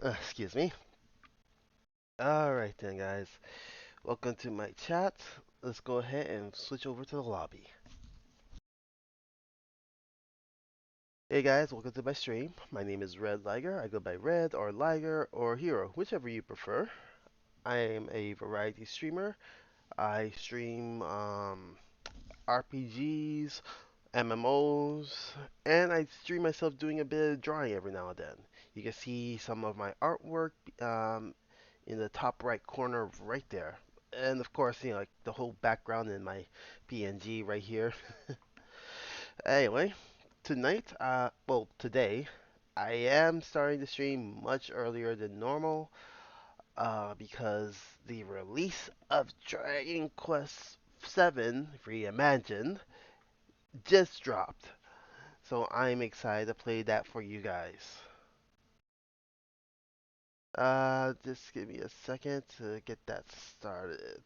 Excuse me. Alright then, guys. Welcome to my chat. Let's go ahead and switch over to the lobby. Hey guys, welcome to my stream. My name is Red Liger. I go by Red or Liger or Hero, whichever you prefer. I am a variety streamer. I stream RPGs, MMOs, and I stream myself doing a bit of drawing every now and then. You can see some of my artwork in the top right corner right there. And of course, like the whole background in my PNG right here. Anyway, today, I am starting the stream much earlier than normal because the release of Dragon Quest VII Reimagined just dropped. So I'm excited to play that for you guys. Just give me a second to get that started.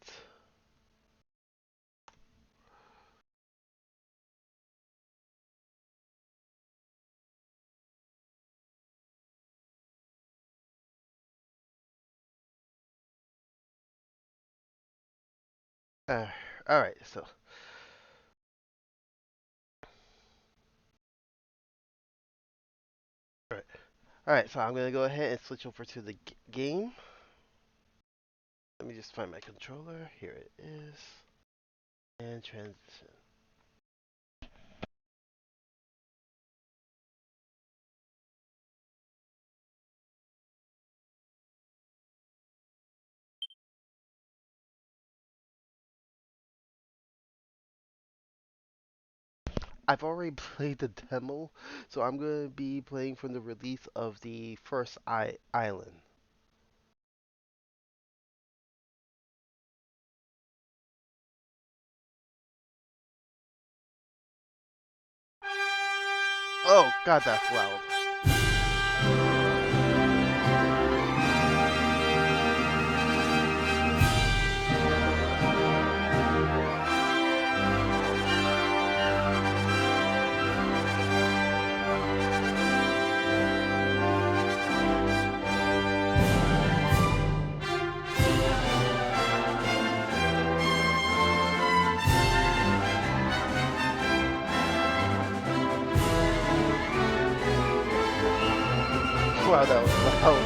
Uh, all right, so all right, all right, so I'm gonna go ahead and switch over to the game. Let me just find my controller. Here it is. And transition. I've already played the demo, so I'm gonna be playing from the release of the first island. Oh God, that's loud. Wow, that was loud.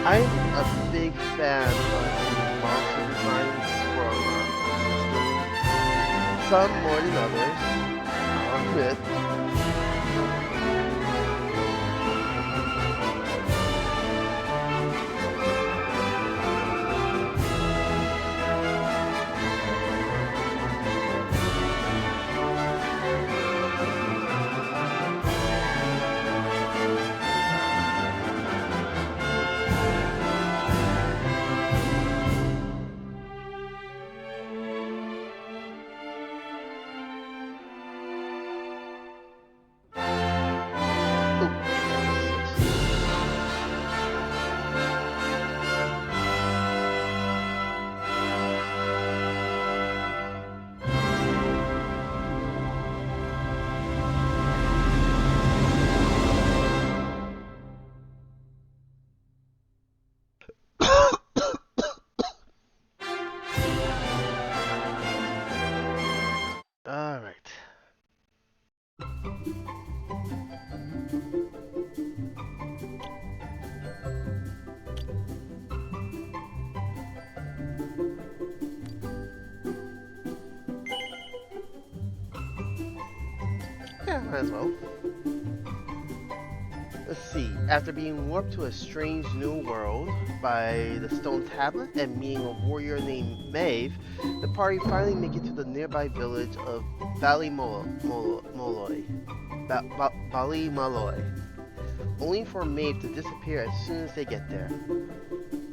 I'm a big fan of the monster designs from this game. Some more than others, I'll admit. All right. Yeah, might as well. Let's see. After being warped to a strange new world by the stone tablet and meeting a warrior named Maeve, the party finally make it to the nearby village of Ballymalloy, only for Maeve to disappear as soon as they get there.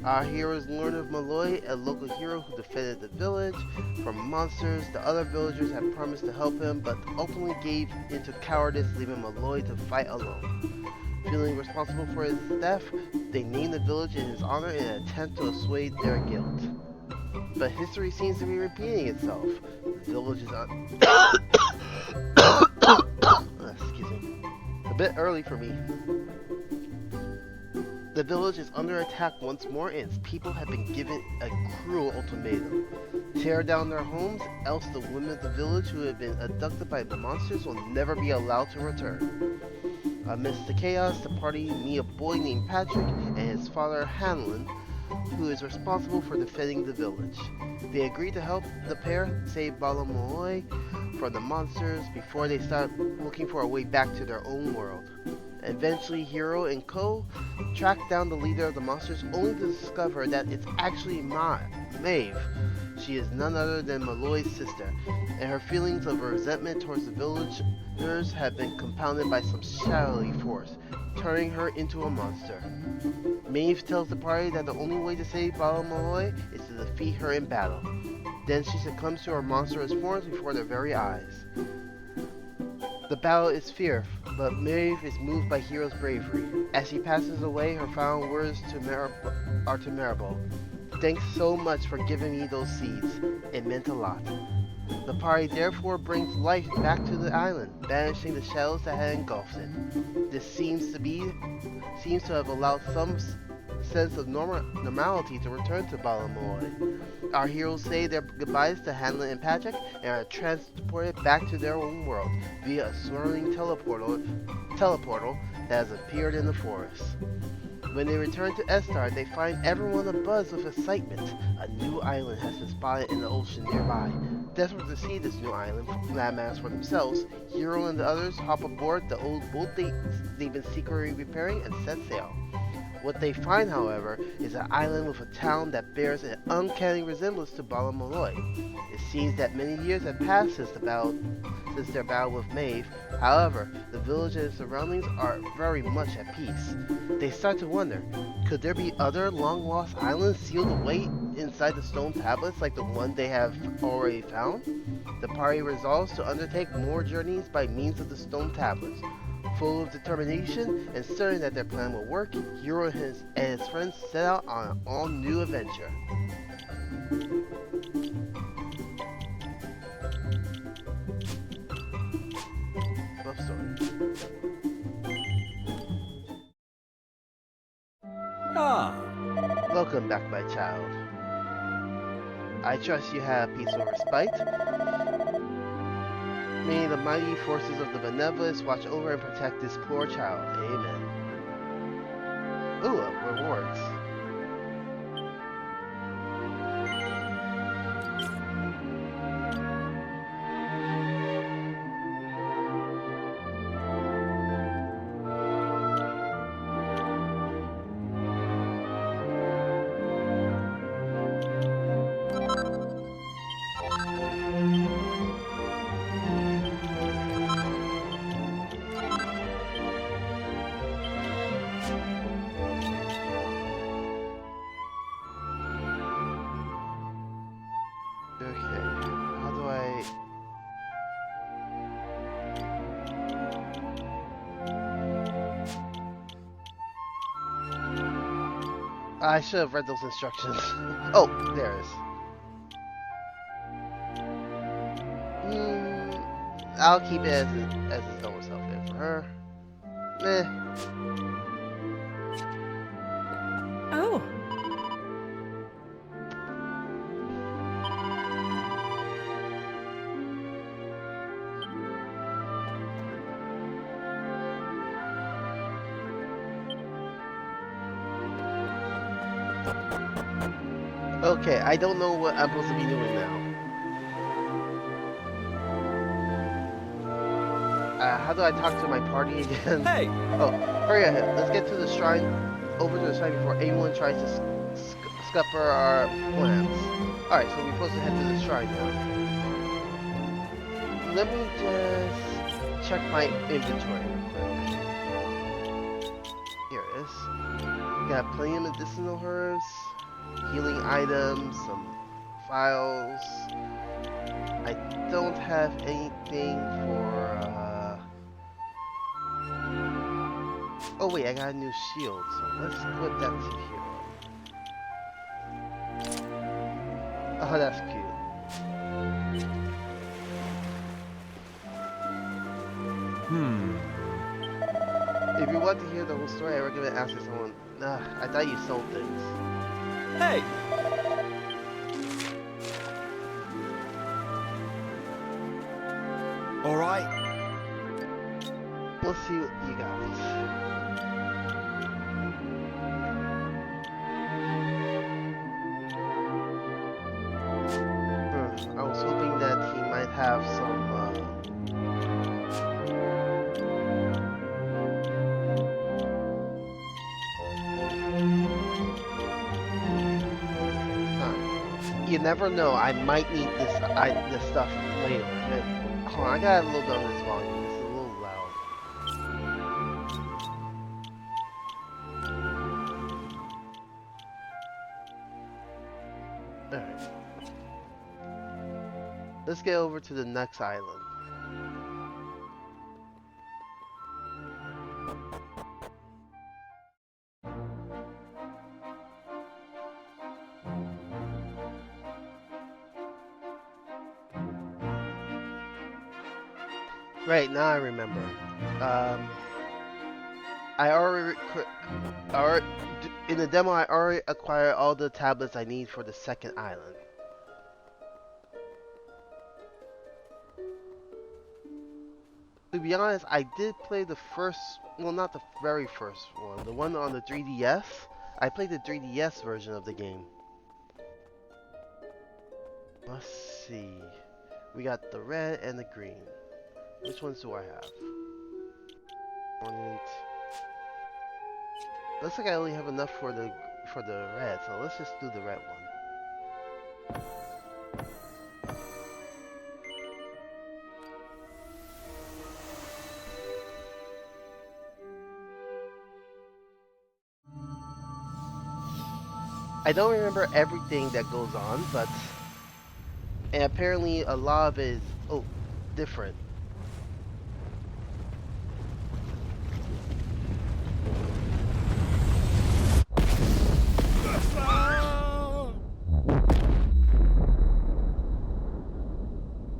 Our heroes learn of Malloy, a local hero who defended the village from monsters. The other villagers had promised to help him, but ultimately gave into cowardice, leaving Malloy to fight alone. Feeling responsible for his death, they named the village in his honor in an attempt to assuage their guilt. But history seems to be repeating itself. The village is excuse me. A bit early for me. The village is under attack once more, and its people have been given a cruel ultimatum. Tear down their homes, else the women of the village who have been abducted by the monsters will never be allowed to return. Amidst the chaos, the party meet a boy named Patrick and his father Hanlon, who is responsible for defending the village. They agree to help the pair save Balamoy from the monsters before they start looking for a way back to their own world. Eventually, Hiro and Ko track down the leader of the monsters only to discover that it's actually Maeve. She is none other than Malloy's sister, and her feelings of resentment towards the villagers have been compounded by some shadowy force, turning her into a monster. Maeve tells the party that the only way to save Balamoy is to defeat her in battle. Then she succumbs to her monstrous forms before their very eyes. The battle is fierce, but Maeve is moved by Hiro's bravery. As she passes away, her final words are to Maribel. Thanks so much for giving me those seeds. It meant a lot. The party therefore brings life back to the island, banishing the shadows that had engulfed it. This seems to have allowed some sense of normality to return to Balamoy. Our heroes say their goodbyes to Hanlon and Patrick and are transported back to their own world via a swirling teleportal that has appeared in the forest. When they return to Estar, they find everyone abuzz with excitement. A new island has been spotted in the ocean nearby. Desperate to see this new island landmass for themselves, Hiro and the others hop aboard the old boat they've been secretly repairing and set sail. What they find, however, is an island with a town that bears an uncanny resemblance to Balamoy. It seems that many years have passed since their battle with Maeve. However, the village and its surroundings are very much at peace. They start to wonder, could there be other long-lost islands sealed away inside the stone tablets like the one they have already found? The party resolves to undertake more journeys by means of the stone tablets. Full of determination and certain that their plan will work, Hiro and his friends set out on an all-new adventure. Love story. Welcome back, my child. I trust you have peaceful respite. May the mighty forces of the benevolence watch over and protect this poor child. Amen. Ooh, rewards. I should have read those instructions. Oh, there it is. I'll keep it as its normal self there for her. Oh. Okay, I don't know what I'm supposed to be doing now. How do I talk to my party again? Hey! Oh, hurry ahead. Let's get to the shrine, over to the shrine before anyone tries to scupper our plans. Alright, so we're supposed to head to the shrine now. Let me just check my inventory real quick. Here it is. Got plenty of medicinal herbs, healing items, some files. I don't have anything for Oh wait, I got a new shield, so let's put that to here. Oh, that's cute. If you want to hear the whole story, I recommend asking someone. Nah, I thought you sold things. Hey! Alright. Let's see what you got. I was hoping that he might have some. You never know. I might need this stuff later. Hold on, I gotta load down this volume. It's a little loud. Alright. Let's get over to the next island. Right, now I remember. I in the demo I already acquired all the tablets I need for the second island. To be honest, I did play the first, well, not the very first one, the one on the 3DS. I played the 3DS version of the game. Let's see. We got the red and the green. Which ones do I have? Ornament. Looks like I only have enough for the red, so let's just do the red one. I don't remember everything that goes on, but and apparently a lot of it is different.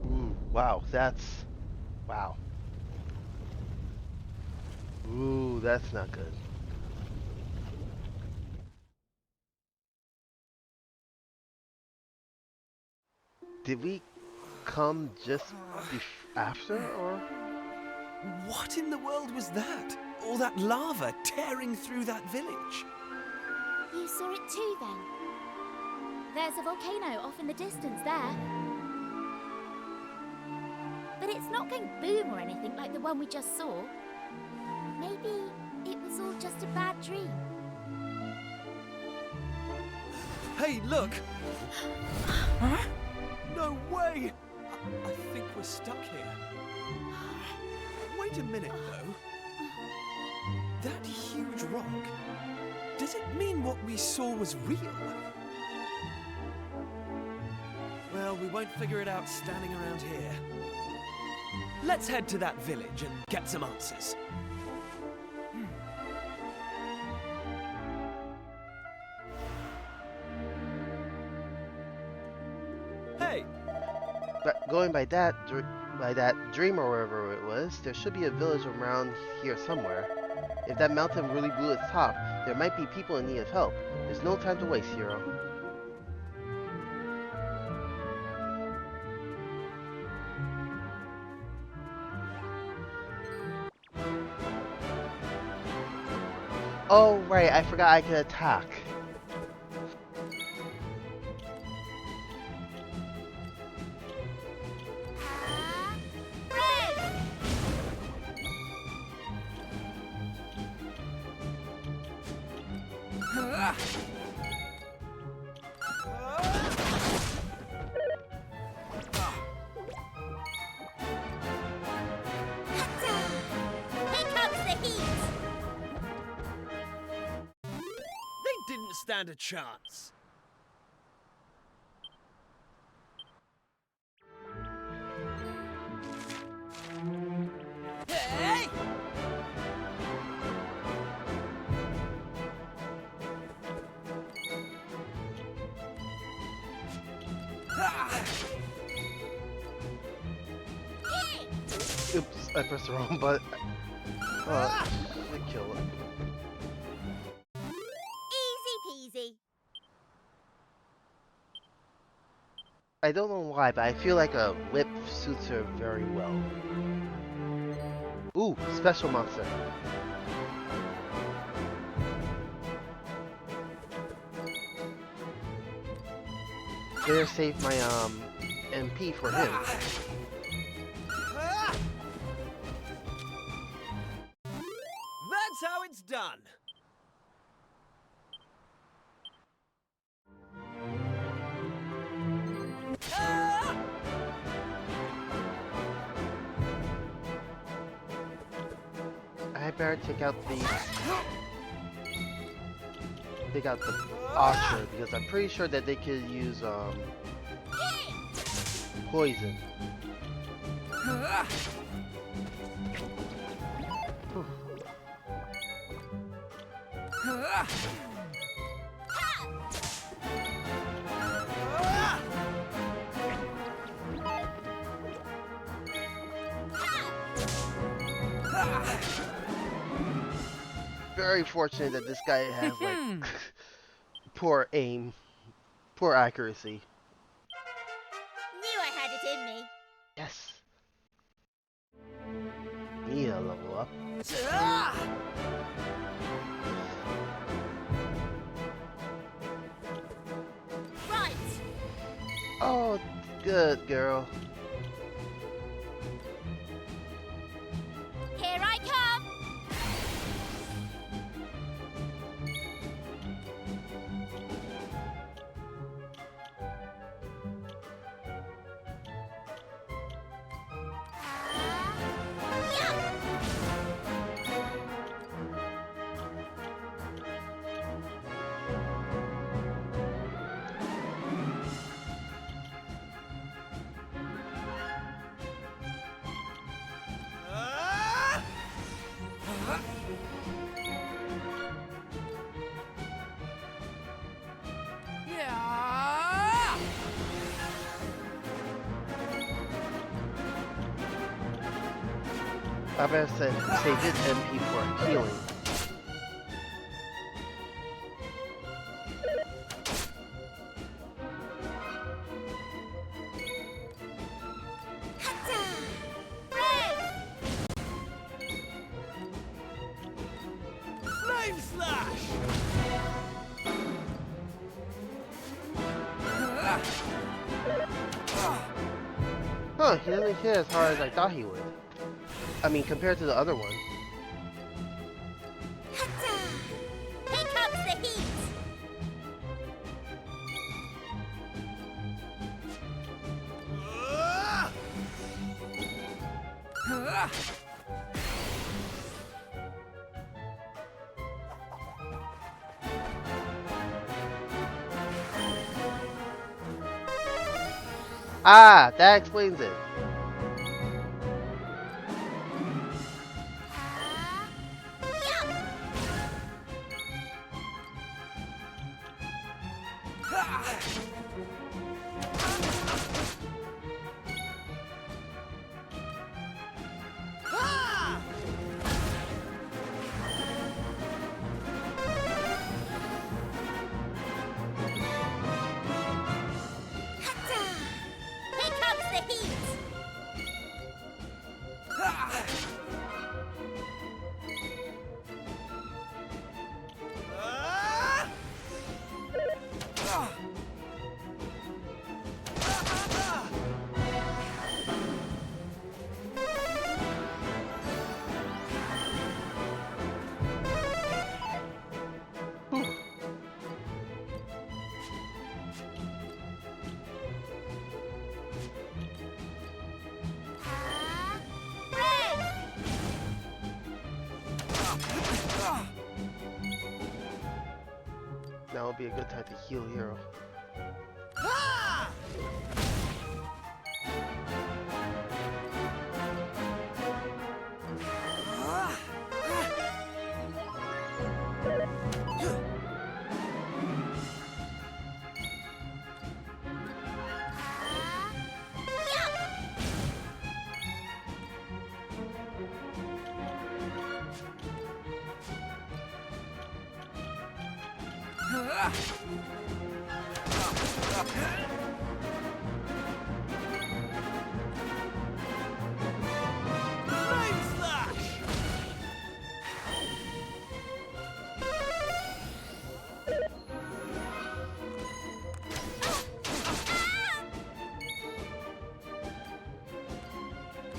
Ooh, wow, that's wow. Ooh, that's not good. Did we come just after, or? What in the world was that? All that lava tearing through that village? You saw it too, then? There's a volcano off in the distance there. But it's not going boom or anything like the one we just saw. Maybe it was all just a bad dream. Hey, look! Huh? No way! I think we're stuck here. Wait a minute, though. That huge rock, does it mean what we saw was real? Well, we won't figure it out standing around here. Let's head to that village and get some answers. Hey! But going by that dream or wherever it was, there should be a village around here somewhere. If that mountain really blew its top, there might be people in need of help. There's no time to waste, Hero. Oh, right, I forgot I could attack. Didn't stand a chance. Hey! Oops, I pressed the wrong button. Should kill him. Easy peasy. I don't know why, but I feel like a whip suits her very well. Ooh, special monster. Better save my MP for him. That's how it's done. I better take out the archer because I'm pretty sure that they could use poison. Whew. Very fortunate that this guy has like poor aim, poor accuracy. Knew I had it in me. Yes. Mia level up. Right. Oh, good girl. Here I come. I better save his MP for healing. Flame slash. Huh, he doesn't hit as hard as I thought he would. I mean, compared to the other one. Here comes the heat. Ah, that explains it. Here comes the heat. Now would be a good time to heal Hero. Flame slash!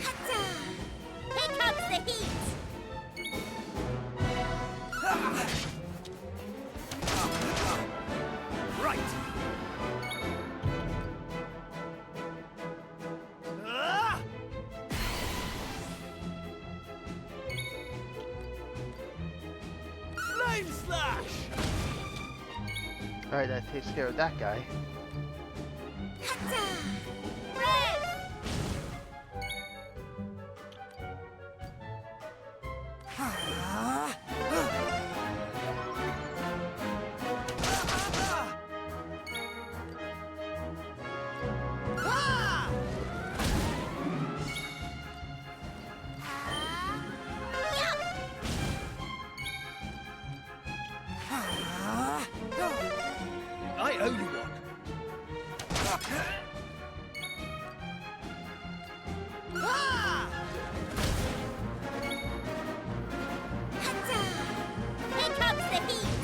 Hatta! Here comes the heat! Right. Ah! Flame slash! Alright, that takes care of that guy. Hatta! Red! Ah! Yup! I owe you one. Ah! Hatta! Here comes the heat!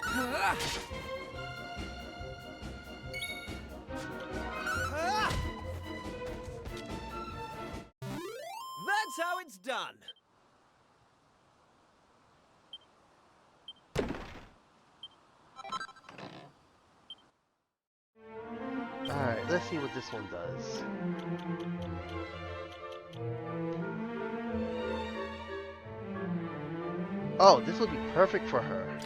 Ah! That's how it's done. Alright, let's see what this one does. Oh, this will be perfect for her.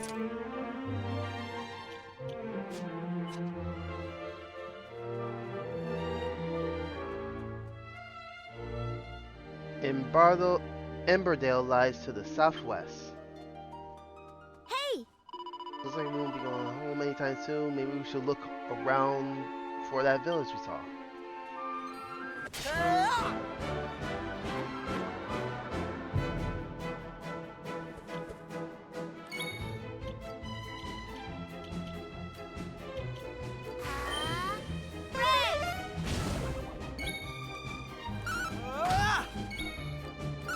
Emberdale lies to the southwest. Hey! Looks like we won't be going home anytime soon. Maybe we should look around for that village we saw. Ah! Red! Ah!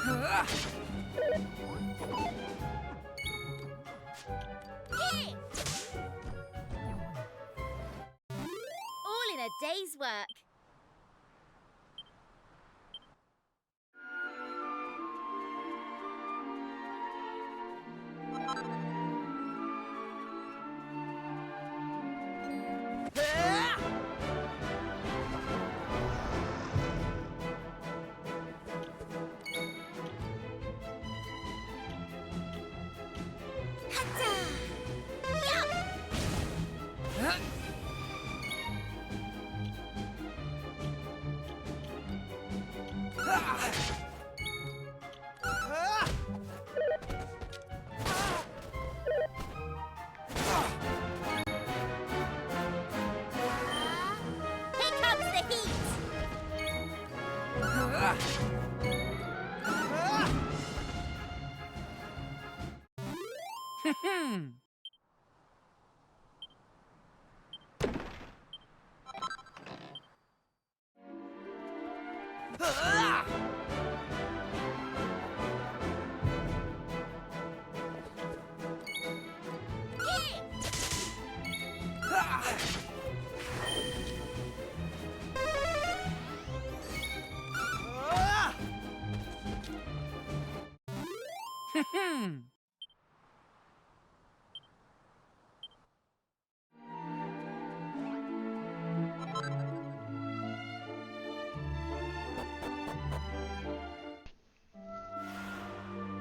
Ah! Hit! All in a day's work. Ah! Hatta! Yup! Ah! Ah! Ah! Here comes the heat! Ah! Ah! Ah! Hit! Ah! Ah!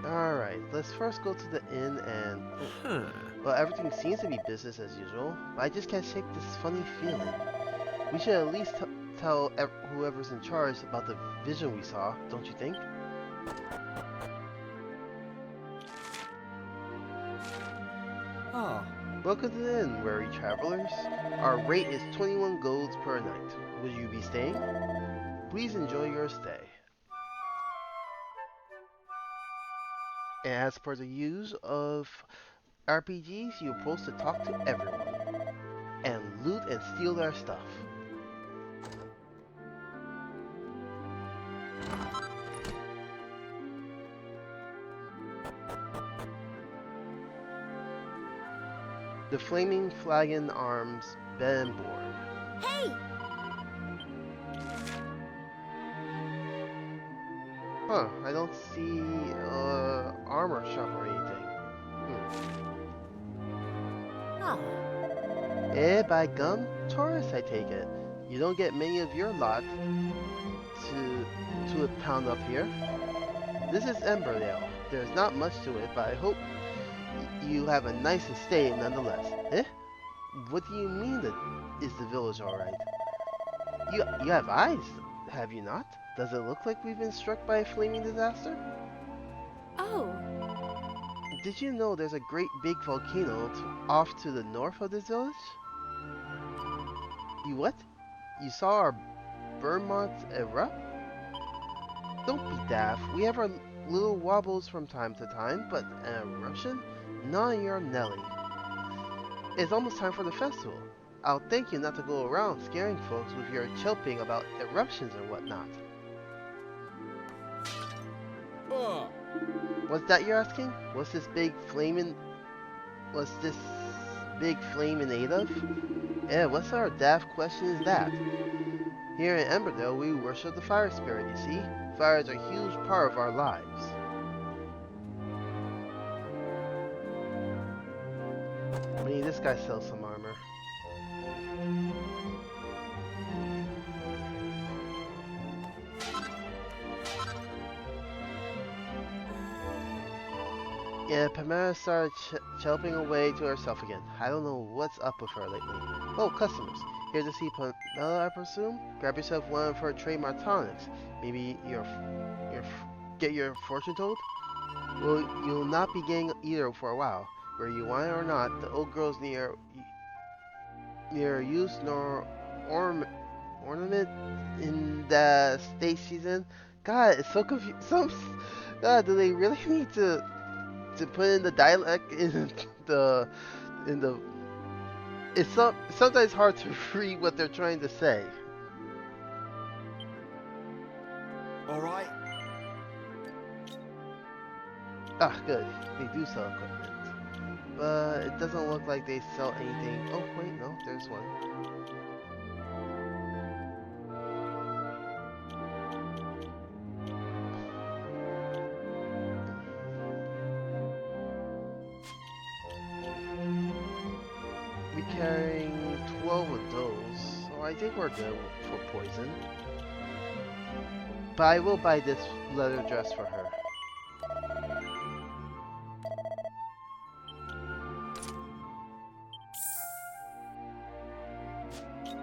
Alright, let's first go to the inn and... Huh. Well, everything seems to be business as usual, but I just can't shake this funny feeling. We should at least tell whoever's in charge about the vision we saw, don't you think? Oh. Welcome to the inn, weary travelers. Our rate is 21 golds per night. Will you be staying? Please enjoy your stay. And as per the use of RPGs, you're supposed to talk to everyone and loot and steal their stuff. The Flaming Flagon Arms bed and board. Hey! Huh, I don't see armor shop or anything. Ah, By gum, tourists I take it. You don't get many of your lot to a pound up here. This is Emberdale. There's not much to it, but I hope you have a nice stay nonetheless. Eh? What do you mean that is the village alright? You have eyes, have you not? Does it look like we've been struck by a flaming disaster? oh, Did you know there's a great big volcano off to the north of this village? You what? You saw our Vermont erupt? Don't be daft. We have our little wobbles from time to time, but an eruption? Not your Nelly. It's almost time for the festival. I'll thank you not to go around scaring folks with your chirping about eruptions and whatnot. What's that you're asking? What's this big flamin' aid of? Yeah, what sort of daft question is that? Here in Emberdale, we worship the fire spirit, you see? Fire is a huge part of our lives. Maybe this guy sells some armor. Yeah, Pamela started chirping away to herself again. I don't know what's up with her lately. Oh, customers. Here to see Pamela, I presume? Grab yourself one of her trademark tonics. Maybe get your fortune told? Well, you'll not be getting either for a while. Whether you want it or not, the old girl's near use nor ornament in the state season. God, it's so confusing. God, do they really need to put in the dialect in the it's sometimes hard to read what they're trying to say. All right. Ah, good. They do sell equipment, but it doesn't look like they sell anything. Oh wait, no, there's one. We're carrying 12 of those, so I think we're good for poison. But I will buy this leather dress for her.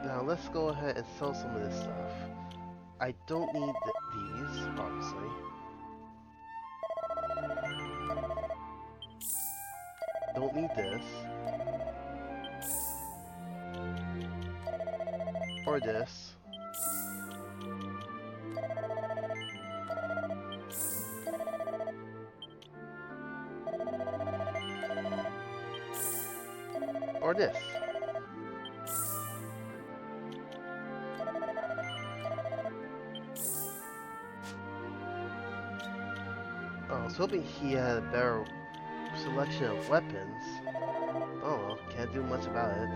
Now let's go ahead and sell some of this stuff. I don't need these, obviously. Don't need this. Or this. Or this. Oh, I was hoping he had a better selection of weapons. Oh well, can't do much about it.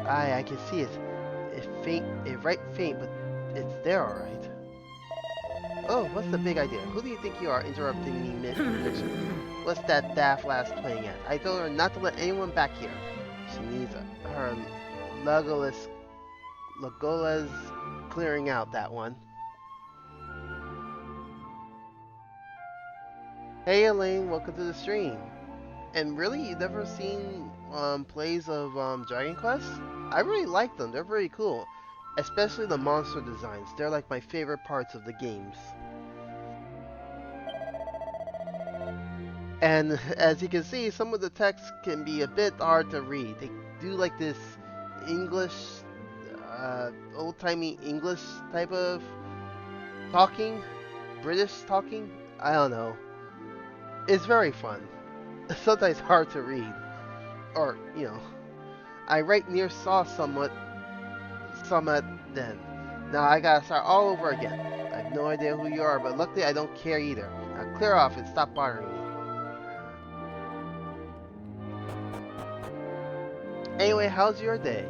I can see it. It's right faint, but it's there alright. Oh, what's the big idea? Who do you think you are interrupting me mid-prediction? What's that daft lass playing at? I told her not to let anyone back here. She needs her Legolas clearing out that one. Hey Elaine, welcome to the stream. And really, you've never seen plays of Dragon Quest? I really like them. They're very cool. Especially the monster designs. They're like my favorite parts of the games. And as you can see, some of the text can be a bit hard to read. They do like this English, old-timey English type of talking. British talking. I don't know. It's very fun. Sometimes hard to read, or I right near saw some at then. Now I gotta start all over again. I have no idea who you are, but luckily I don't care either. Now clear off and stop bothering me. Anyway, how's your day?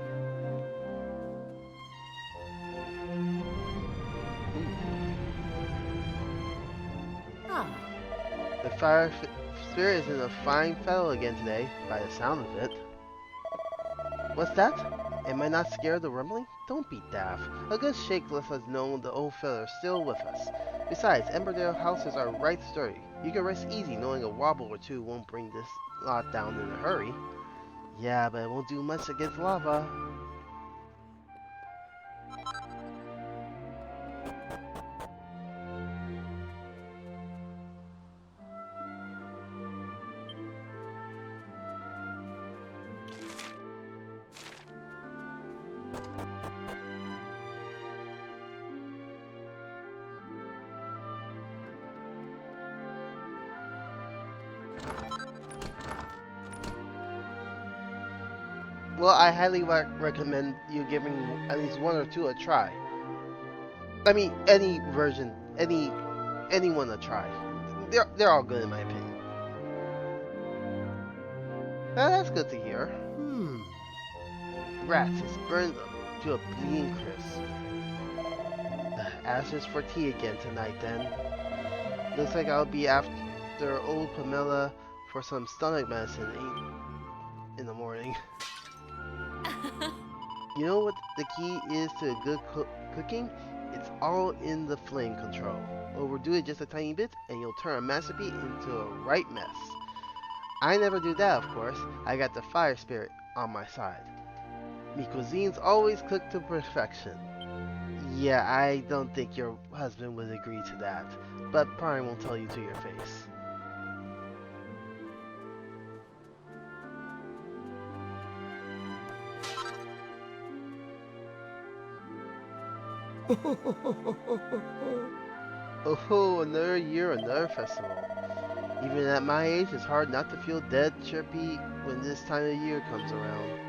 Ah, The fire spirit is in a fine fellow again today, by the sound of it. What's that? Am I not scared of the rumbling? Don't be daft. A good shake lets us know the old feller is still with us. Besides, Emberdale houses are right sturdy. You can rest easy knowing a wobble or two won't bring this lot down in a hurry. Yeah, but it won't do much against lava. Well, I highly recommend you giving at least one or two a try. I mean, any version, anyone a try. They're all good in my opinion. Now, that's good to hear. Rats, it's burned to a bleeding crisp. Ashes for tea again tonight then. Looks like I'll be after old Pamela for some stomach medicine in the morning. You know what the key is to a good cooking? It's all in the flame control. Overdo it just a tiny bit and you'll turn a masterpiece into a right mess. I never do that, of course. I got the fire spirit on my side. Me cuisine's always cooked to perfection. Yeah, I don't think your husband would agree to that, but probably won't tell you to your face. Oh, another year, another festival. Even at my age, it's hard not to feel dead chirpy when this time of year comes around.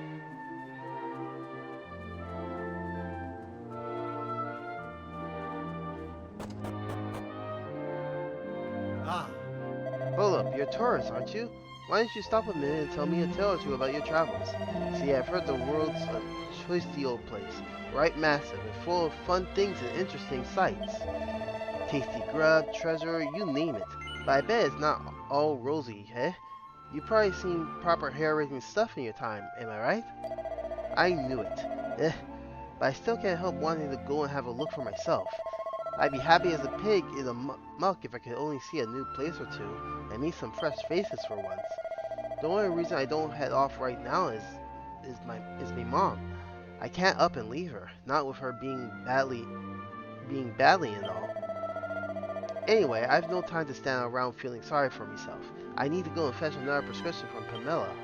Ah, Hold up, you're a tourist, aren't you? Why don't you stop a minute and tell me a tale or two about your travels? See, I've heard the world's a choicey old place, right massive and full of fun things and interesting sights. Tasty grub, treasure, you name it. But I bet it's not all rosy, eh? You've probably seen proper hair-raising stuff in your time, am I right? I knew it. But I still can't help wanting to go and have a look for myself. I'd be happy as a pig in the muck if I could only see a new place or two and meet some fresh faces for once. The only reason I don't head off right now is me mom. I can't up and leave her, not with her being badly and all. Anyway, I've no time to stand around feeling sorry for myself. I need to go and fetch another prescription from Pamela.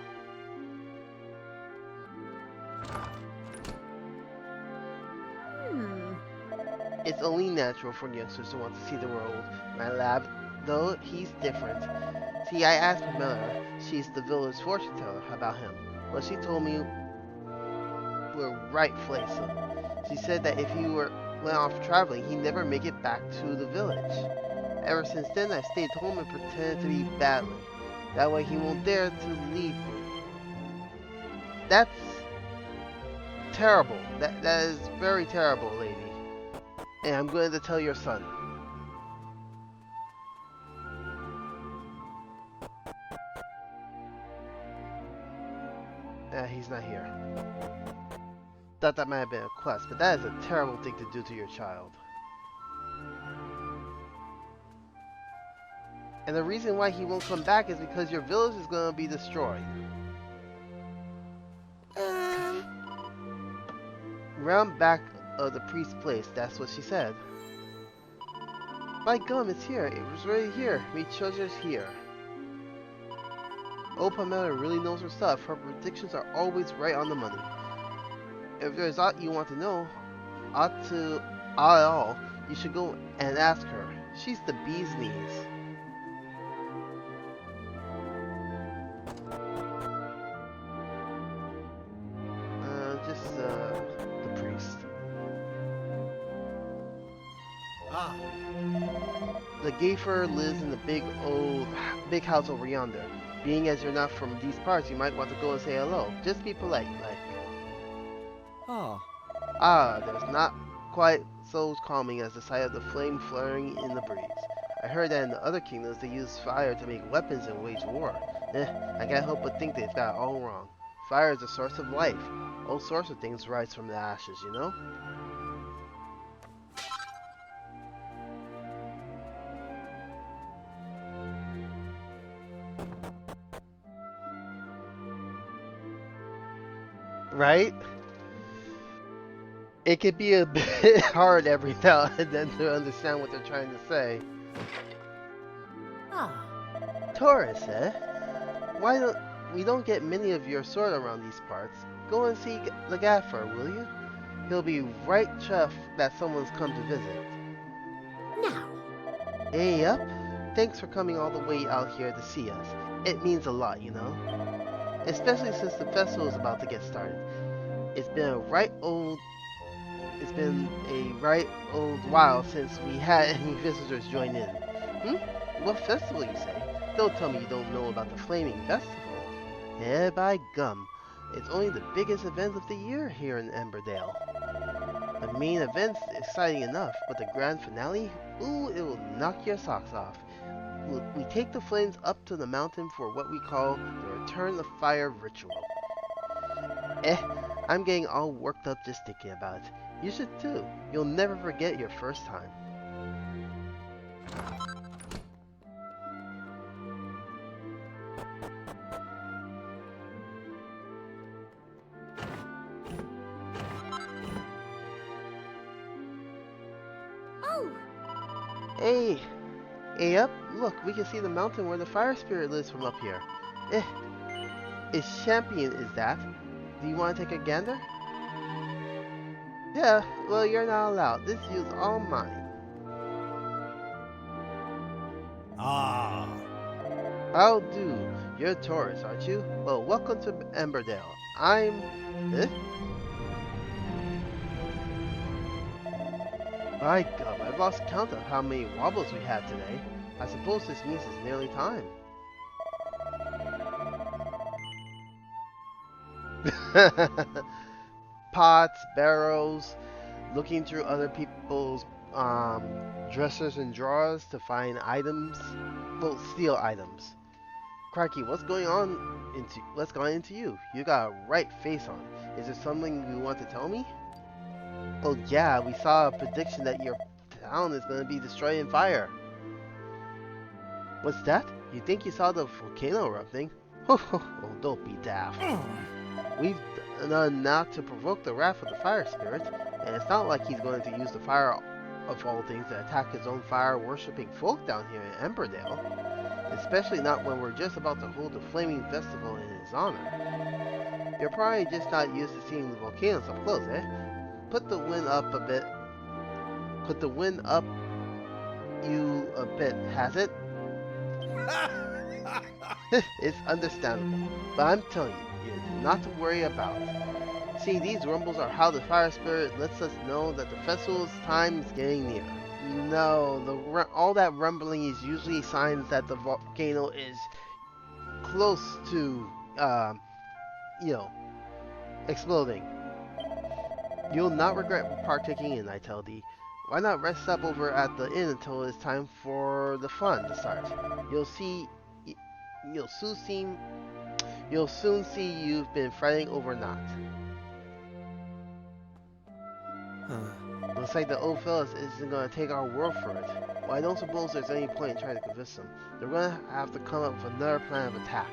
It's only natural for youngsters to want to see the world. My lab, though, he's different. See, I asked Pamela, she's the village fortune teller, about him. Well, she told me we're right place. She said that if he went off traveling, he'd never make it back to the village. Ever since then, I stayed home and pretended to be badly. That way he won't dare to leave me. That's terrible. That is very terrible, lady. And I'm going to tell your son. He's not here. Thought that might have been a quest, but that is a terrible thing to do to your child. And the reason why he won't come back is because your village is going to be destroyed. Round back of the priest's place, that's what she said. By gum, it's here. It was right here. Me treasure's here. Old Pamela really knows her stuff. Her predictions are always right on the money. If there's aught you want to know, at all, you should go and ask her. She's the bee's knees. Just the priest. Ah, The Gayfer lives in the big house over yonder. Being as you're not from these parts, you might want to go and say hello. Just be polite, like. ah. Ah, there's not quite so calming as the sight of the flame flaring in the breeze. I heard that in the other kingdoms they use fire to make weapons and wage war. I can't help but think they've got it all wrong. Fire is the source of life. All sorts of things rise from the ashes, you know? Right? It could be a bit hard every now and then to understand what they're trying to say. Ah, Taurus, eh? Why don't we don't get many of your sort around these parts? Go and see the Gaffer, will you? He'll be right chuffed that someone's come to visit. now. Hey up! Thanks for coming all the way out here to see us. It means a lot, you know? Especially since the festival is about to get started. It's been a right old while since we had any visitors join in. What festival, you say? Don't tell me you don't know about the Flaming Festival. Yeah, by gum. It's only the biggest event of the year here in Emberdale. The main event's exciting enough, but the grand finale? Ooh, it will knock your socks off. We take the flames up to the mountain for what we call the Return of Fire ritual. I'm getting all worked up just thinking about it. You should too. You'll never forget your first time. Oh, Hey up, look, we can see the mountain where the fire spirit lives from up here. Is Champion, is that? Do you want to take a gander? Yeah, well, you're not allowed. This view's all mine. Ah. How do? You're a tourist, aren't you? Well, welcome to Emberdale. I'm... By gum, I've lost count of how many wobbles we had today. I suppose this means it's nearly time. Pots, barrels, looking through other people's dressers and drawers to find items, well, steal items. Crikey, what's gone into you? You got a right face on. Is there something you want to tell me? Oh yeah, we saw a prediction that your town is going to be destroyed in fire. What's that? You think you saw the volcano erupting? Oh, don't be daft. We've done not to provoke the wrath of the fire spirit, and it's not like he's going to use the fire of all things to attack his own fire-worshipping folk down here in Emberdale. Especially not when we're just about to hold a flaming festival in his honor. You're probably just not used to seeing the volcanoes up close, eh? Put the wind up a bit. Put the wind up you a bit, has it? It's understandable, but I'm telling you, it's not to worry about. See, these rumbles are how the fire spirit lets us know that the festival's time is getting near. No, all that rumbling is usually signs that the volcano is close to, exploding. You'll not regret partaking in, I tell thee. Why not rest up over at the inn until it's time for the fun to start? You'll soon see you've been fretting over naught. Looks like the old fellas isn't gonna take our word for it. Well, I don't suppose there's any point in trying to convince them. They're gonna have to come up with another plan of attack.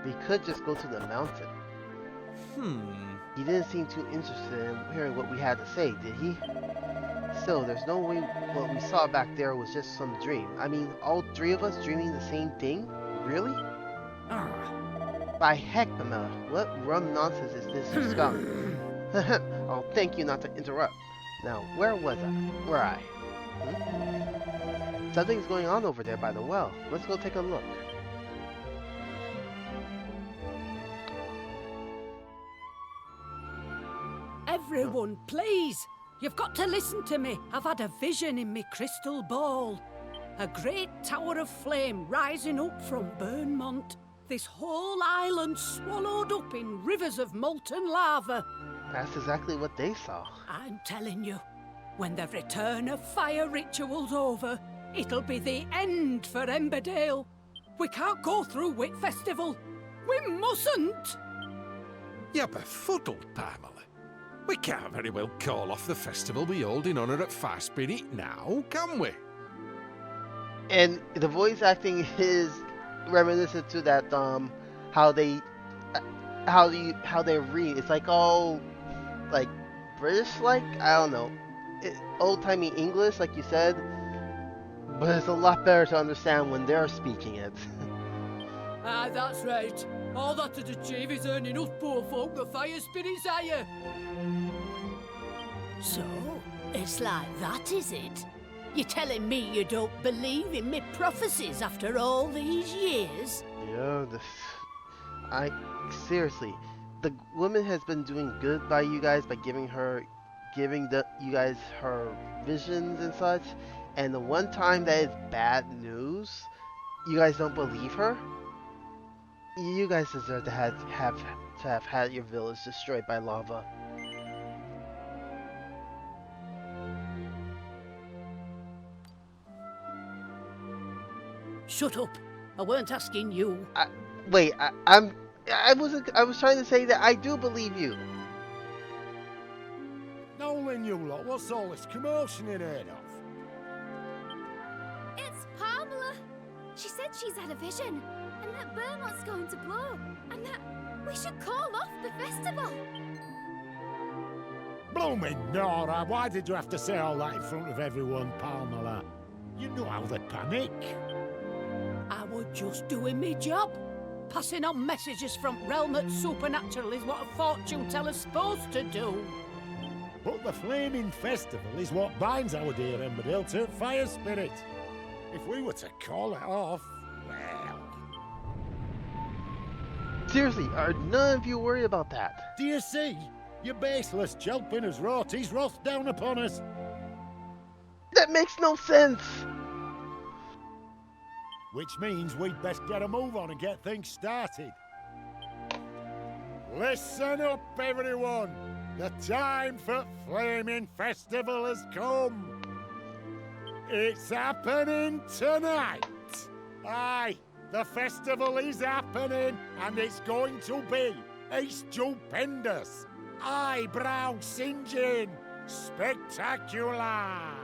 We could just go to the mountain. He didn't seem too interested in hearing what we had to say, did he? Still, there's no way what we saw back there was just some dream. I mean, all three of us dreaming the same thing? Really? By heck, Pamela, what rum nonsense is this you've spouting? Oh, thank you not to interrupt. Now, where was I? Where I? Something's going on over there by the well. Let's go take a look. Everyone, please! You've got to listen to me. I've had a vision in me crystal ball. A great tower of flame rising up from Burnmont. This whole island swallowed up in rivers of molten lava. That's exactly what they saw. I'm telling you, when the return of fire ritual's over, it'll be the end for Emberdale. We can't go through Wit Festival. We mustn't! You're befuddled, Pamela. We can't very well call off the festival we hold in honour at Fire Spirit now, can we? And the voice acting is reminiscent to that how they read. It's like all like British, like I don't know, old timey English, like you said. But it's a lot better to understand when they're speaking it. Ah, that's right. All that to achieve is earning us poor folk the fire spirits higher. So, it's like that, is it? You're telling me you don't believe in me prophecies after all these years? Yeah, seriously, the woman has been doing good by you guys by giving you guys her visions and such. And the one time that is bad news, you guys don't believe her. You guys deserve to have had your village destroyed by lava. Shut up. I weren't asking you. I was trying to say that I do believe you. Nolan, you lot, what's all this commotion in here of? It's Pamela. She said she's had a vision, and that Burnmont's going to blow, and that we should call off the festival. Blooming Nora, why did you have to say all that in front of everyone, Pamela? You know how they panic. I was just doing my job. Passing on messages from realm at supernatural is what a fortune teller's supposed to do. But the Flaming Festival is what binds our dear Emberdale to Fire Spirit. If we were to call it off, well... Seriously, are none of you worried about that? Do you see? Your baseless chelping has wrought his wrath down upon us. That makes no sense! Which means we'd best get a move on and get things started. Listen up, everyone! The time for Flaming Festival has come! It's happening tonight! Aye, the festival is happening, and it's going to be a stupendous, eyebrow-singeing, spectacular!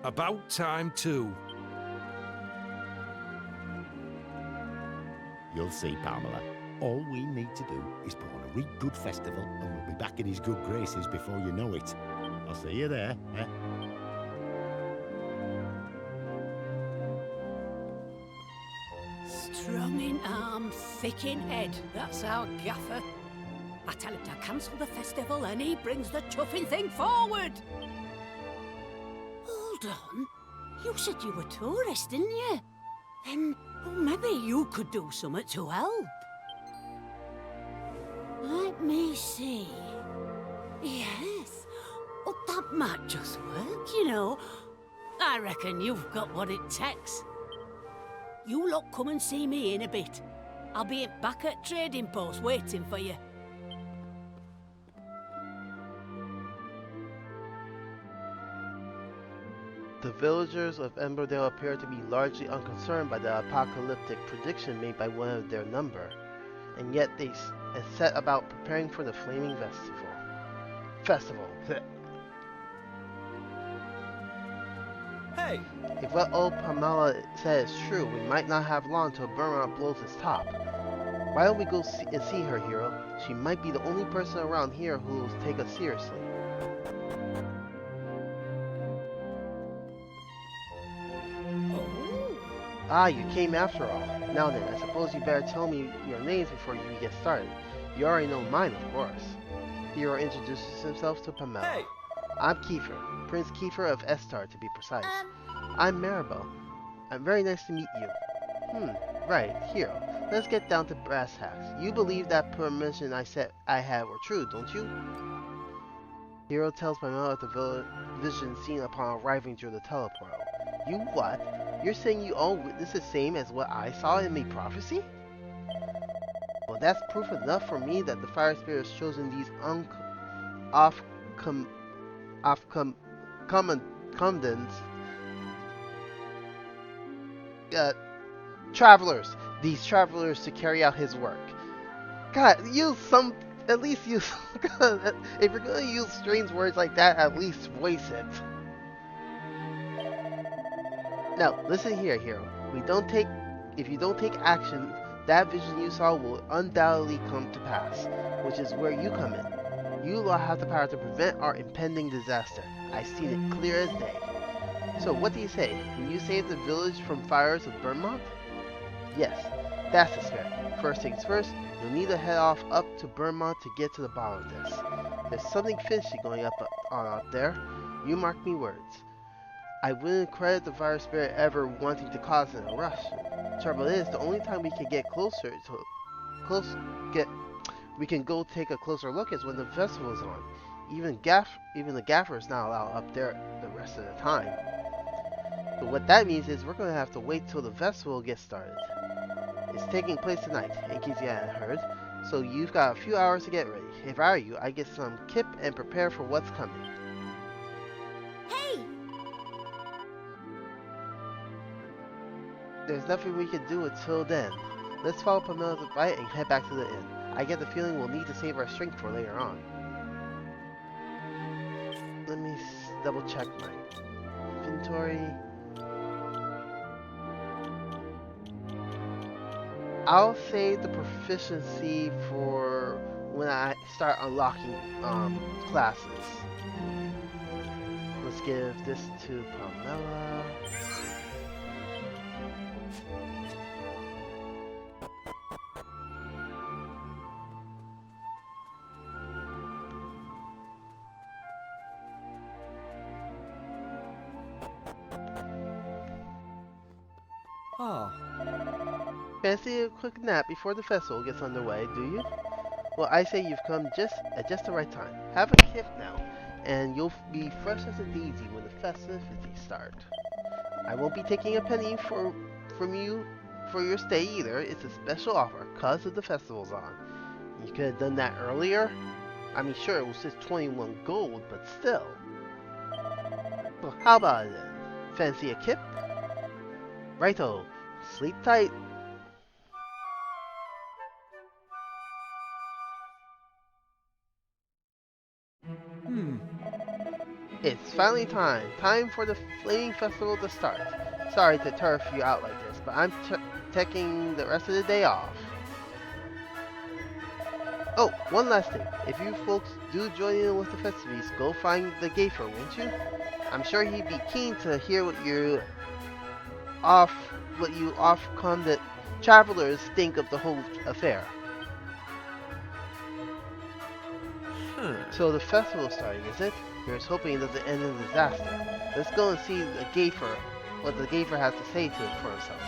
About time too. You'll see, Pamela. All we need to do is put on a really good festival, and we'll be back in his good graces before you know it. I'll see you there, eh? Strong in arm, thick in head. That's our gaffer. I tell him to cancel the festival and he brings the chuffing thing forward. Hold on. You said you were tourists, didn't you? Then maybe you could do something to help. Let me see. Yes. Oh, that might just work, you know. I reckon you've got what it takes. You lot come and see me in a bit. I'll be back at Trading Post waiting for you. The villagers of Emberdale appear to be largely unconcerned by the apocalyptic prediction made by one of their number, and yet they set about preparing for the Flaming Festival. Hey, If what old Pamela said is true, we might not have long till Burnmont blows its top. Why don't we go see her, hero? She might be the only person around here who will take us seriously. Ah, you came after all. Now then, I suppose you better tell me your names before you get started. You already know mine, of course. Hero introduces himself to Pamela. Hey! I'm Kiefer, Prince Kiefer of Estar to be precise. Um, I'm Maribel. I'm very nice to meet you. Right, Hero. Let's get down to brass tacks. You believe that permission I said I had were true, don't you? Hero tells Pamela of the vision seen upon arriving through the teleportal. You what? You're saying you all witnessed the same as what I saw in the prophecy? Well, that's proof enough for me that the fire spirit has chosen these travelers, these travelers to carry out his work. God, at least use, if you're gonna use strange words like that, at least voice it. Now, listen here, Hero. If you don't take action, that vision you saw will undoubtedly come to pass, which is where you come in. You will have the power to prevent our impending disaster. I've seen it clear as day. So, what do you say? Will you save the village from fires of Burnmont? Yes, that's the spirit. First things first, you'll need to head up to Burnmont to get to the bottom of this. There's something fishy going on up there. You mark me words. I wouldn't credit the fire spirit ever wanting to cause an eruption. Trouble is, the only time we can we can go take a closer look is when the festival is on. Even the gaffer is not allowed up there the rest of the time. So what that means is we're going to have to wait till the festival gets started. It's taking place tonight, in case you hadn't heard, so you've got a few hours to get ready. If I were you, I'd get some kip and prepare for what's coming. hey! There's nothing we can do until then. Let's follow Pamela's advice and head back to the inn. I get the feeling we'll need to save our strength for later on. Let me double check my inventory. I'll save the proficiency for when I start unlocking classes. Let's give this to Pamela. Ah, Fancy a quick nap before the festival gets underway, do you? Well, I say you've come at just the right time. Have a kip now, and you'll be fresh as a daisy when the festivities start. I won't be taking a penny from you for your stay either. It's a special offer, cause of the festival's on. You could have done that earlier. I mean, sure, it was just 21 gold, but still. Well, how about it then? Fancy a kip? Righto. Sleep tight. It's finally time. Time for the Flaming Festival to start. Sorry to turf you out like this, but I'm taking the rest of the day off. Oh, one last thing. If you folks do join in with the festivities, go find the Gaffer, won't you? I'm sure he'd be keen to hear what you off-conduct travelers think of the whole affair. So the festival's starting, is it? Here's hoping it doesn't end in disaster. Let's go and see the Gaffer, what the Gaffer has to say for himself,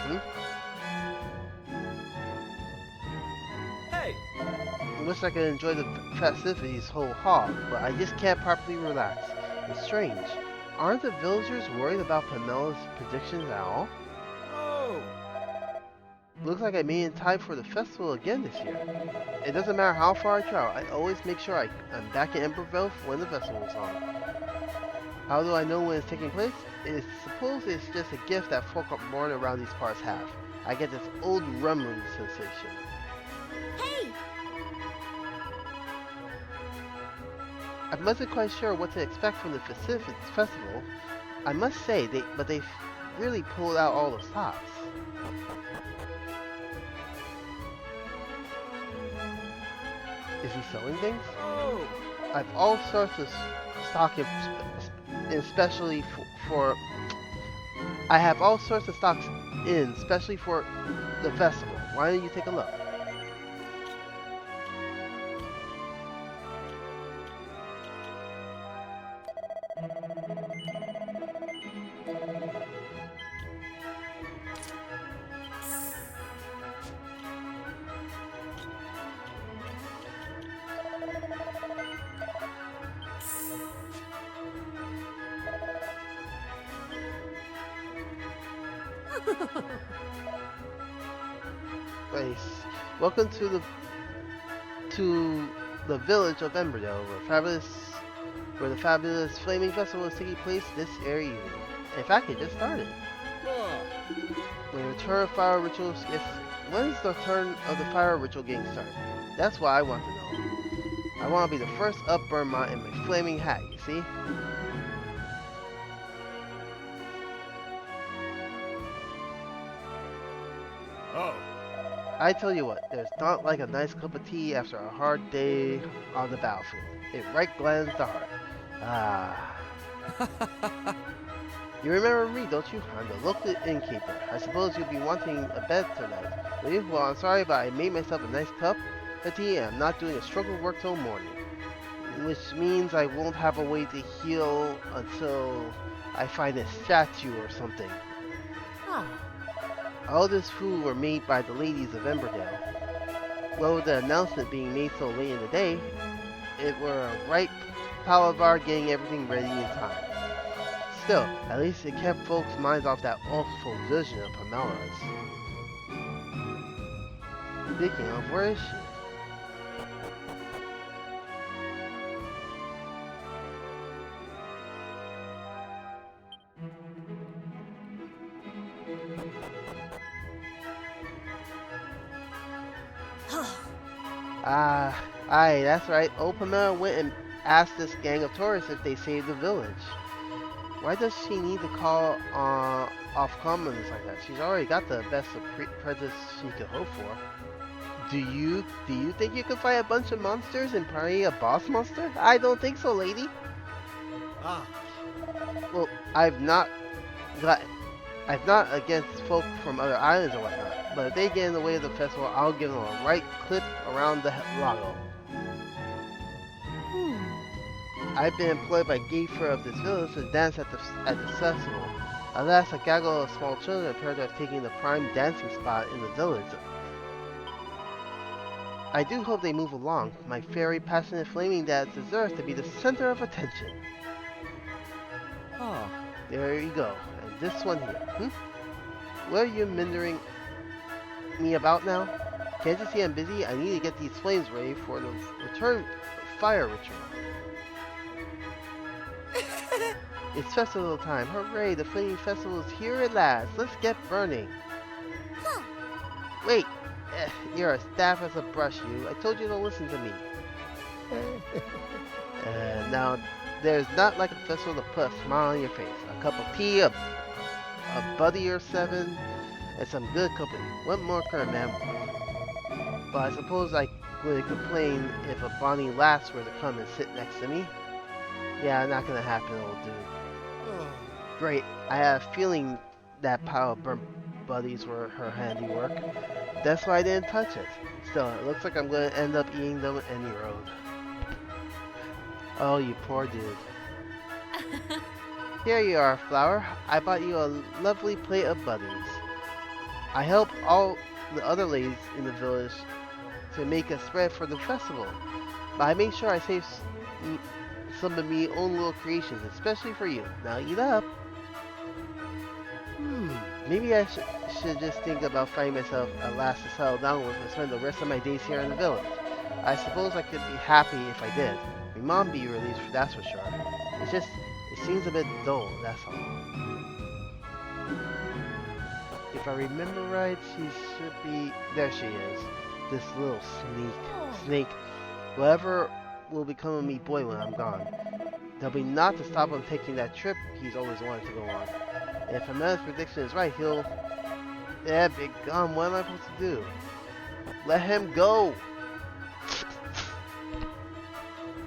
hey! I wish I could enjoy the festivities whole hog, but I just can't properly relax. It's strange. Aren't the villagers worried about Pamela's predictions at all? Oh! Looks like I made in time for the festival again this year. It doesn't matter how far I travel, I always make sure I'm back in Emberville when the festival is on. How do I know when it's taking place? I suppose it's just a gift that folk up born around these parts have. I get this old rumbling sensation. Hey! I wasn't quite sure what to expect from the festival. I must say, they've really pulled out all the stops. Is he selling things? Oh! I've all sorts of stock, especially for. I have all sorts of stocks in, especially for the festival. Why don't you take a look? Nice. Welcome to the village of Emberdale, where the fabulous Flaming Festival is taking place this very evening. In fact, it just started. When the turn of fire rituals gets, when's the turn of the fire ritual getting started? That's what I want to know. I want to be the first up Burma in my flaming hat, you see? Oh, I tell you what, there's not like a nice cup of tea after a hard day on the battlefield. It right gladdens the heart. Ah. You remember me, don't you? I'm the local innkeeper. I suppose you'll be wanting a bed tonight. Will you? Well, I'm sorry, but I made myself a nice cup of tea and I'm not doing a stroke of work till morning. Which means I won't have a way to heal until I find a statue or something. Ah, All this food were made by the ladies of Emberdale. Well, with the announcement being made so late in the day, it were a right palaver getting everything ready in time. Still, at least it kept folks' minds off that awful vision of Pamela's. Speaking of, where is she? Aye, that's right. Old Pamela went and asked this gang of tourists if they saved the village. Why does she need to call off commons like that? She's already got the best of presents she could hope for. Do you think you could fight a bunch of monsters and probably a boss monster? I don't think so, lady. Ah, Well, I'm not against folk from other islands or whatnot, but if they get in the way of the festival, I'll give them a right clip around the lago. I've been employed by Gafer of this village to dance at the festival. Alas, a gaggle of small children appear to have taken the prime dancing spot in the village. I do hope they move along. My very passionate flaming dad deserves to be the center of attention. ah. There you go. And this one here. What are you mindering me about now? Can't you see I'm busy? I need to get these flames ready for the return fire ritual. It's festival time. Hooray, the flaming festival is here at last. Let's get burning. Wait, you're as daft as a brush, you. I told you to listen to me. Now, there's not like a festival to put a smile on your face. A cup of tea, a buddy or seven, and some good company. What more could a man want? But I suppose I would complain if a bonny lass were to come and sit next to me. Yeah, not gonna happen, old dude. Great, I had a feeling that pile of burnt buddies were her handiwork. That's why I didn't touch it. Still, it looks like I'm gonna end up eating them any road. Oh, you poor dude. Here you are, Flower. I bought you a lovely plate of buddies. I helped all the other ladies in the village to make a spread for the festival, but I made sure I saved some of me own little creations, especially for you. Now eat up. Maybe I should just think about finding myself a lass to settle down with and spend the rest of my days here in the village. I suppose I could be happy if I did. My mom be released, that's for sure. It's just, it seems a bit dull, that's all. If I remember right, she should be, there she is. This little snake. Whatever will become of me boy when I'm gone. There'll be naught to stop him taking that trip he's always wanted to go on. If Amanda's prediction is right, he'll... Yeah, big gum, what am I supposed to do? Let him go!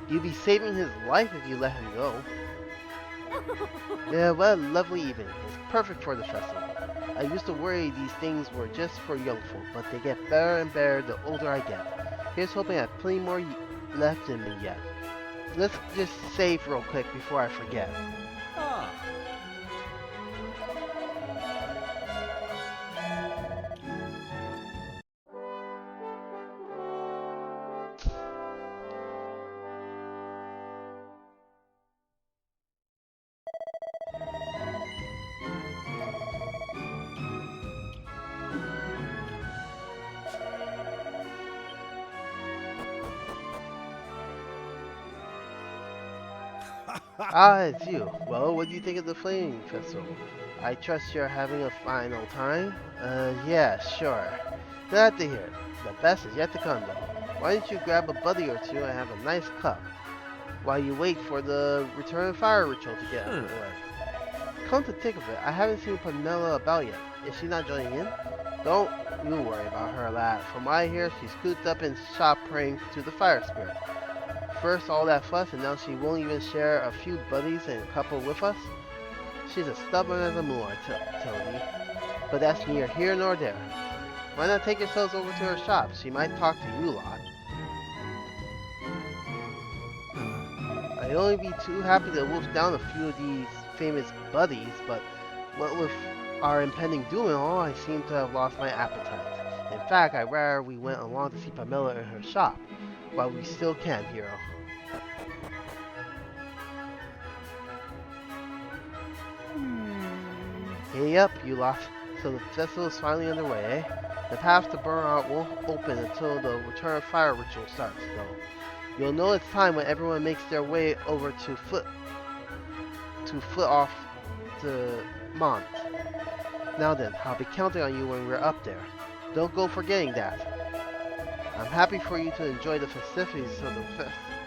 You'd be saving his life if you let him go. Yeah, what a lovely evening. It's perfect for the festival. I used to worry these things were just for young folk, but they get better and better the older I get. Here's hoping I have plenty more left in me yet. Let's just save real quick before I forget. Ah. Ah, it's you. Well, what do you think of the Flame Festival? I trust you're having a fine old time? Yeah, sure. Glad to hear it. The best is yet to come, though. Why don't you grab a buddy or two and have a nice cup while you wait for the Return of Fire ritual to get underway? Come to think of it, I haven't seen Pamela about yet. Is she not joining in? Don't you worry about her, lad. From what I hear, she's cooped up in shop praying to the fire spirit. First all that fuss, and now she won't even share a few buddies and a couple with us? She's as stubborn as a mule, I tell you. But that's neither here nor there. Why not take yourselves over to her shop? She might talk to you lot. I'd only be too happy to wolf down a few of these famous buddies, but what with our impending doom and all, I seem to have lost my appetite. In fact, I'd rather we went along to see Pamela in her shop, while we still can, hero. Hey up, you lot. So the festival is finally underway, eh? The path to Burnout won't open until the Return of Fire ritual starts, though. You'll know it's time when everyone makes their way over to foot off to Mont. Now then, I'll be counting on you when we're up there. Don't go forgetting that. I'm happy for you to enjoy the festivities till the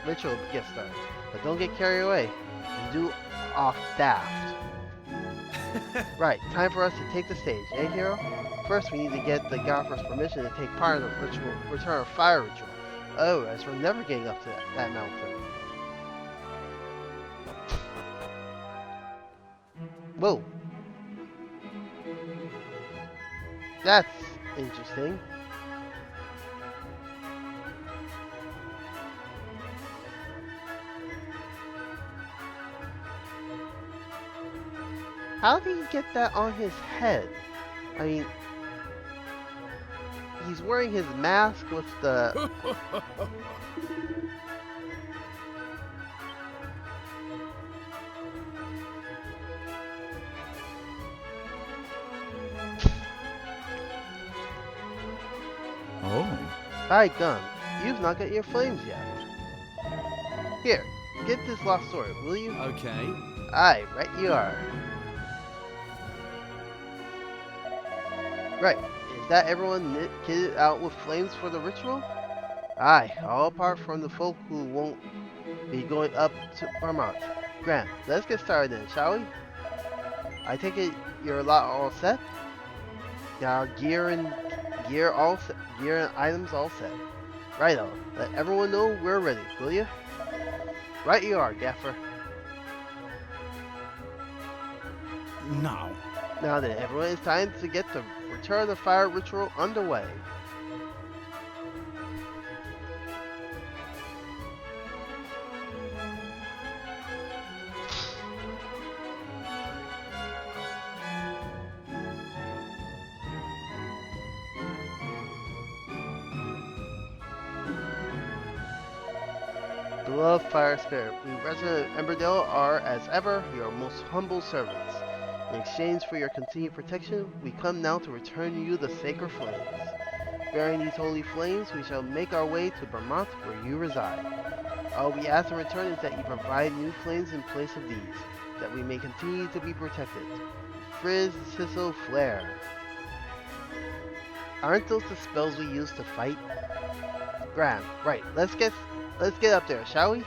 ritual gets started, but don't get carried away and do off daft. Right, time for us to take the stage, eh, hero? First, we need to get the Gopher's permission to take part in the Return of Fire ritual. Otherwise, we're never getting up to that mountain. Whoa. That's interesting. How did he get that on his head? I mean, he's wearing his mask with the... Oh. By gum, you've not got your flames yet. Here, get this lost sword, will you? Okay. Aye, right you are. Right, is that everyone kitted out with flames for the ritual? Aye, all apart from the folk who won't be going up to Vermont. Grant, let's get started then, shall we? I take it you're a lot all set? Got our gear and items all set. Righto, let everyone know we're ready, will you? Right you are, Gaffer. Now. Now then, everyone, it's time to get the Return of the Fire ritual underway. Beloved Fire Spirit, we resident of Emberdale are, as ever, your most humble servants. In exchange for your continued protection, we come now to return you the sacred flames. Bearing these holy flames, we shall make our way to Vermont, where you reside. All we ask in return is that you provide new flames in place of these, that we may continue to be protected. Frizz, Sizzle, Flare. Aren't those the spells we use to fight? Grand, right, let's get up there, shall we?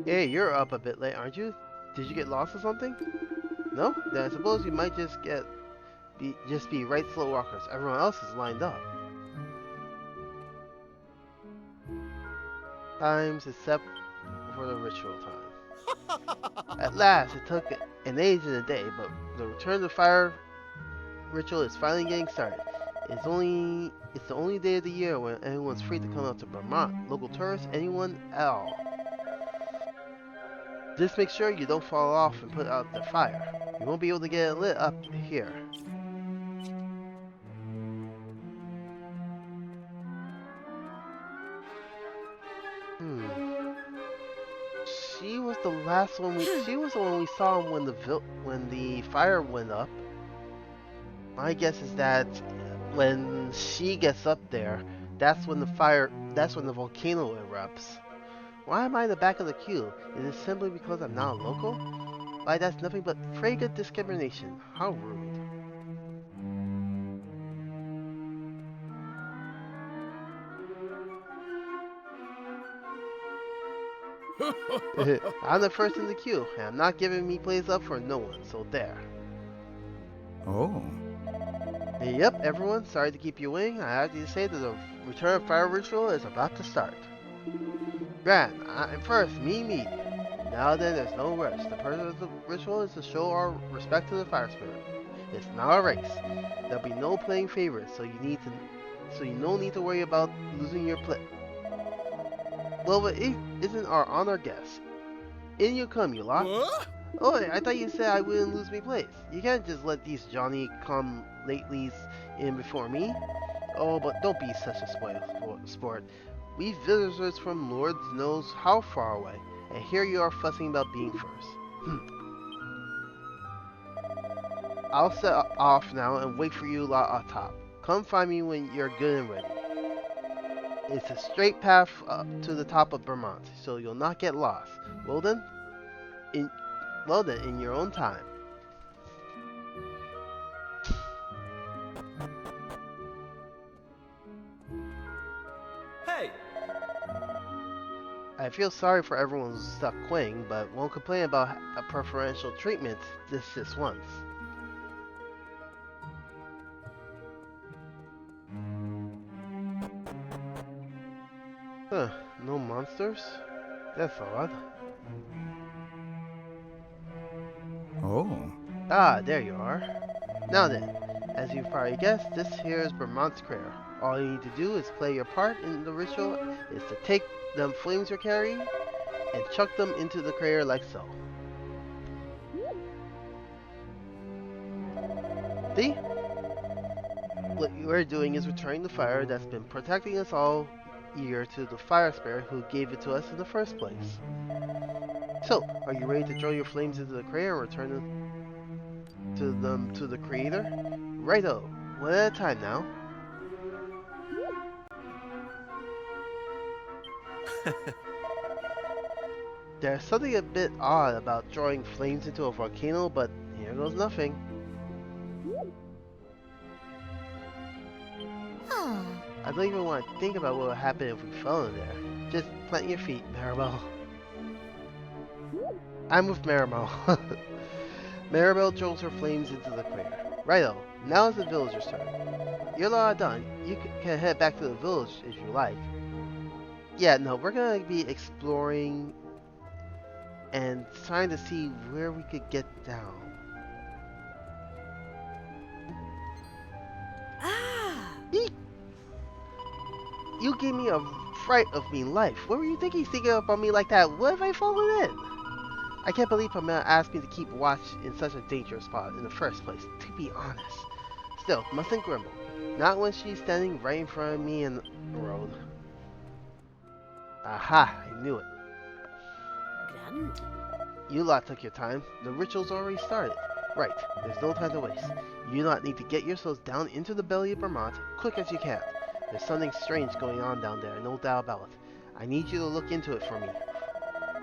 Hey, you're up a bit late, aren't you? Did you get lost or something? No? Then I suppose you might just be right slow walkers. Everyone else is lined up. Times is set for the ritual time. At last, it took an age and a day, but the Return to Fire ritual is finally getting started. It's the only day of the year when anyone's free to come out to Vermont. Local tourists, anyone at all. Just make sure you don't fall off and put out the fire. You won't be able to get it lit up here. last one she was the one we saw when when the fire went up. My guess is that when she gets up there, that's when the volcano erupts. Why am I in the back of the queue? Is it simply because I'm not a local? Why, that's nothing but frigate discrimination. How rude. I'm the first in the queue, and I'm not giving me place up for no one, so there. Oh. Yep, everyone, sorry to keep you waiting. I have to say that the Return of Fire ritual is about to start. Grand, I'm first, me. Now then, there's no rush. The purpose of the ritual is to show our respect to the fire spirit. It's not a race. There'll be no playing favorites, so you no need to worry about losing your play. Well, it isn't our honored guest. In you come, you lot. What? Oh, I thought you said I wouldn't lose my place. You can't just let these Johnny-come-latelys in before me. Oh, but don't be such a spoiled sport. We visitors from Lord knows how far away, and here you are fussing about being first. I'll set off now and wait for you lot on top. Come find me when you're good and ready. It's a straight path up to the top of Vermont, so you'll not get lost. Well then, in your own time. Hey! I feel sorry for everyone who's stuck quitting, but won't complain about a preferential treatment this once. Huh, no monsters? That's odd. Oh. Ah, there you are. Now then, as you've probably guessed, this here is Vermont's Crater. All you need to do is play your part in the ritual is to take them flames you're carrying and chuck them into the crater like so. See? What you're doing is returning the fire that's been protecting us all year to the fire spirit who gave it to us in the first place. So, are you ready to throw your flames into the crater and return them to the creator? Righto, one at a time now. There's something a bit odd about throwing flames into a volcano, but here goes nothing. Oh, I don't even want to think about what would happen if we fell in there. Just plant your feet, Maribel. I'm with Maribel. Maribel throws her flames into the crater. Righto, now it's the villagers' turn. Your lot are done. You can head back to the village if you like. Yeah, no, we're gonna be exploring and trying to see where we could get down. Ah! Eek! You gave me a fright of me life. What were you thinking sneaking up on me like that? What have I fallen in? I can't believe Pamela asked me to keep watch in such a dangerous spot in the first place, to be honest. Still, mustn't grumble. Not when she's standing right in front of me in the road. Aha, I knew it. Grand. You lot took your time. The ritual's already started. Right, there's no time to waste. You lot need to get yourselves down into the belly of Vermont, quick as you can. There's something strange going on down there, no doubt about it. I need you to look into it for me.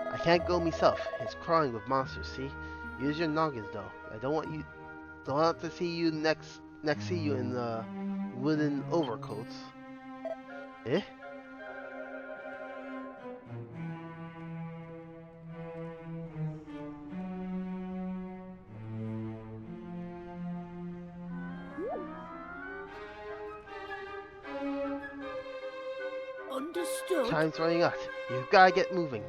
I can't go myself. It's crawling with monsters, see? Use your noggins though. I don't want to see you next see you in the wooden overcoats. Eh? Understood. Time's running out. You've gotta get moving.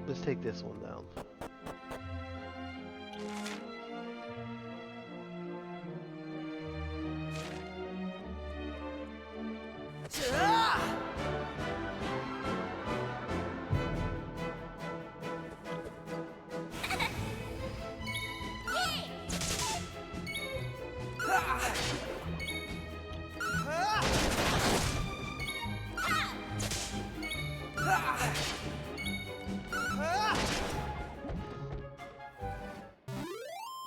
Let's take this one down.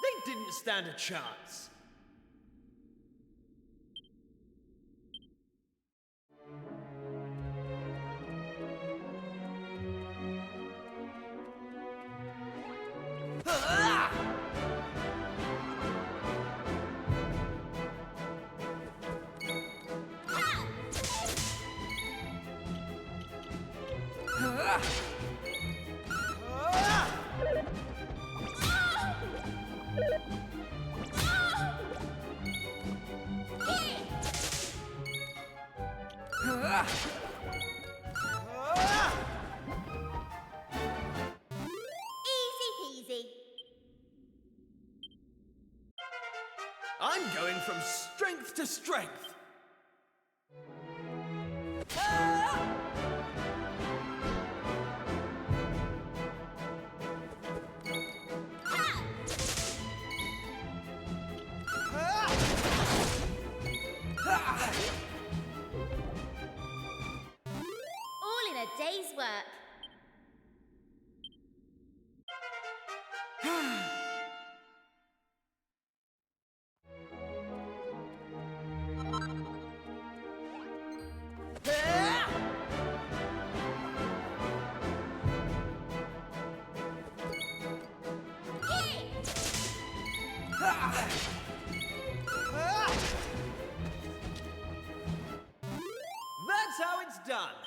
They didn't stand a chance. Easy peasy. I'm going from strength to strength. All in a day's work. That's how it's done.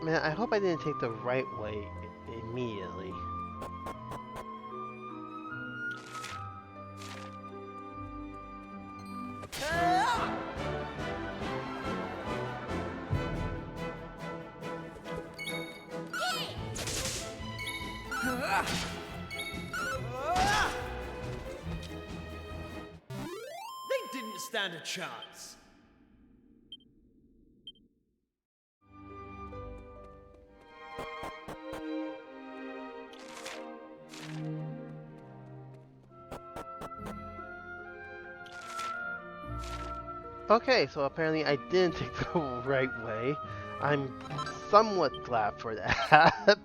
Man, I hope I didn't take the right way immediately. They didn't stand a chance. Okay, so apparently I didn't take the right way. I'm somewhat glad for that.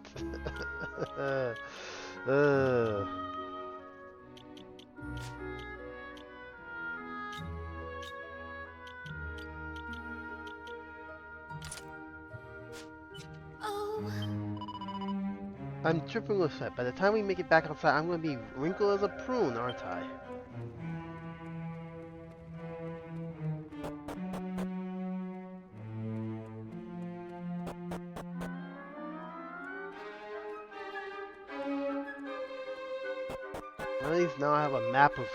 Oh, I'm dripping with sweat. By the time we make it back outside, I'm going to be wrinkled as a prune, aren't I? At least now I have a map of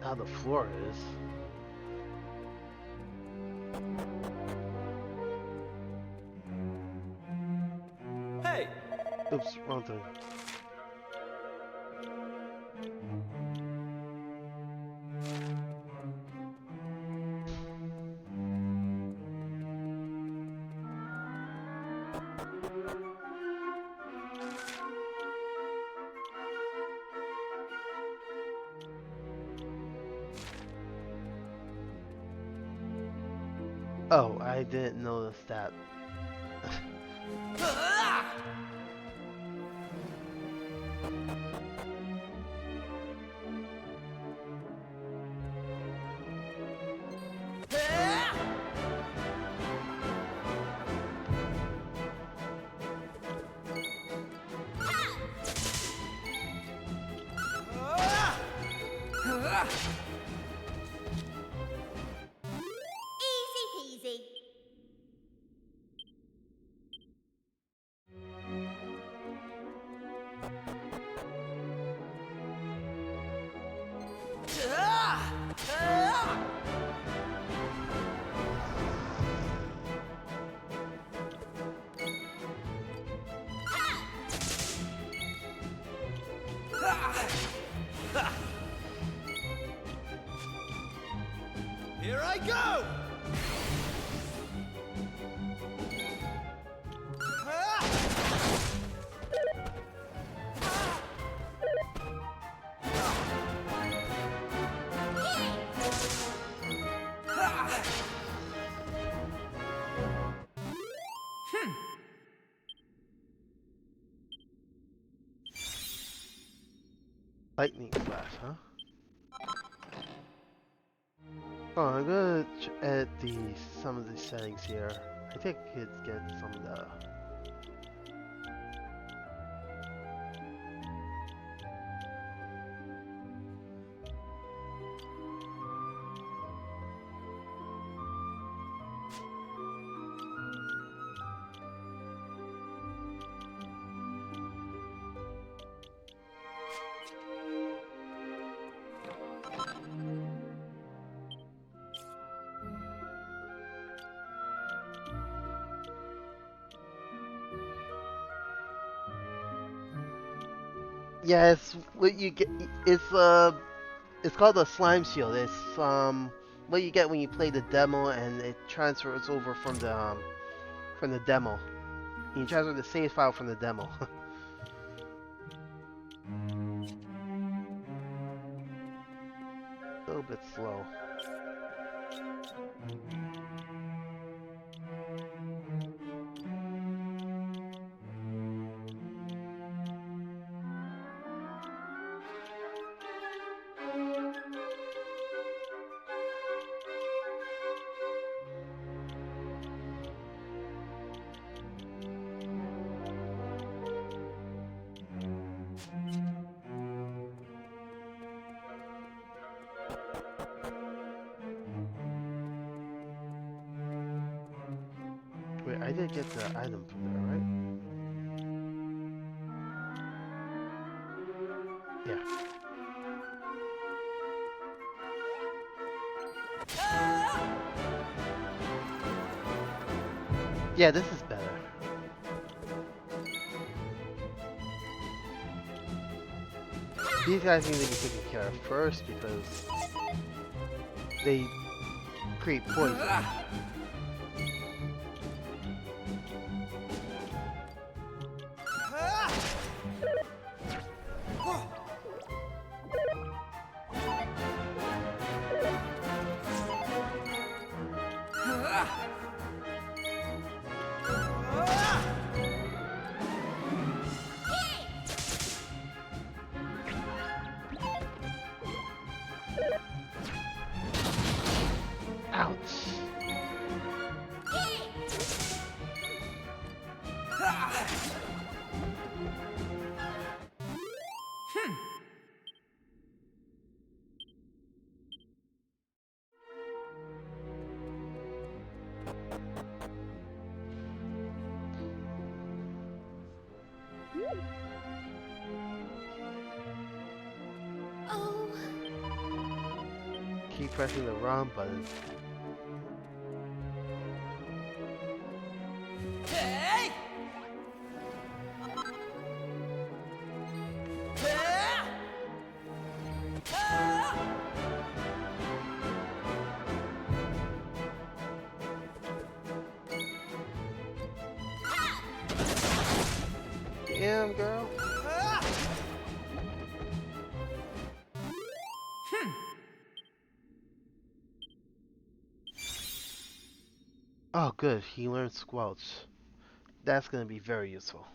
how the floor is. Hey, Oops, wrong thing. Oh, I didn't notice that. Easy peasy. Here I go! Lightning flash, huh? Oh, I'm gonna edit some of the settings here. I think I could get some of the. Yeah, it's what you get. It's called the slime shield. It's what you get when you play the demo, and it transfers over from the demo. You transfer the save file from the demo. A little bit slow. Wait, I did get the item from there, right? Yeah. Yeah, this is better. These guys need to be taken care of first because they create poison. Ouch. Oh, Keep pressing the wrong button. Hey! Damn, girl. Oh, good. He learned Squelch. That's gonna be very useful.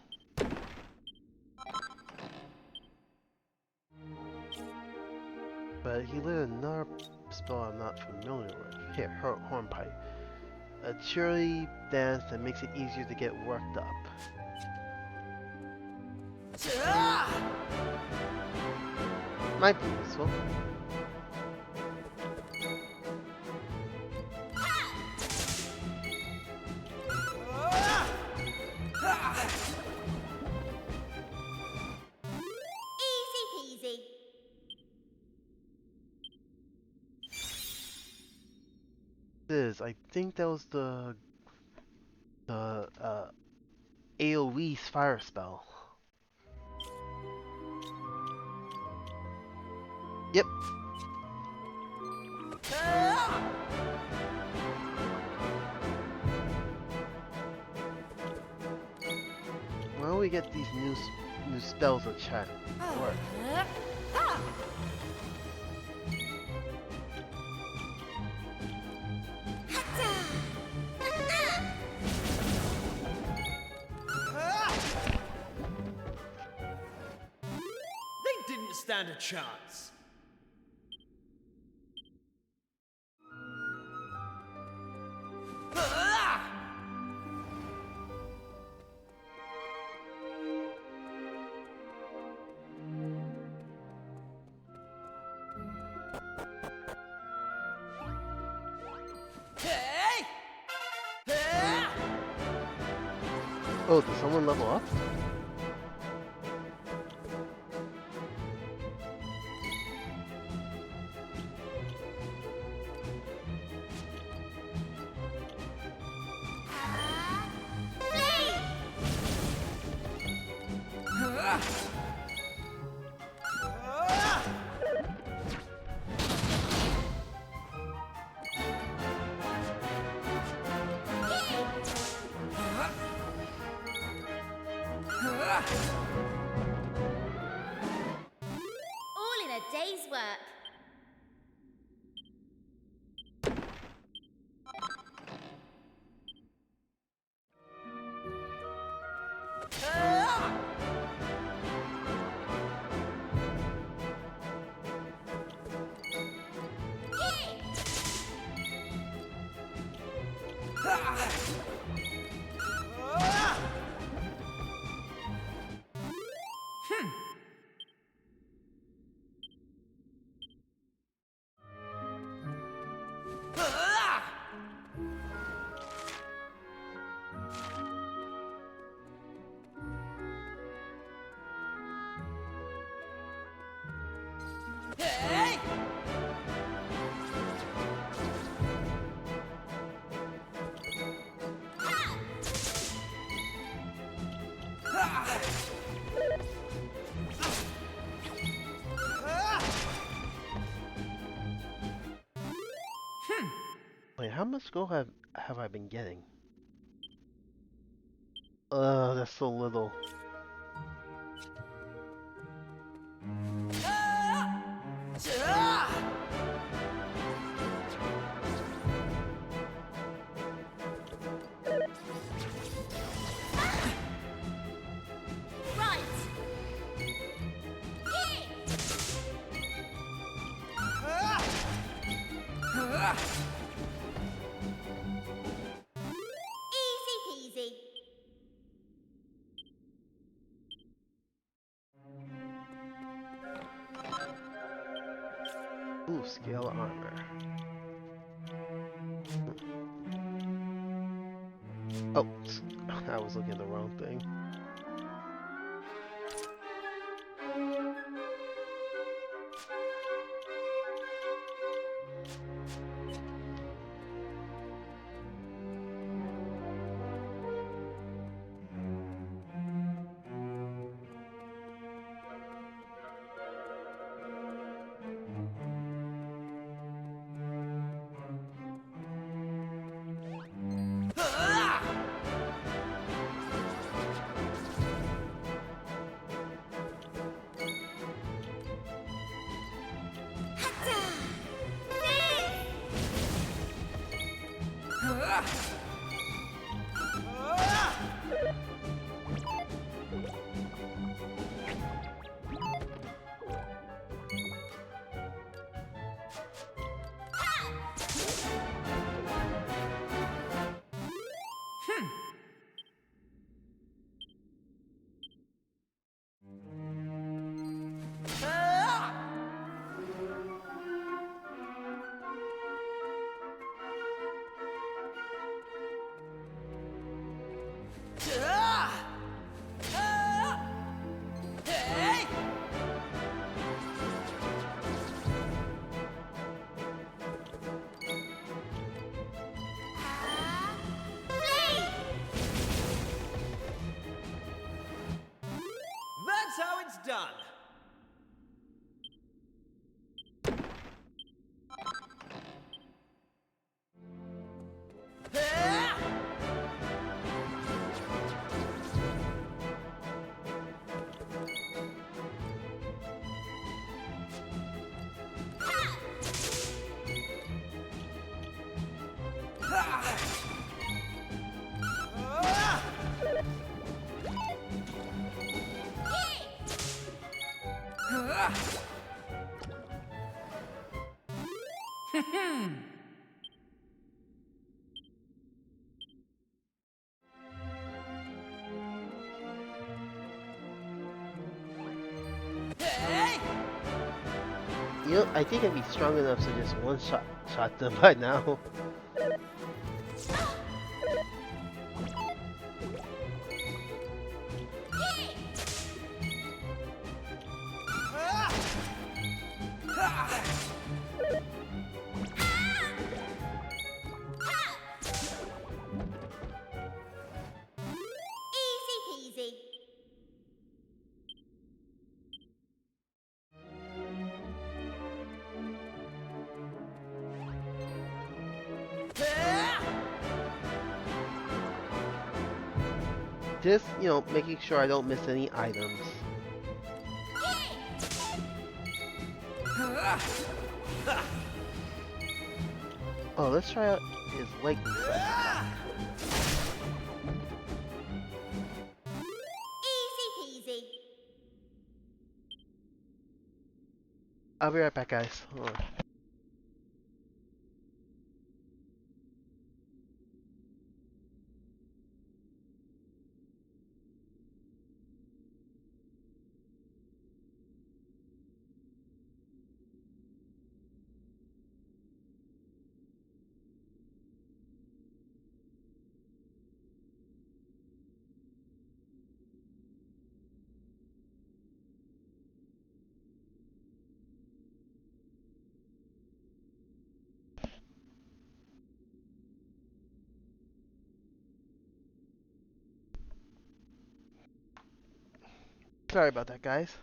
But he learned another spell I'm not familiar with. Here, Hornpipe. A cheery dance that makes it easier to get worked up. Might be useful. is. I think that was the AoE's fire spell. Yep. Well, we get these new spells of chat. Work. They didn't stand a chance. Oh, did someone level up? All in a day's work. Wait, how much gold have I been getting? That's so little. Right. Easy peasy. Ooh, scale armor. Oh, I was looking at the wrong thing. done. You know, I think I'd be strong enough to just one-shot them by now. Easy peasy. Just, you know, making sure I don't miss any items. Oh, let's try out his lightning strike. Easy peasy. I'll be right back, guys. Hold on. Sorry about that, guys.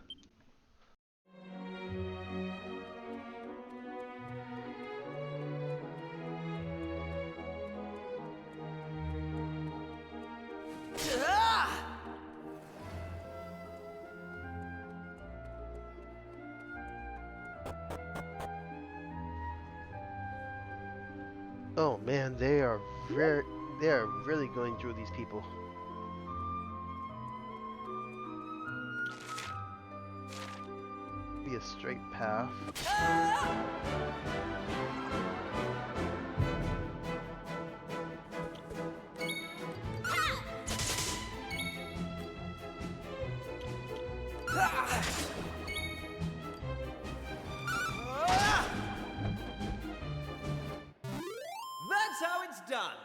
Oh man, they are really going through these people. Be a straight path. That's how it's done.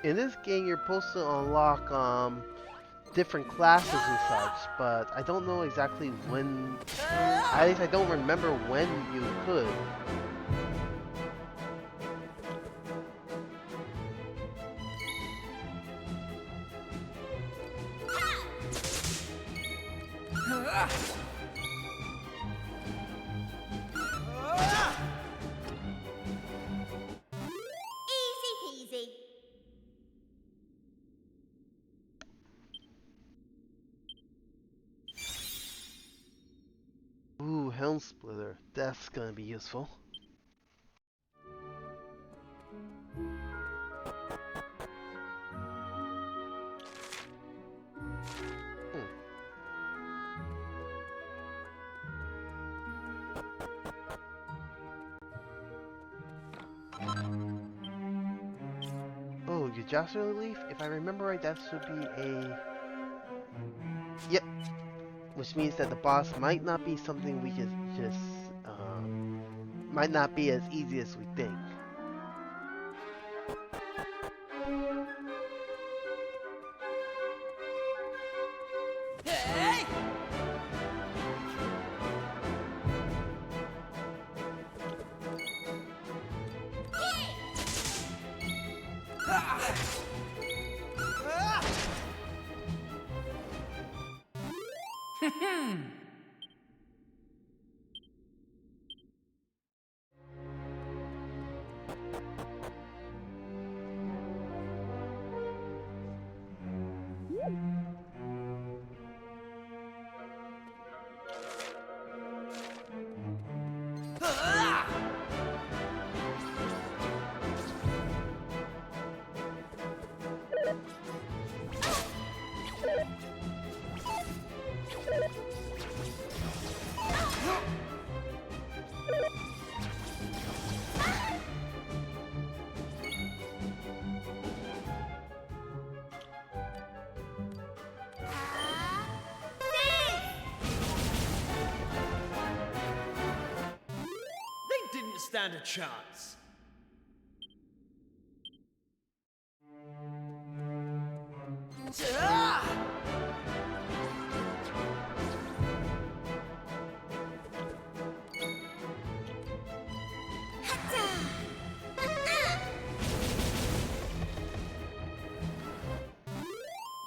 In this game, you're supposed to unlock different classes and such, but I don't know exactly when. At least I don't remember when you could. Easy peasy. Ooh, Helm Splitter. That's gonna be useful. Jocelyn Leaf, if I remember right, that should be a... Yep. Which means that the boss might not be something we could just... might not be as easy as we think. Hey! Didn't stand a chance.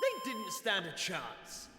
They didn't stand a chance.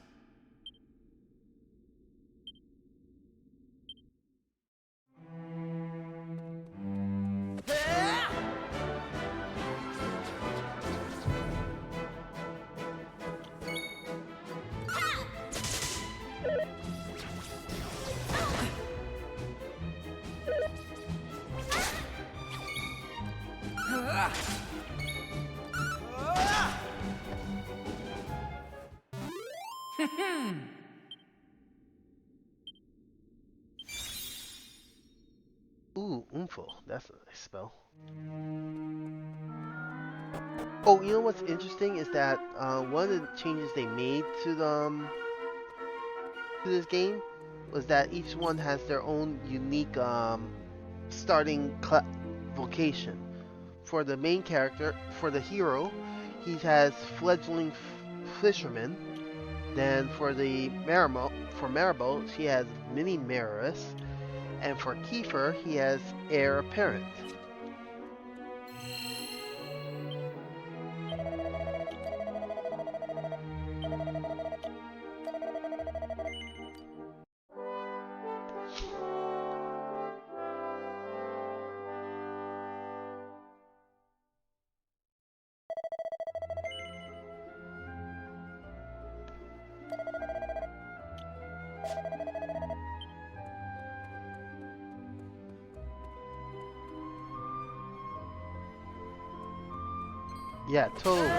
Ooh, Umful. That's a nice spell. Oh, you know what's interesting is that one of the changes they made to the to this game was that each one has their own unique starting vocation. For the main character, for the hero, he has fledgling fisherman. Then for the Maribel, she has mini Maris. And for Kiefer, he has heir apparent. Yeah, totally.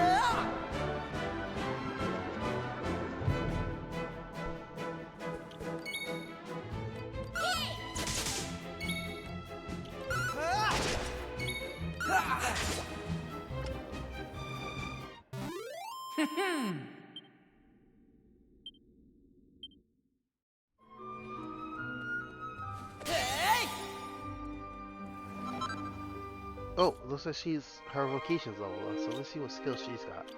Oh, looks like her vocation's level up, so let's see what skill she's got.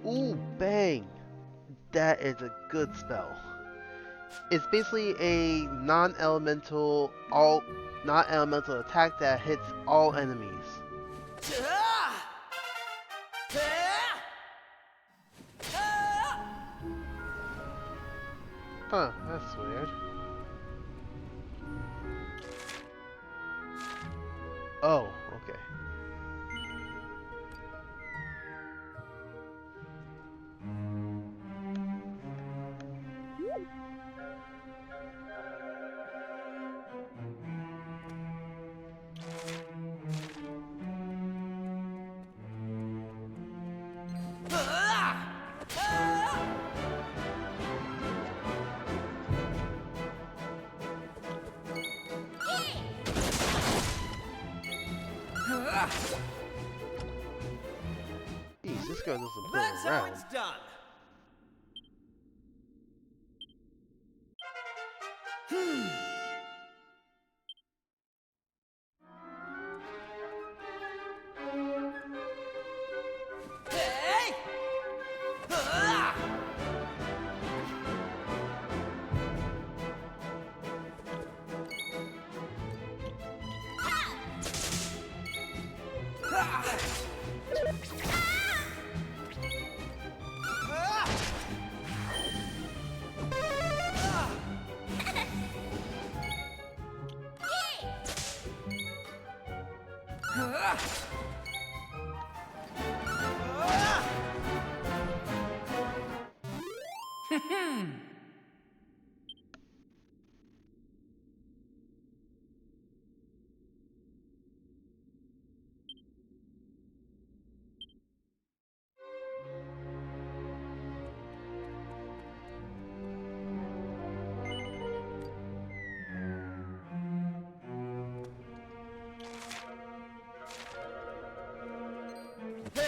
Ooh, bang! That is a good spell. It's basically a non-elemental attack that hits all enemies. Huh, that's weird. Oh, okay. This girl doesn't play That's how around. it's done. Hey!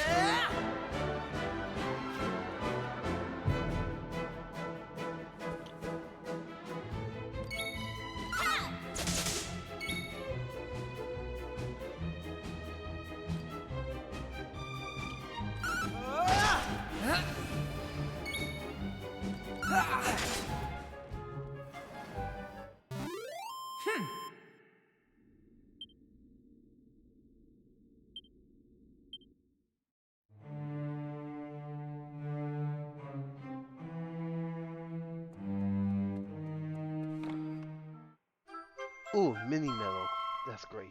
Ah! Ooh, mini medal. That's great.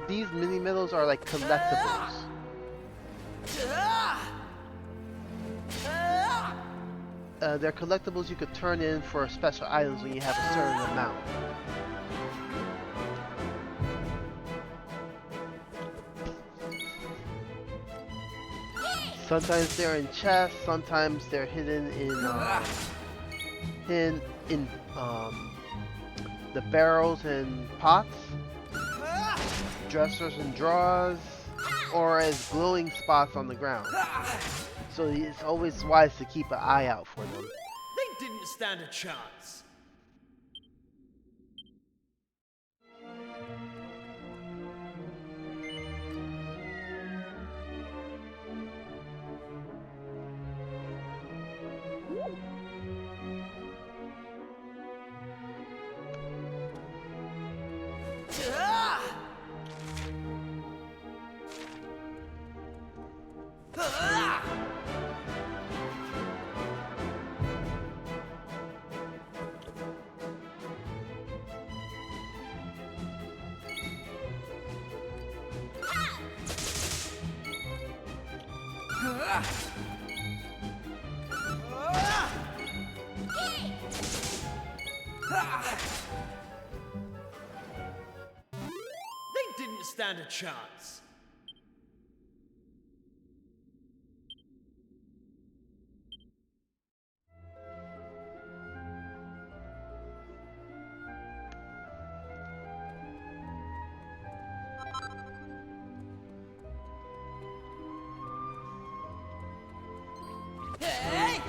These mini medals are like collectibles. They're collectibles you could turn in for special items when you have a certain amount. Sometimes they're in chests, sometimes they're hidden in the barrels and pots, dressers and drawers, or as glowing spots on the ground. So it's always wise to keep an eye out for them. They didn't stand a chance. They didn't stand a chance. Hey!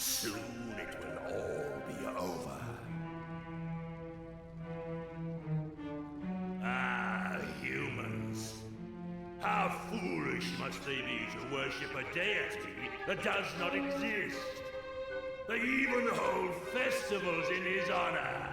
Soon it will all be over. Ah, humans. How foolish must they be to worship a deity that does not exist? They even hold festivals in his honor.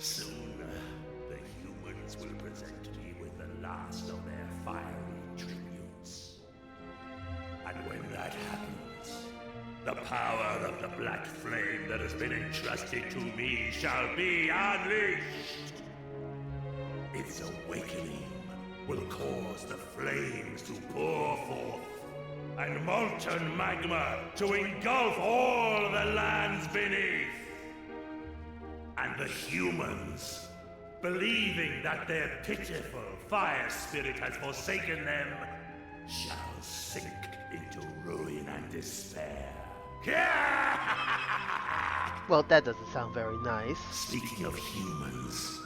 Soon, the humans will present me with the last of their fiery tributes. And when that happens, the power of the black flame that has been entrusted to me shall be unleashed. Its awakening will cause the flames to pour forth, and molten magma to engulf all the lands beneath. And the humans, believing that their pitiful fire spirit has forsaken them, shall sink into ruin and despair. Well, that doesn't sound very nice. Speaking of humans,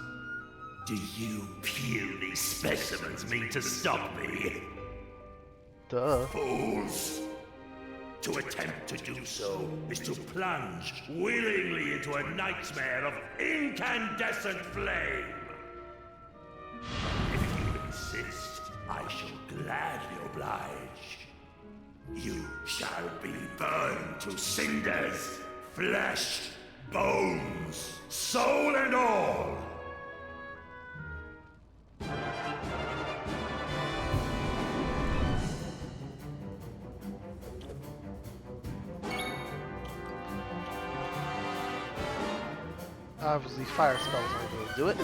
do you puny specimens mean to stop me? Duh. Fools! To attempt to do so is to plunge willingly into a nightmare of incandescent flame. If you insist, I shall gladly oblige. You shall be burned to cinders, flesh, bones, soul and all. Obviously, fire spells aren't going to do it.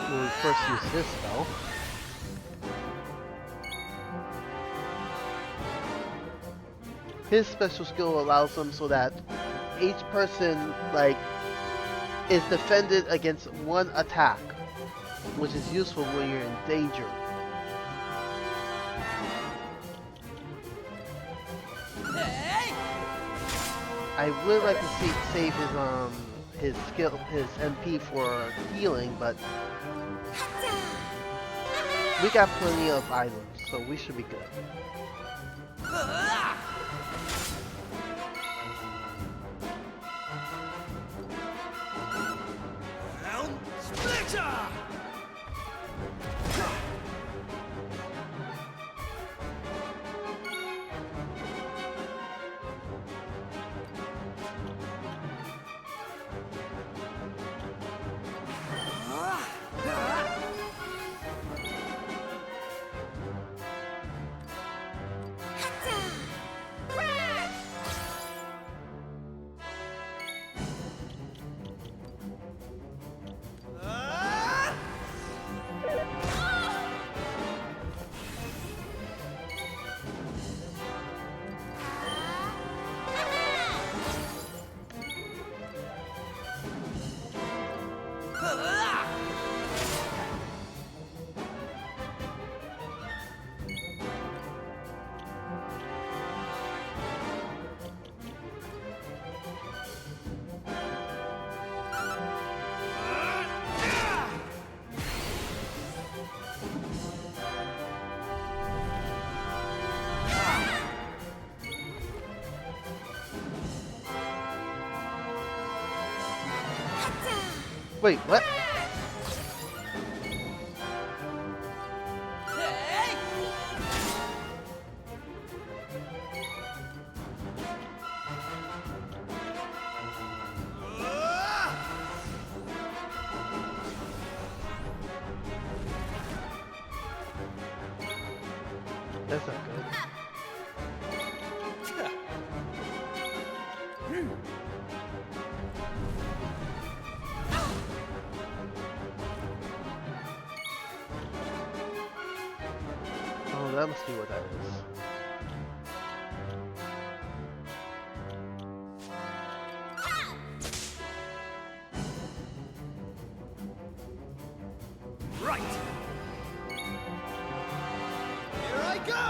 We'll first use this spell. His special skill allows him so that each person, like, is defended against one attack, which is useful when you're in danger. I would like to save his skill, his MP for healing, but we got plenty of items, so we should be good. Splitter! Wait, what? That's not good. that must be what that is. Right! Here I go!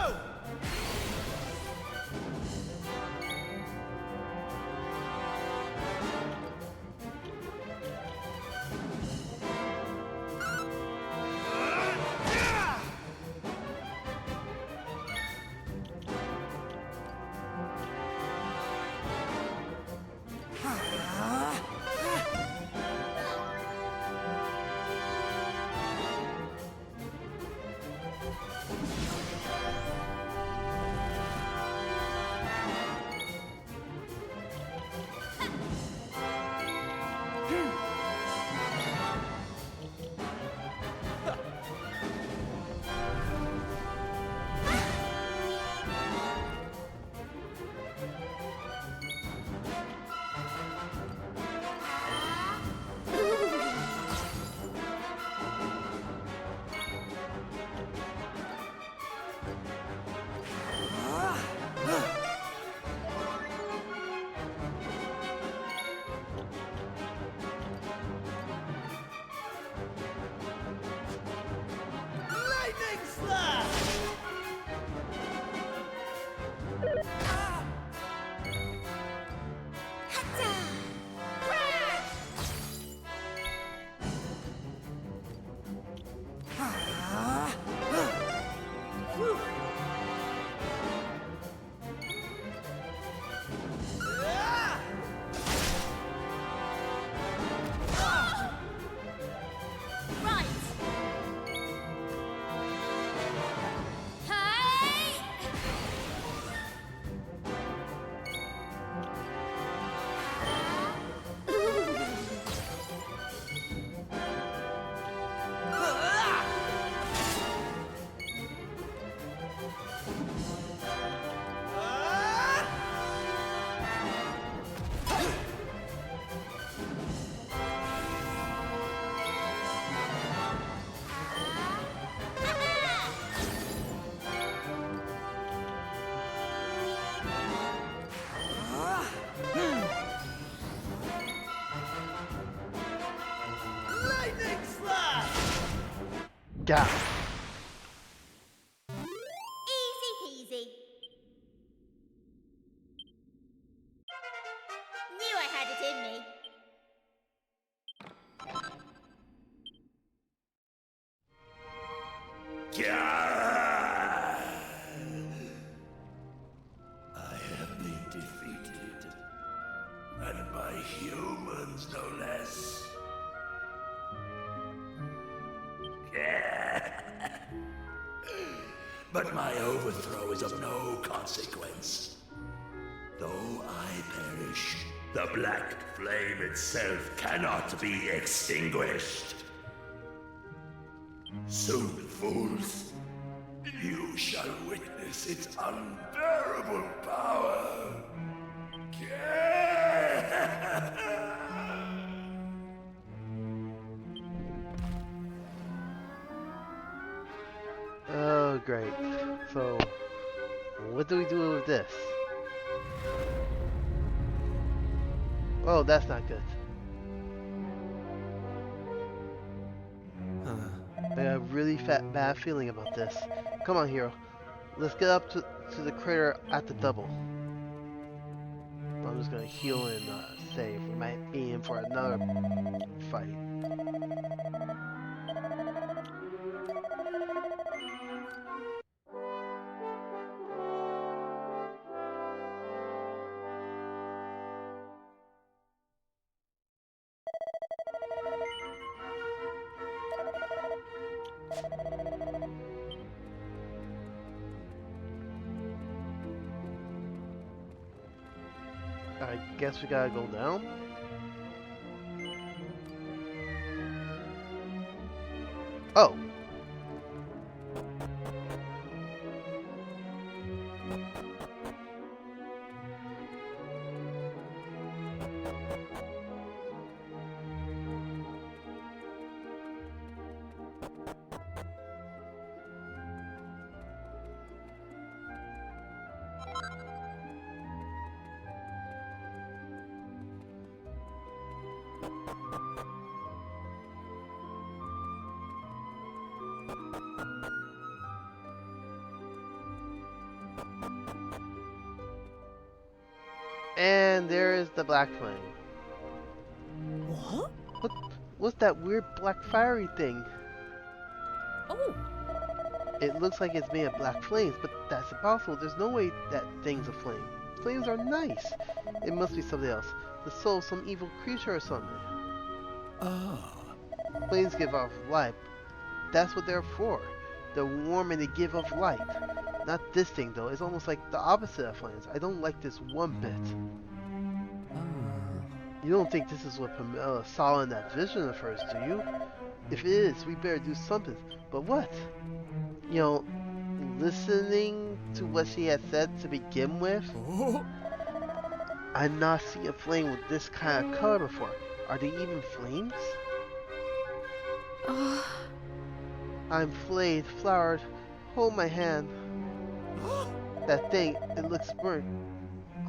Lightning slash! Right. Hey! Lightning slash! Got it. Easy peasy. Knew I had it in me. I have been defeated. And by humans, no less. But my overthrow is of no consequence. Though I perish, the black flame itself cannot be extinguished. Soon, fools, you shall witness its unbearable power. Oh, great. So, what do we do with this? Oh, that's not good. I got a really bad feeling about this. Come on, hero. Let's get up to the crater at the double. I'm just gonna heal and save. We might be in for another fight. I guess we gotta go down. Oh. And there is the black flame. What? What's that weird black fiery thing? Oh, It looks like it's made of black flames, but that's impossible. There's no way that thing's a flame. Flames are nice. It must be something else. The soul of some evil creature or something. Ah. Flames give off light. That's what they're for. They're warm and they give off light. Not this thing though. It's almost like the opposite of flames. I don't like this one bit. You don't think this is what Pamela saw in that vision of hers, do you? If it is, we better do something. But what? You know, listening to what she had said to begin with, Oh. I've not seen a flame with this kind of color before. Are they even flames? I'm flayed, flowered. Hold my hand. That thing, it looks burnt.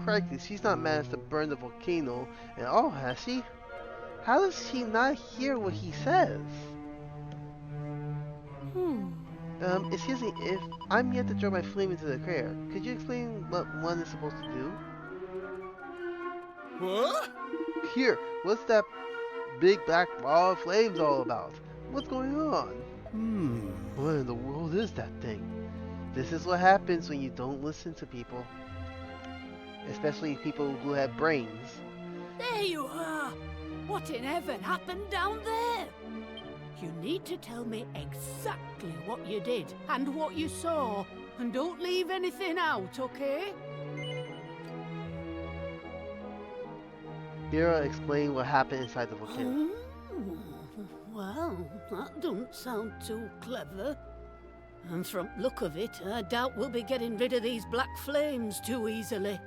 Crikey, she's not managed to burn the volcano at all, has she? How does she not hear what he says? Excuse me, if I'm yet to draw my flame into the crater, could you explain what one is supposed to do? What? Here, what's that big black ball of flames all about? What's going on? What in the world is that thing? This is what happens when you don't listen to people. Especially people who have brains. there you are. What in heaven happened down there? You need to tell me exactly what you did and what you saw. And don't leave anything out, okay? Hira explained what happened inside the volcano. Well, that don't sound too clever. And from look of it, I doubt we'll be getting rid of these black flames too easily.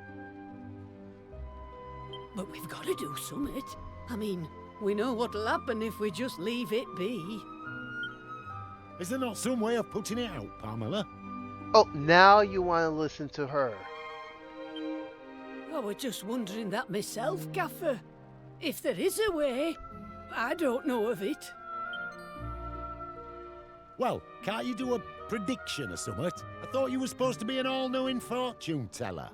But we've got to do something. I mean, we know what'll happen if we just leave it be. Is there not some way of putting it out, Pamela? Oh, now you want to listen to her. I was just wondering that myself, Gaffer. If there is a way, I don't know of it. Well, can't you do a prediction or something? I thought you were supposed to be an all-knowing fortune teller.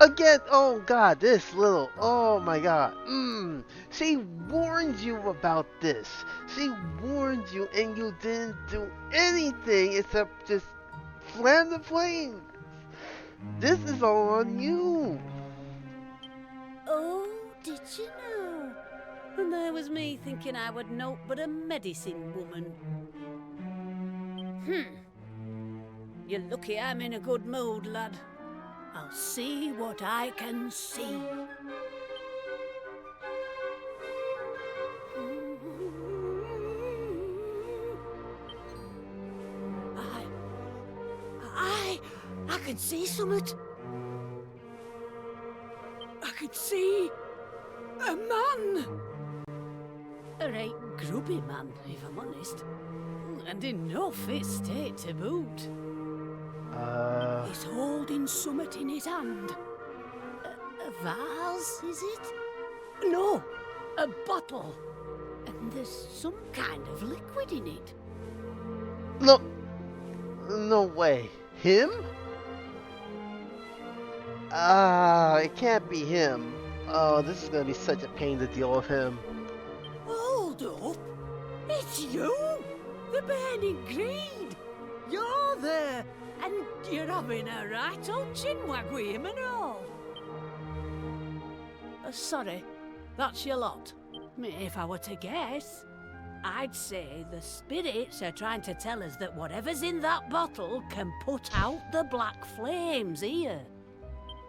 Again, oh god, this little, oh my god. She warned you about this. She warned you and you didn't do anything except just fan the flames. This is all on you. Oh, did you know? And there was me thinking I would note but a medicine woman. You're lucky I'm in a good mood, lad. I'll see what I can see. I can see something. I can see a man. A right grubby man, if I'm honest. And in no fit state to boot. He's holding something in his hand. A vase, is it? No, a bottle. And there's some kind of liquid in it. Look, no way. Him? It can't be him. Oh, this is gonna be such a pain to deal with him. Hold up. It's you, the burning greed. You're there, and you're having a right old chinwag with him and all. Sorry, that's your lot. If I were to guess, I'd say the spirits are trying to tell us that whatever's in that bottle can put out the black flames here.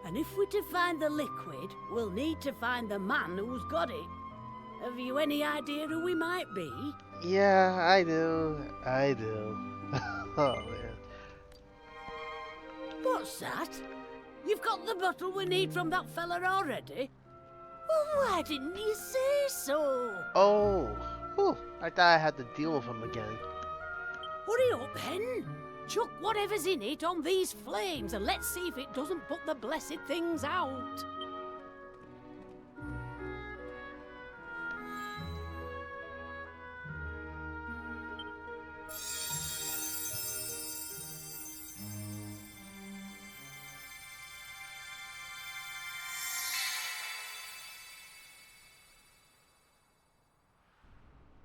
And if we're to find the liquid, we'll need to find the man who's got it. Have you any idea who we might be? Yeah, I do. Oh, man. What's that? You've got the bottle we need from that fella already? Well, why didn't you say so? Oh, I thought I had to deal with him again. Hurry up, then. Chuck whatever's in it on these flames and let's see if it doesn't put the blessed things out.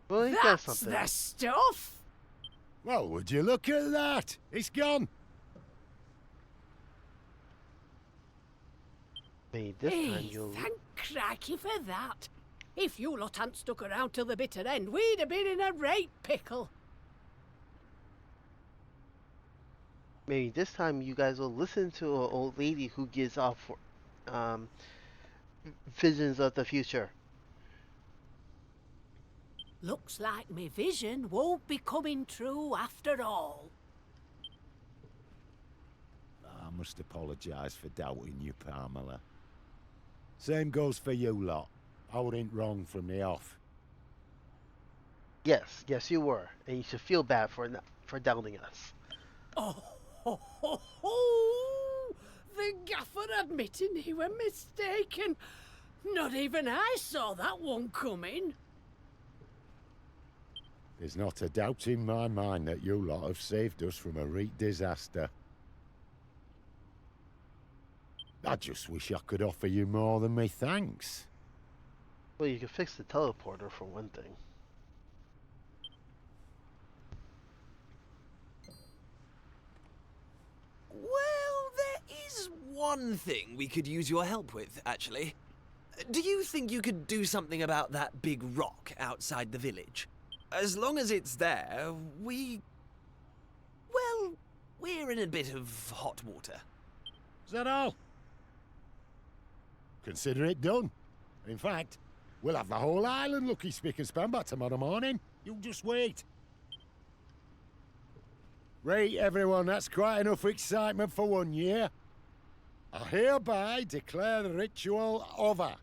Well, he got That's something. the stuff! Well, would you look at that? It's gone. Maybe this time Hey, you'll. thank crikey for that. If you lot hadn't stuck around till the bitter end, we'd have been in a right pickle. Maybe this time you guys will listen to an old lady who gives off um, visions of the future. Looks like me vision won't be coming true after all. I must apologise for doubting you, Pamela. Same goes for you lot. I wasn't wrong from the off. Yes, you were, and you should feel bad for doubting us. Oh, ho, ho, ho! The gaffer admitting he were mistaken. Not even I saw that one coming. There's not a doubt in my mind that you lot have saved us from a real disaster. I just wish I could offer you more than me thanks. Well, you can fix the teleporter for one thing. Well, there is one thing we could use your help with, actually. Do you think you could do something about that big rock outside the village? As long as it's there, well, we're in a bit of hot water. Is that all? Consider it done. In fact, we'll have the whole island looking spick and span by tomorrow morning. You just wait. Right, everyone, that's quite enough excitement for 1 year. I hereby declare the ritual over.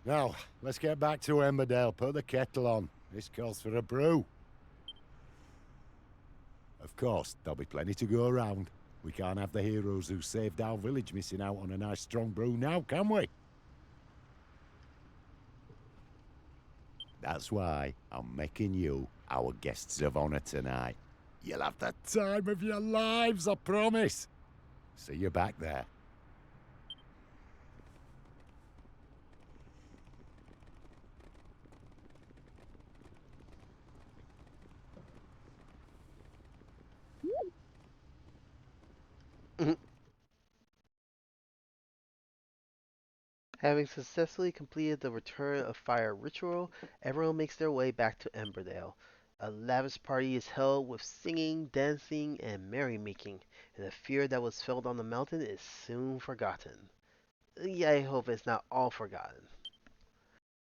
Now, let's get back to Emberdale. Put the kettle on. This calls for a brew. Of course, there'll be plenty to go around. We can't have the heroes who saved our village missing out on a nice strong brew now, can we? That's why I'm making you our guests of honor tonight. You'll have the time of your lives, I promise. See you back there. Having successfully completed the Return of Fire ritual, everyone makes their way back to Emberdale. A lavish party is held with singing, dancing, and merrymaking, and the fear that was felt on the mountain is soon forgotten. Yeah, I hope it's not all forgotten.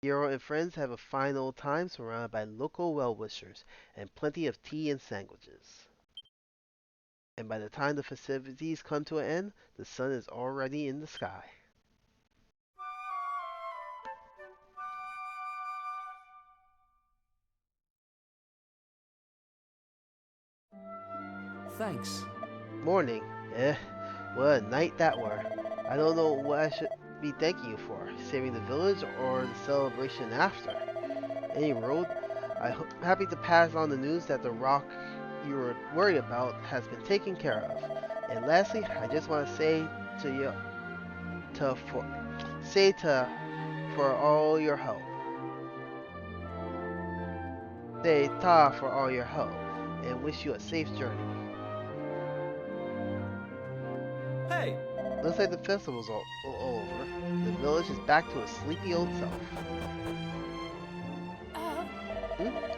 Hero and friends have a fine old time surrounded by local well-wishers and plenty of tea and sandwiches. And by the time the festivities come to an end, the sun is already in the sky. Thanks. Morning. What a night that were. I don't know what I should be thanking you for, saving the village or the celebration after. Any road, I'm happy to pass on the news that the rock you were worried about has been taken care of. And lastly, I just want to say for all your help. Say ta for all your help, and wish you a safe journey. Hey, Looks like the festival's all over. The village is back to its sleepy old self.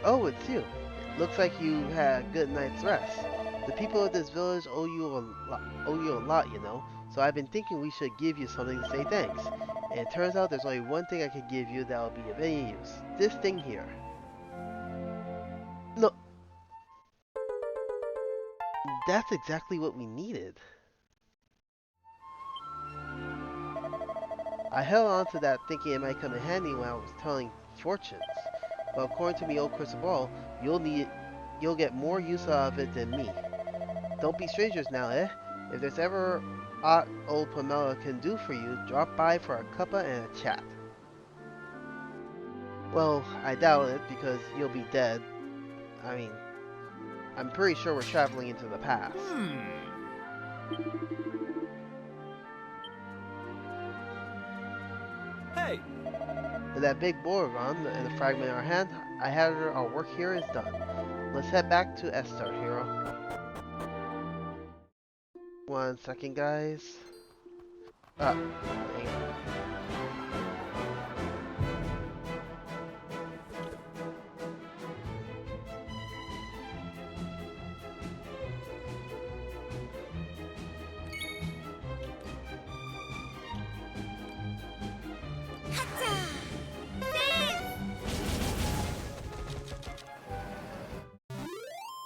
Oh, it's you. It looks like you had a good night's rest. The people of this village owe you a lot, you know. So I've been thinking we should give you something to say thanks. And it turns out there's only one thing I can give you that will be of any use. This thing here. No. That's exactly what we needed. I held on to that thinking it might come in handy when I was telling fortunes. But according to me old crystal ball, you'll get more use out of it than me. Don't be strangers now, eh? If there's ever aught old Pamela can do for you, drop by for a cuppa and a chat. Well, I doubt it because you'll be dead. I mean, I'm pretty sure we're traveling into the past. hey, With that big board around and the fragment in our hand, I had our work here is done. Let's head back to Estar, hero. 1 second, guys. Dang it.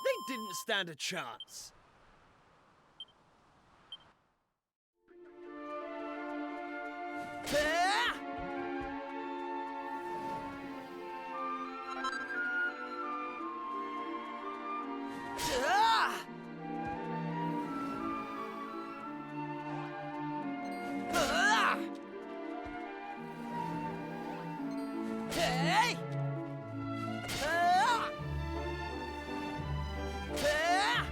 They didn't stand a chance. Ah! Ah! Ah! Hey! Ah! Ah!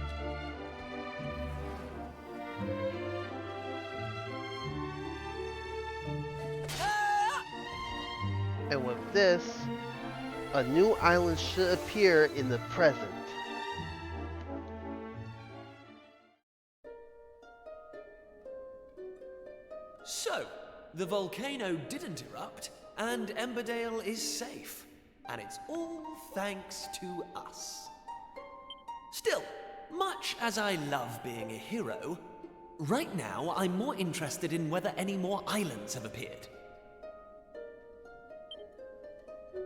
Ah! And with this, a new island should appear in the present. So, the volcano didn't erupt, and Emberdale is safe. And it's all thanks to us. Still, much as I love being a hero, right now I'm more interested in whether any more islands have appeared.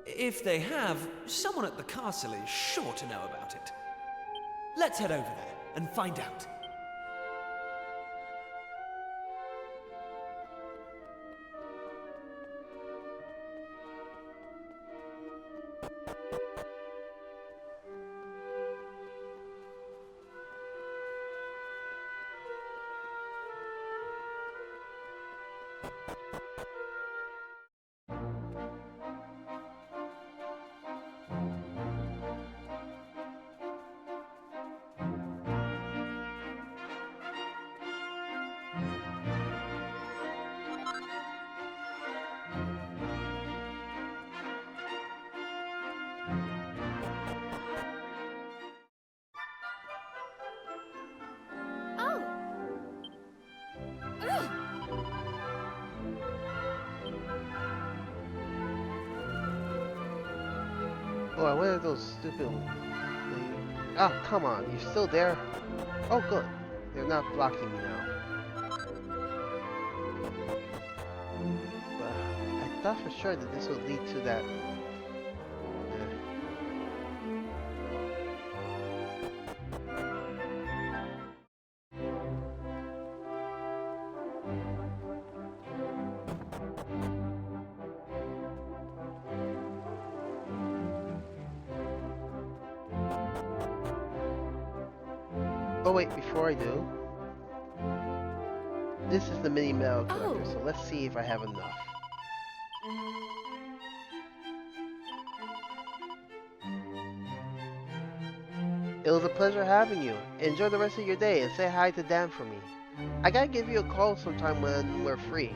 If they have, someone at the castle is sure to know about it. Let's head over there and find out. Oh! Ugh. Oh, what are those stupid... Ah, come on, you're still there? Oh, good. They're not blocking me now. I thought for sure that this would lead to that... Oh wait, before I do, this is the mini metal collector, so let's see if I have enough. It was a pleasure having you. Enjoy the rest of your day and say hi to Dan for me. I gotta give you a call sometime when we're free.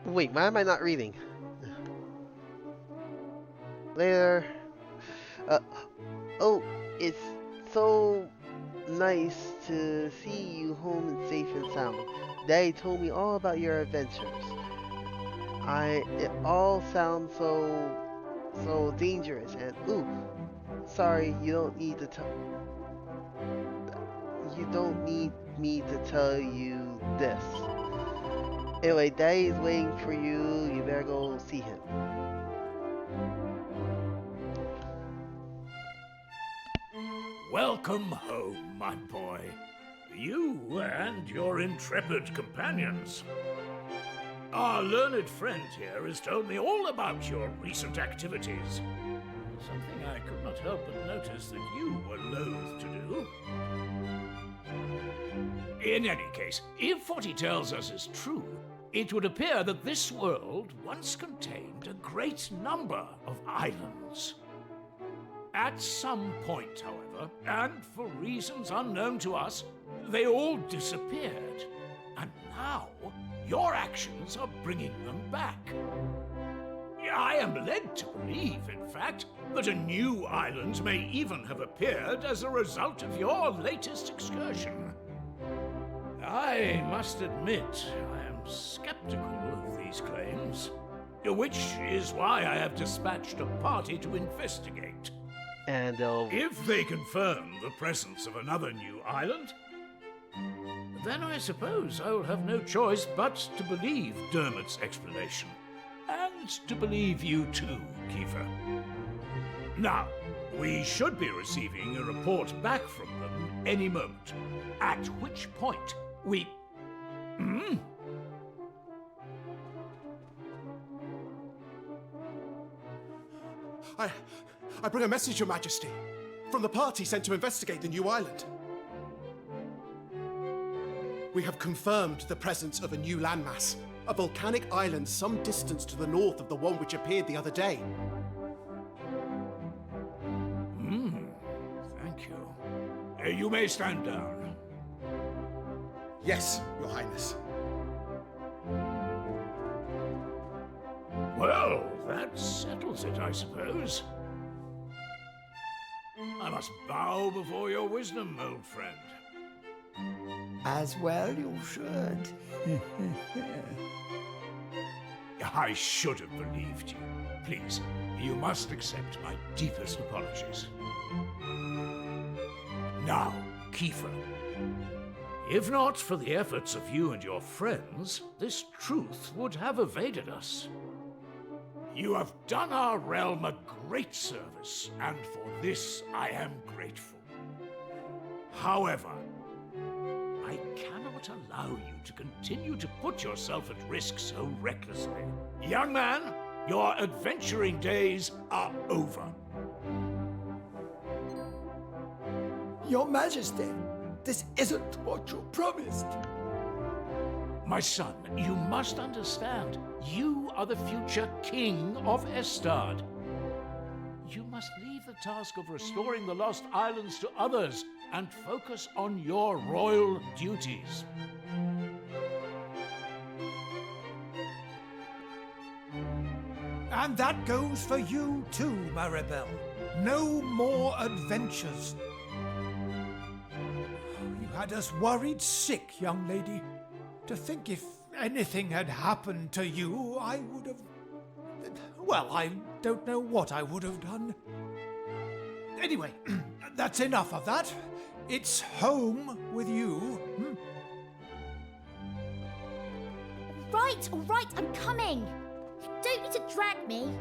Wait, why am I not reading? Later. Oh, it's so nice to see you home and safe and sound. Daddy told me all about your adventures. It all sounds so dangerous and ooh, sorry, you don't need me to tell you this. Anyway, Daddy's waiting for you. You better go see him. Welcome home, my boy. You and your intrepid companions. Our learned friend here has told me all about your recent activities. Something I could not help but notice that you were loath to do. In any case, if what he tells us is true, it would appear that this world once contained a great number of islands. At some point, however, and for reasons unknown to us, they all disappeared. And now, your actions are bringing them back. I am led to believe, in fact, that a new island may even have appeared as a result of your latest excursion. I must admit, I am skeptical of these claims, which is why I have dispatched a party to investigate. And if they confirm the presence of another new island, then I suppose I will have no choice but to believe Dermot's explanation. And to believe you too, Kiefer. Now, we should be receiving a report back from them any moment. At which point, we... I bring a message, Your Majesty, from the party sent to investigate the new island. We have confirmed the presence of a new landmass, a volcanic island some distance to the north of the one which appeared the other day. Thank you. You may stand down. Yes, Your Highness. Well, that settles it, I suppose. I must bow before your wisdom, old friend. As well you should. I should have believed you. Please, you must accept my deepest apologies. Now, Kiefer. If not for the efforts of you and your friends, this truth would have evaded us. You have done our realm a great service, and for this I am grateful. However, I cannot allow you to continue to put yourself at risk so recklessly. Young man, your adventuring days are over. Your Majesty, this isn't what you promised. My son, you must understand, you are the future king of Estard. You must leave the task of restoring the lost islands to others and focus on your royal duties. And that goes for you too, Maribel. No more adventures. You had us worried sick, young lady. To think if anything had happened to you, I would have... Well, I don't know what I would have done. Anyway, that's enough of that. It's home with you. Right, all right, I'm coming. You don't need to drag me.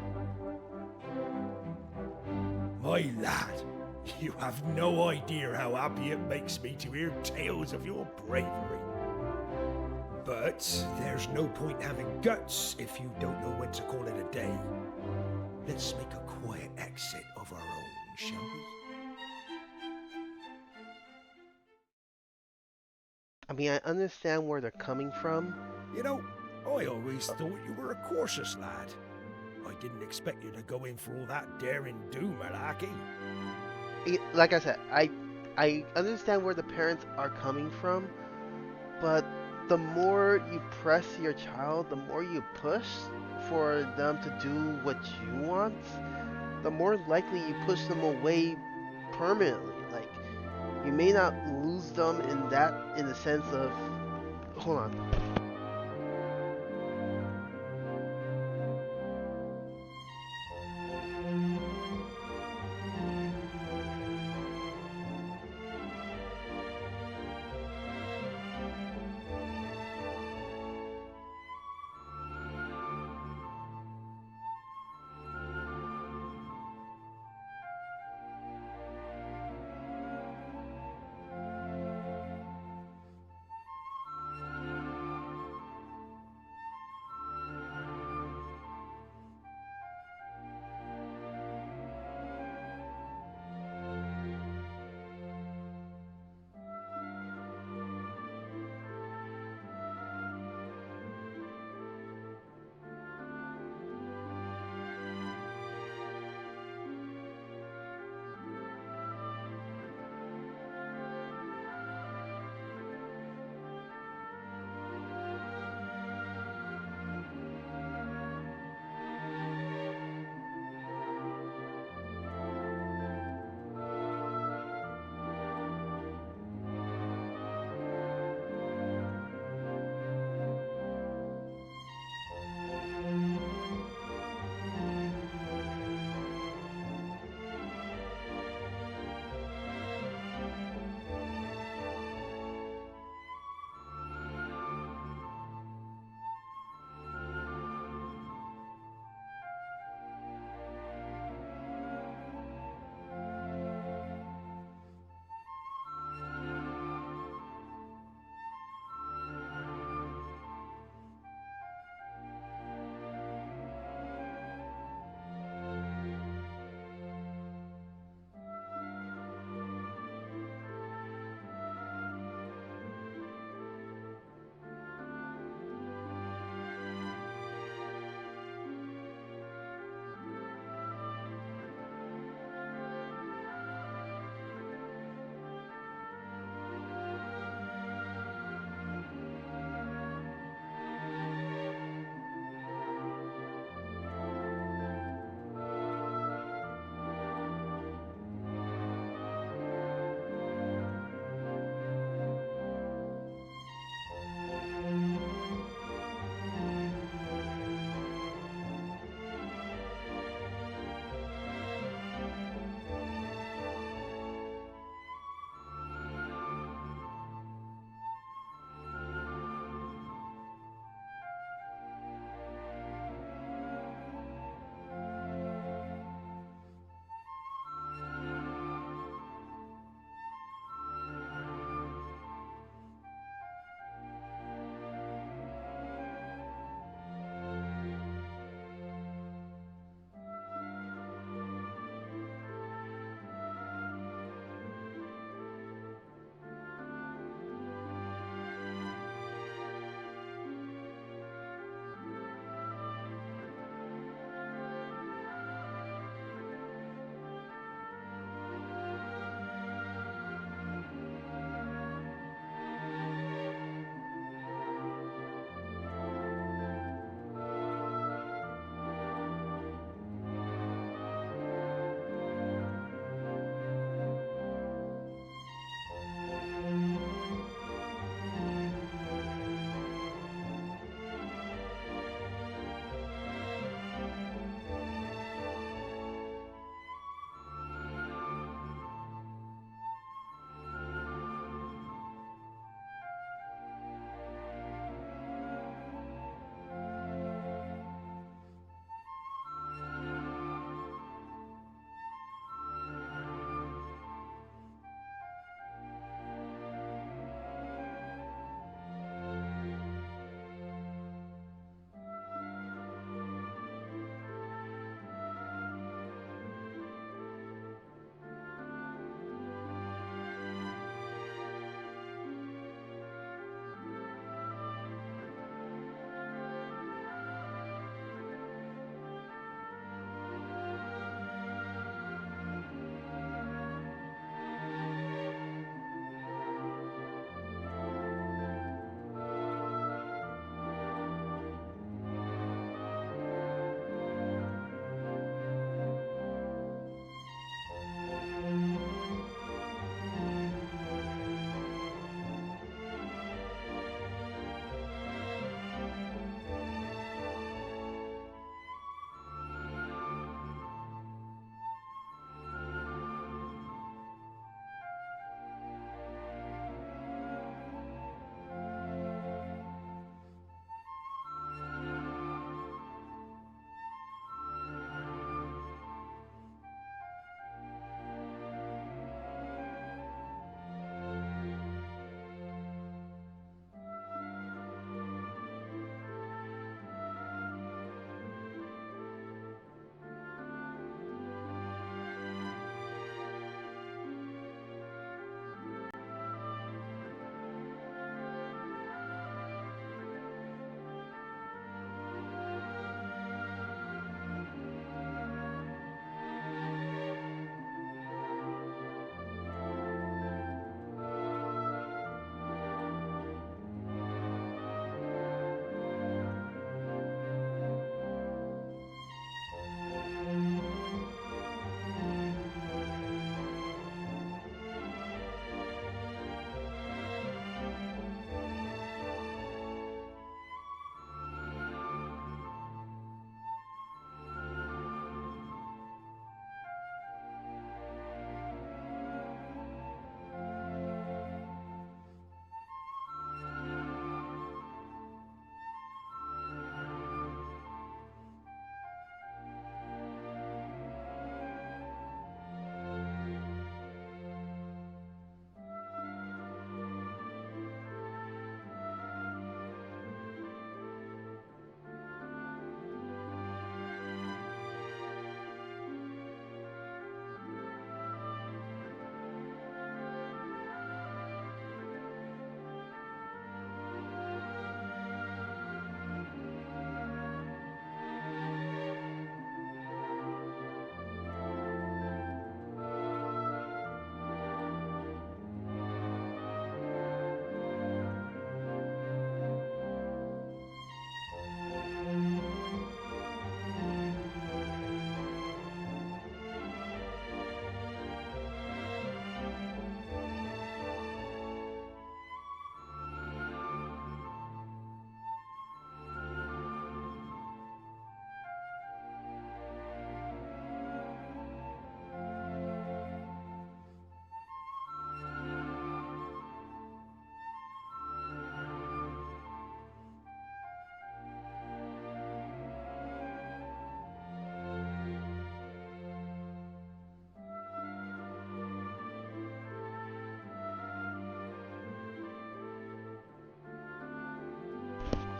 My lad, you have no idea how happy it makes me to hear tales of your bravery. But there's no point having guts if you don't know when to call it a day. Let's make a quiet exit of our own, shall we? I mean, I understand where they're coming from. You know, I always thought you were a cautious lad. I didn't expect you to go in for all that daring do, malarkey. Like I said, I understand where the parents are coming from, but the more you press your child, the more you push for them to do what you want, the more likely you push them away permanently. Like, You may not lose them in the sense of, hold on.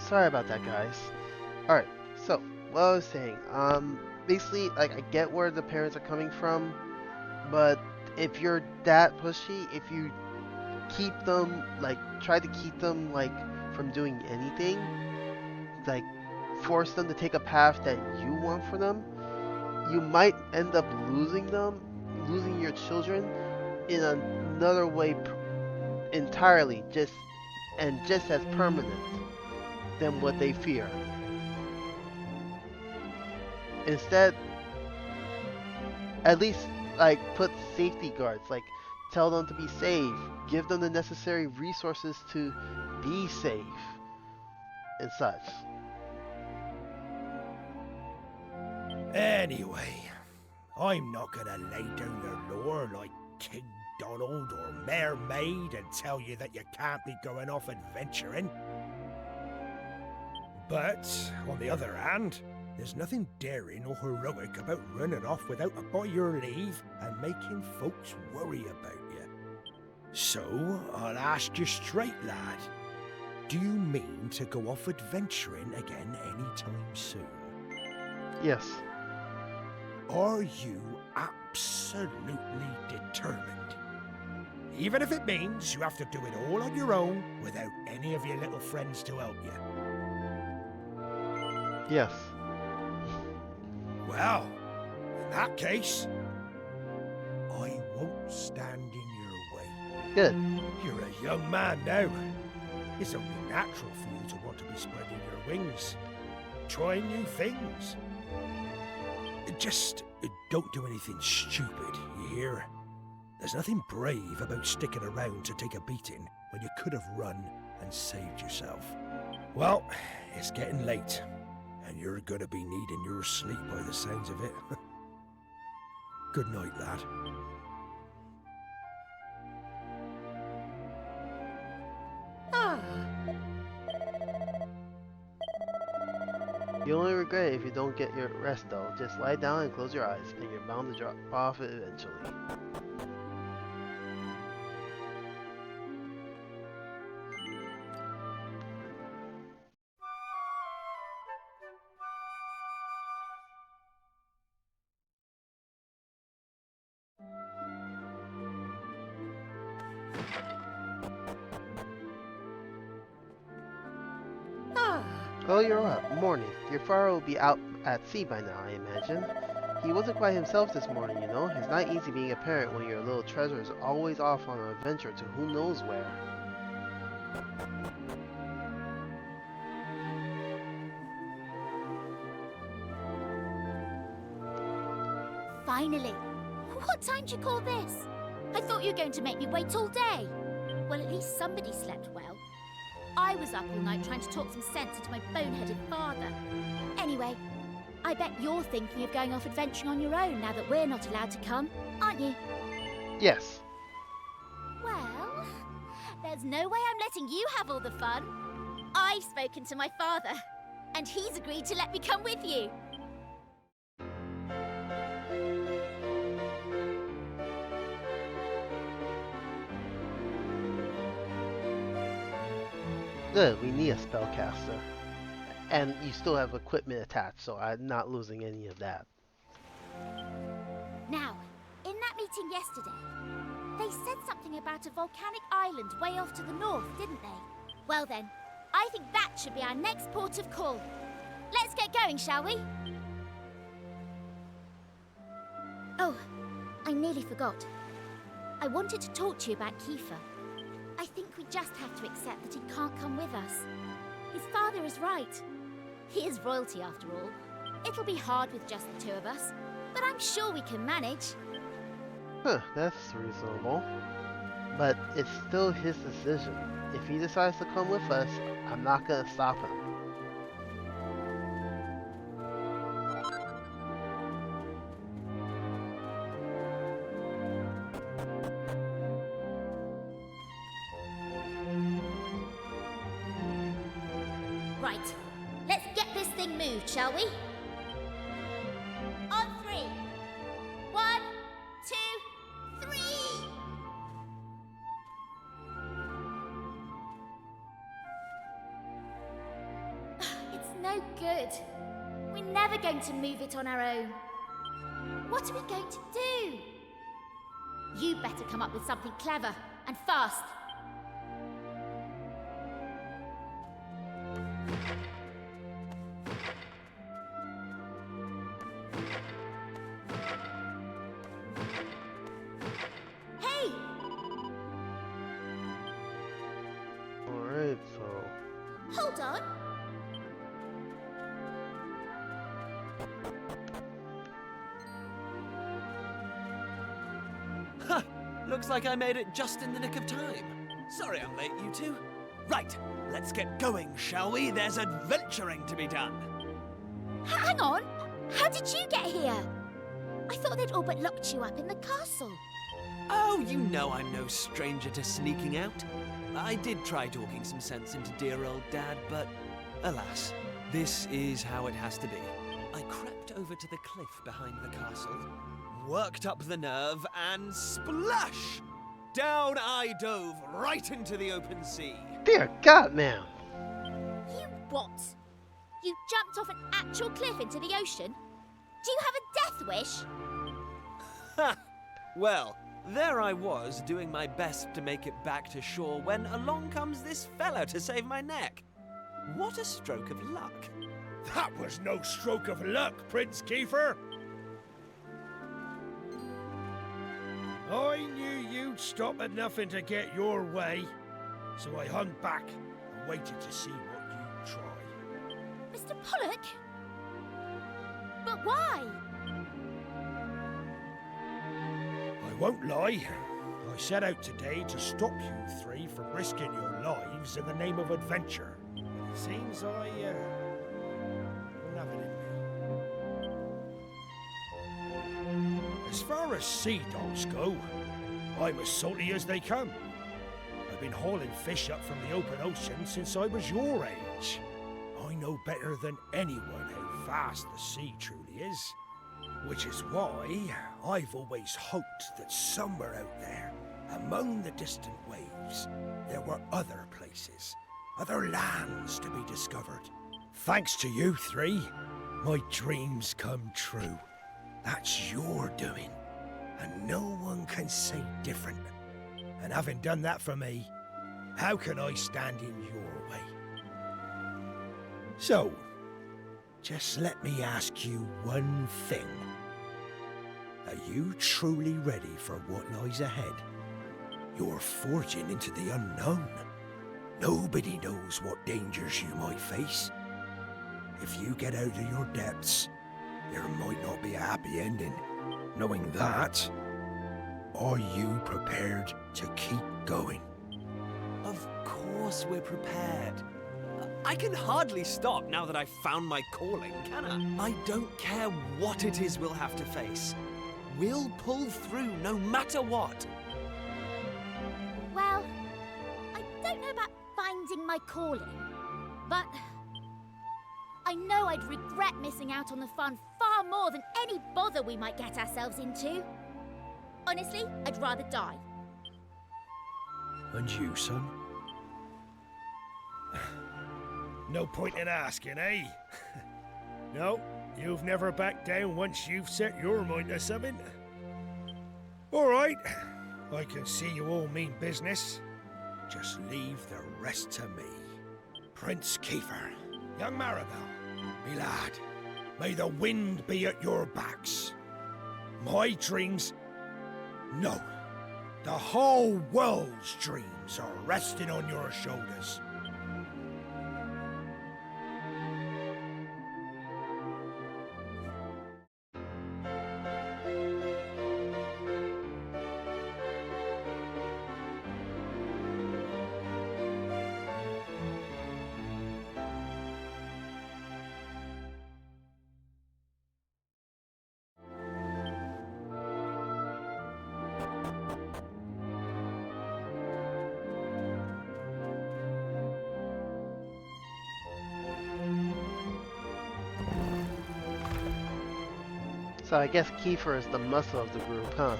sorry about that, guys. Alright, so, what I was saying, basically, like, I get where the parents are coming from, but if you're that pushy, if you keep them, like, try to keep them, like, from doing anything, like, force them to take a path that you want for them, you might end up losing them, losing your children in another way entirely, just as permanent than what they fear. Instead, at least like put safety guards, like tell them to be safe, give them the necessary resources to be safe and such. Anyway, I'm not gonna lay down the law like King Donald or Mayor Maid and tell you that you can't be going off adventuring. But, on the other hand, there's nothing daring or heroic about running off without a by your leave and making folks worry about you. So, I'll ask you straight, lad. Do you mean to go off adventuring again anytime soon? Yes. Are you absolutely determined? Even if it means you have to do it all on your own without any of your little friends to help you? Yes. Well, in that case, I won't stand in your way. Good. You're a young man now. It's only natural for you to want to be spreading your wings, trying new things. Just don't do anything stupid, you hear? There's nothing brave about sticking around to take a beating when you could have run and saved yourself. Well, it's getting late, and you're gonna be needing your sleep by the sounds of it. Good night, lad. You only regret it if you don't get your rest though. Just lie down and close your eyes, and you're bound to drop off it eventually. Oh, you're up. Morning. Your father will be out at sea by now, I imagine. He wasn't quite himself this morning, you know. It's not easy being a parent when your little treasure is always off on an adventure to who knows where. Finally. What time do you call this? I thought you were going to make me wait all day. Well, at least somebody slept well. I was up all night trying to talk some sense into my boneheaded father. Anyway, I bet you're thinking of going off adventuring on your own now that we're not allowed to come, aren't you? Yes. Well, there's no way I'm letting you have all the fun. I've spoken to my father, and he's agreed to let me come with you. Good, we need a spellcaster. And you still have equipment attached, so I'm not losing any of that. Now, in that meeting yesterday, they said something about a volcanic island way off to the north, didn't they? Well then, I think that should be our next port of call. Let's get going, shall we? Oh, I nearly forgot. I wanted to talk to you about Kiefer. I think we just have to accept that he can't come with us. His father is right. He is royalty after all. It'll be hard with just the two of us, but I'm sure we can manage. Huh, that's reasonable. But it's still his decision. If he decides to come with us, I'm not gonna stop him. Right, let's get this thing moved, shall we? On three. 1, 2, 3. no good. We're never going to move it on our own. What are we going to do? You better come up with something clever and fast. Hey! Alright, so... Hold on. Ha! Looks like I made it just in the nick of time. Sorry I'm late, you two. Right, let's get going, shall we? There's adventuring to be done. Hang on! How did you get here? I thought they'd all but locked you up in the castle. Oh, you know I'm no stranger to sneaking out. I did try talking some sense into dear old Dad, but alas, this is how it has to be. I crept over to the cliff behind the castle, worked up the nerve, and splash! Down I dove right into the open sea. Dear God, man! You what? You jumped off an actual cliff into the ocean? Do you have a death wish? Ha! Well, there I was, doing my best to make it back to shore when along comes this fella to save my neck. What a stroke of luck. That was no stroke of luck, Prince Kiefer. I knew you'd stop at nothing to get your way, so I hung back and waited to see what you'd try. Mr. Pollock? But why? I won't lie. I set out today to stop you three from risking your lives in the name of adventure. But it seems I don't have it in me. As far as sea dogs go, I'm as salty as they come. I've been hauling fish up from the open ocean since I was your age. I know better than anyone how vast the sea truly is. Which is why I've always hoped that somewhere out there, among the distant waves, there were other places, other lands to be discovered. Thanks to you three, my dreams come true. That's your doing, and no one can say different. And having done that for me, how can I stand in your way? So, just let me ask you one thing. Are you truly ready for what lies ahead? You're forging into the unknown. Nobody knows what dangers you might face. If you get out of your depths, there might not be a happy ending. Knowing that, are you prepared to keep going? Of course we're prepared. I can hardly stop now that I've found my calling, can I? I don't care what it is we'll have to face. We'll pull through no matter what. Well, I don't know about finding my calling, but I know I'd regret missing out on the fun far more than any bother we might get ourselves into. Honestly, I'd rather die. And you, son? No point in asking, eh? No, you've never backed down once you've set your mind to something. All right, I can see you all mean business. Just leave the rest to me. Prince Kiefer, young Maribel, me lad, may the wind be at your backs. My dreams, no, the whole world's dreams are resting on your shoulders. So I guess Kiefer is the muscle of the group, huh?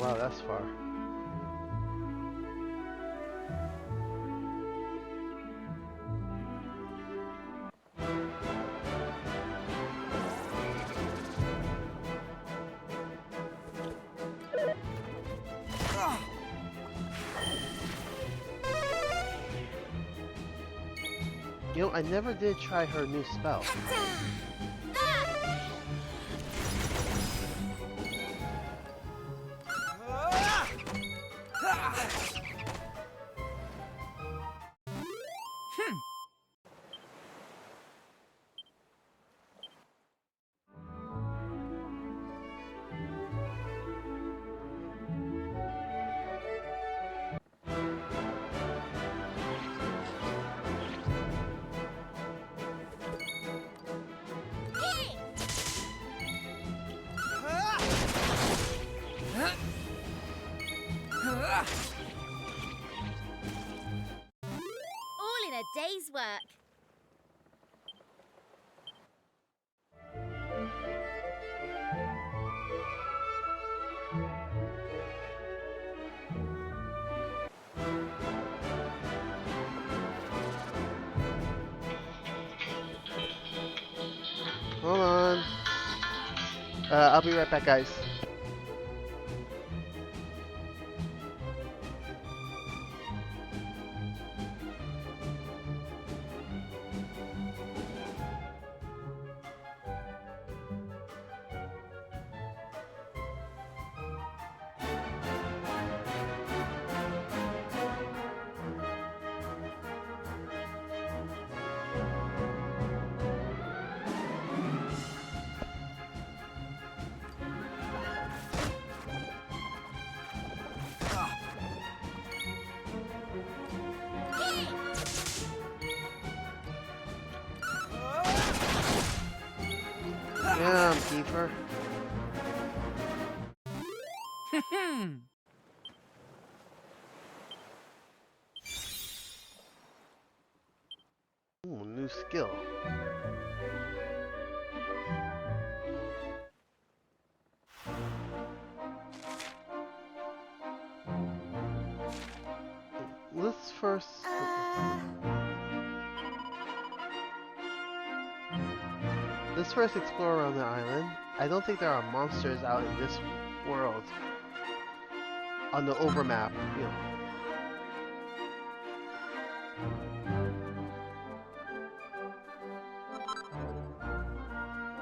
wow, that's far. You know, I never did try her new spell. All in a day's work. Hold on. I'll be right back, guys. Yeah, I'm Kiefer. Ooh, new skill. Let's first... Let's first explore around the island. I don't think there are monsters out in this world. On the overmap, you know.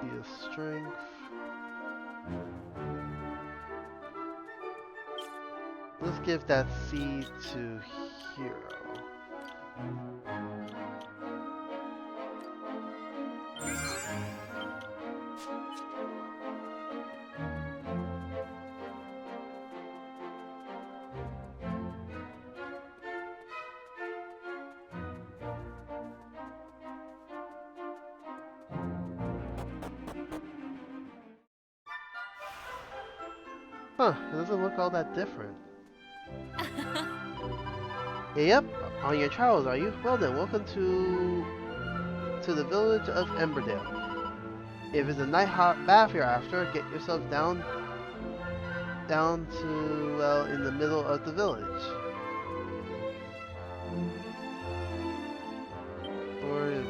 The strength. Let's give that seed to Hero. Huh, it doesn't look all that different. Yep, on your travels, are you? Well then, welcome to the village of Emberdale. If it's a night hot bath you're after, get yourself down to, well, in the middle of the village. Or is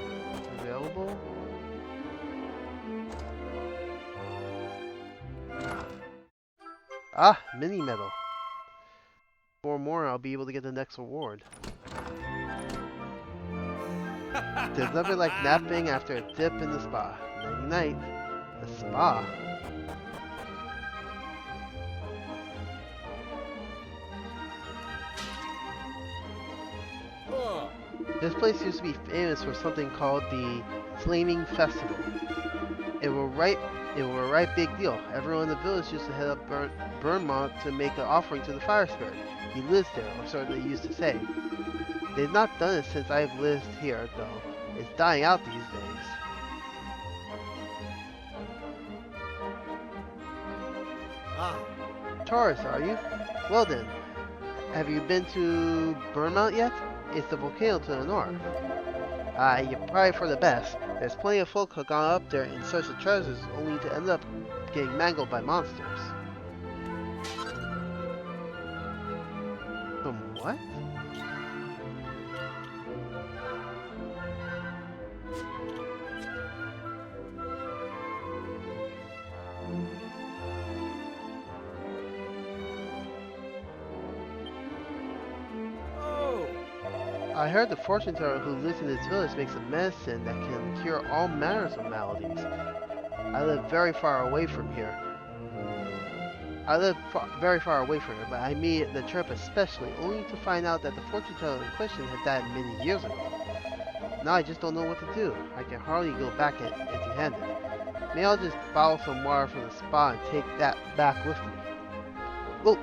available? Ah, mini medal. 4 more, I'll be able to get the next reward. There's nothing like napping after a dip in the spa. Nighty night. The spa. This place used to be famous for something called the Flaming Festival. It were a right big deal. Everyone in the village used to head up Burnmont to make an offering to the fire spirit. He lives there, or so they used to say. They've not done it since I've lived here, though. It's dying out these days. Ah. Taurus, are you? Well then, have you been to Burnmont yet? It's the volcano to the north. You're probably for the best. There's plenty of folk who gone up there in search of treasures only to end up getting mangled by monsters. What? I heard the fortune teller who lives in this village makes a medicine that can cure all manners of maladies. I live very far away from here. Very far away from here, but I made the trip especially only to find out that the fortune teller in question had died many years ago. Now I just don't know what to do. I can hardly go back empty-handed. Maybe I'll just borrow some water from the spa and take that back with me. Whoa!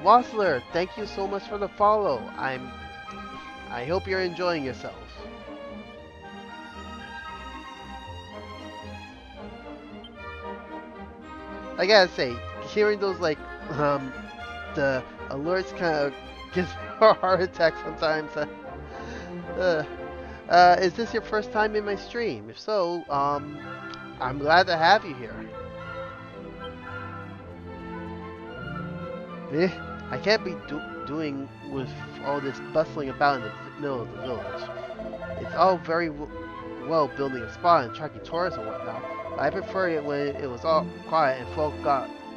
Wassler, thank you so much for the follow. I hope you're enjoying yourself. I gotta say, hearing those the alerts kind of gives me a heart attack sometimes. Is this your first time in my stream? If so, I'm glad to have you here. I can't be doing with all this bustling about in the middle of the village. It's all very well building a spa and attracting tourists and whatnot, but I prefer it when it was all quiet and folk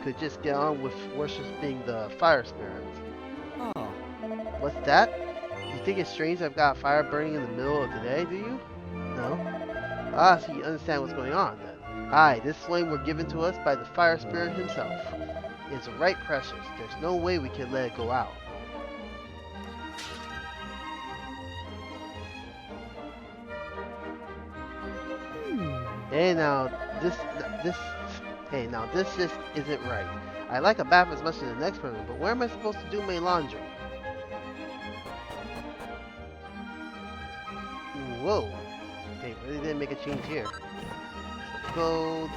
could just get on with worshiping the fire spirits. Oh. What's that? You think it's strange I've got a fire burning in the middle of the day, do you? No? Ah, so you understand what's going on then. Aye, this flame were given to us by the fire spirit himself. It's right precious. There's no way we can let it go out. Hey now, this just isn't right. I like a bath as much as the next person, but where am I supposed to do my laundry? Whoa. Okay, really didn't make a change here. Gold.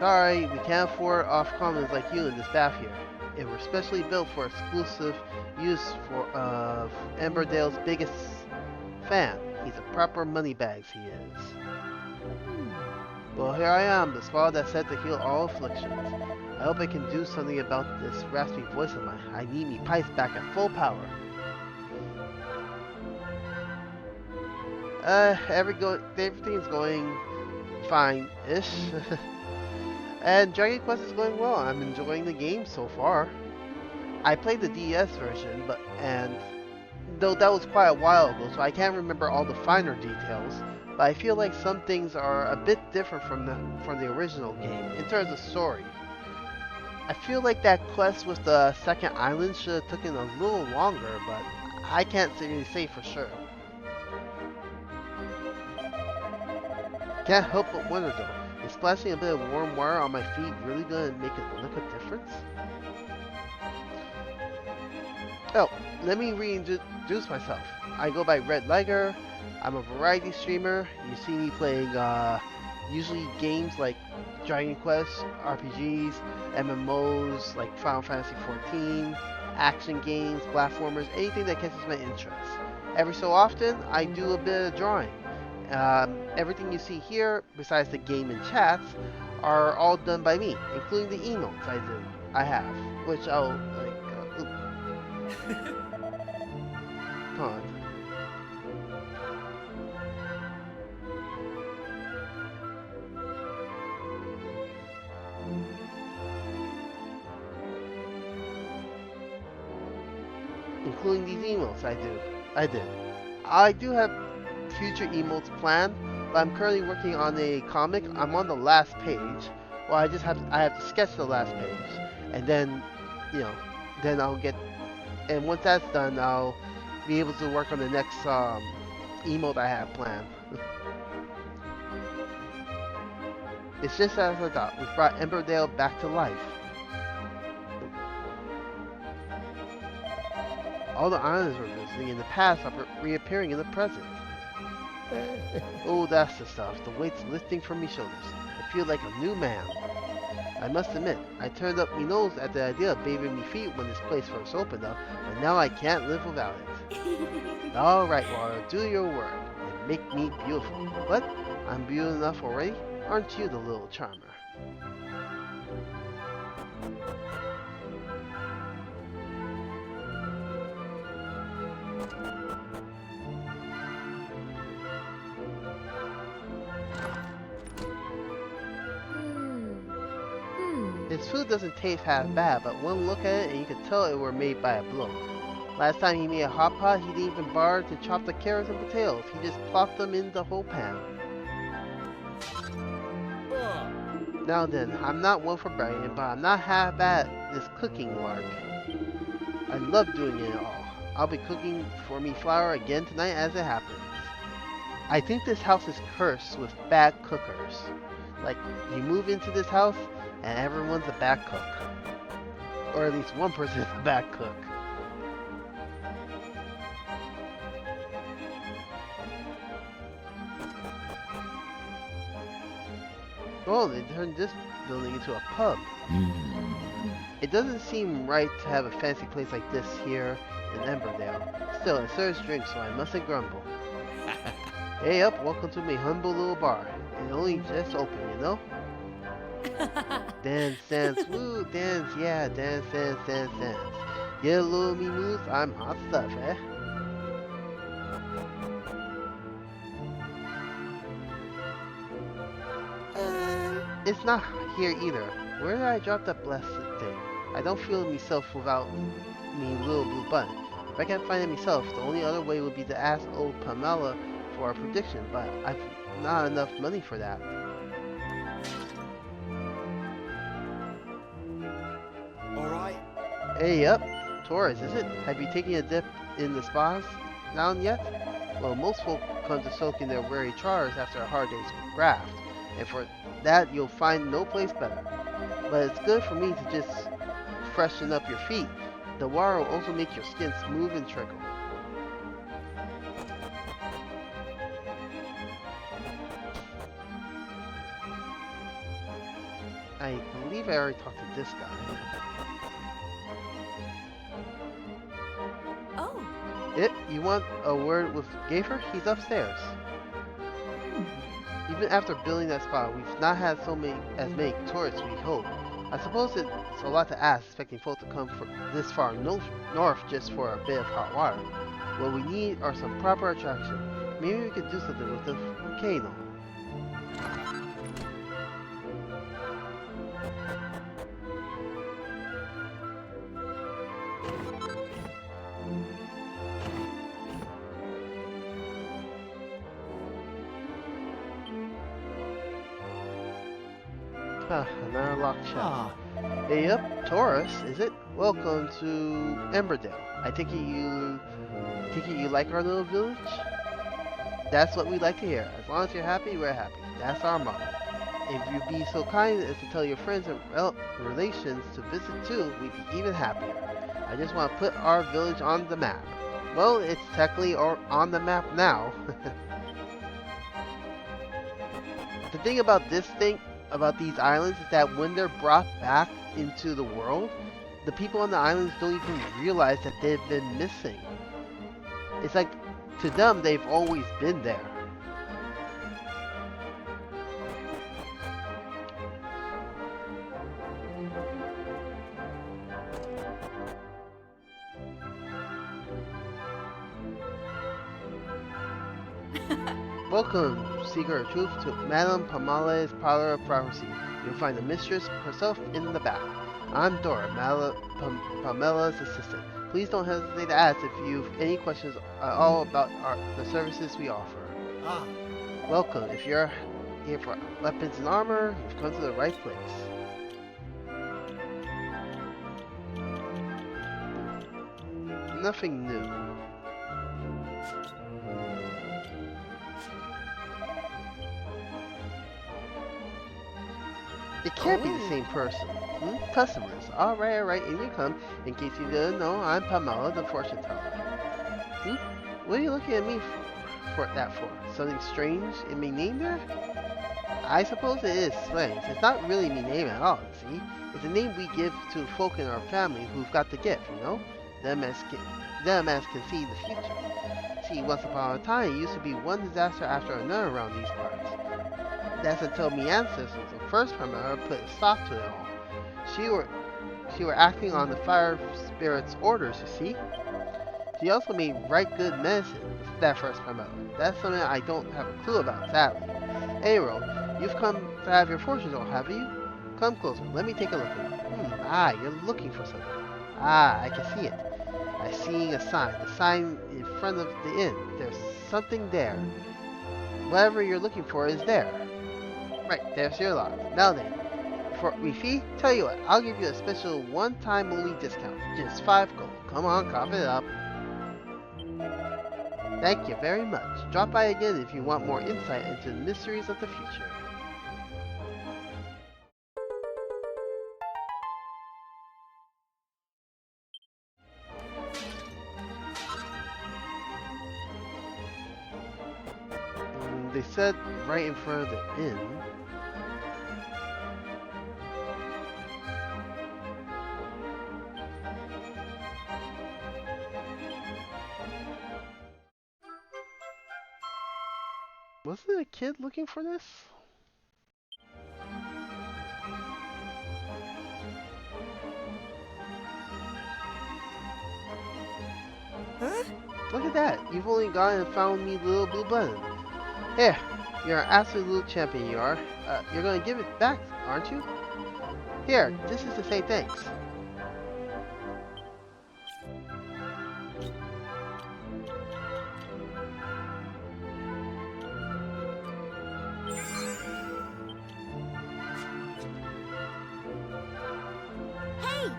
Sorry, we can't afford off-commons like you in this bath here. It was specially built for exclusive use for Emberdale's biggest fan. He's a proper moneybags, he is. Well, here I am, the spa that's said to heal all afflictions. I hope I can do something about this raspy voice of mine. I need me pipes back at full power. Everything's going fine-ish. And Dragon Quest is going well. I'm enjoying the game so far. I played the DS version, though that was quite a while ago, so I can't remember all the finer details. But I feel like some things are a bit different from the original game in terms of story. I feel like that quest with the second island should have taken a little longer, but I can't really say for sure. Can't help but wonder though. Is splashing a bit of warm water on my feet really gonna make it look a difference? Oh, let me reintroduce myself. I go by Red Liger. I'm a variety streamer. You see me playing usually games like Dragon Quest, RPGs, MMOs like Final Fantasy XIV, action games, platformers, anything that catches my interest. Every so often, I do a bit of drawing. Everything you see here, besides the game and chats, are all done by me, including the emotes I have, which I'll come on. Including these emotes I do have future emotes planned, but I'm currently working on a comic. I'm on the last page. Well, I have to sketch the last page, and then, then I'll get, and once that's done, I'll be able to work on the next emote I have planned. It's just as I thought. We've brought Emberdale back to life. All the islands we're visiting in the past are reappearing in the present. Oh, that's the stuff. The weight's lifting from my shoulders. I feel like a new man. I must admit, I turned up my nose at the idea of bathing my feet when this place first opened up, but now I can't live without it. Alright, water, do your work, and make me beautiful. What? I'm beautiful enough already? Aren't you the little charmer? His food doesn't taste half bad, but one look at it and you can tell it were made by a bloke. Last time he made a hot pot, he didn't even bother to chop the carrots and potatoes. He just plopped them in the whole pan. Now then, I'm not one for bragging, but I'm not half bad at this cooking lark. I love doing it all. I'll be cooking for me flour again tonight as it happens. I think this house is cursed with bad cookers. Like, you move into this house and everyone's a bad cook. Or at least one person is a bad cook. Oh, they turned this building into a pub. It doesn't seem right to have a fancy place like this here in Emberdale. Still, it serves drinks, so I mustn't grumble. Hey up, welcome to my humble little bar. It only just opened, you know? Dance, dance, woo, dance, yeah, dance, dance, dance, dance. Yeah, little me moves, I'm hot stuff, eh? It's not here either. Where did I drop that blessed thing? I don't feel myself without me little blue button. If I can't find it myself, the only other way would be to ask old Pamela for a prediction, but I've not enough money for that. Alright. Hey up, Taurus, is it? Have you taken a dip in the spas down yet? Well, most folk come to soak in their weary chars after a hard day's graft, and for that you'll find no place better. But it's good for me to just freshen up your feet. The water will also make your skin smooth and trickle. I believe I already talked to this guy. Oh. You want a word with Gaffer? He's upstairs. Even after building that spot, we've not had as many tourists we hoped. I suppose it's a lot to ask, expecting folk to come this far north just for a bit of hot water. What we need are some proper attraction. Maybe we could do something with the volcano. Another locked shelf. Hey up, Taurus, is it? Welcome to Emberdale. I take it you like our little village? That's what we like to hear. As long as you're happy, we're happy. That's our motto. If you'd be so kind as to tell your friends and relations to visit too, we'd be even happier. I just want to put our village on the map. Well, it's technically on the map now. The thing about these islands is that when they're brought back into the world, the people on the islands don't even realize that they've been missing. It's like, to them, they've always been there. Welcome, seeker of truth, to Madame Pamela's Parlor of Prophecy. You'll find the mistress herself in the back. I'm Dora, Pamela's assistant. Please don't hesitate to ask if you've any questions at all about the services we offer. Welcome. If you're here for weapons and armor, you've come to the right place. Nothing new. It can't be the same person. Customers. Alright, in you come. In case you didn't know, I'm Pamela, the fortune teller. What are you looking at me for? Something strange in me name there? I suppose it is strange. It's not really me name at all, see? It's a name we give to folk in our family who've got the gift, you know? Them as can see the future. See, once upon a time, it used to be one disaster after another around these parts. That's until me ancestors, the first Pamela, put a stop to it all. She were acting on the fire spirit's orders, you see. She also made right good medicine, that first Pomelo. That's something I don't have a clue about, sadly. Anyway, you've come to have your fortune told, have you? Come closer, let me take a look at you. You're looking for something. I can see it. I'm seeing a sign. The sign in front of the inn. There's something there. Whatever you're looking for is there. Right, there's your lot. Now then, for me fee, tell you what, I'll give you a special one-time only discount. Just 5 gold. Come on, cough it up. Thank you very much. Drop by again if you want more insight into the mysteries of the future. They said right in front of the inn. Wasn't a kid looking for this? Huh? Look at that! You've only gone and found me little blue button. Here, you're an absolute champion, you are. You're gonna give it back, aren't you? Here, this is to say thanks. Hey!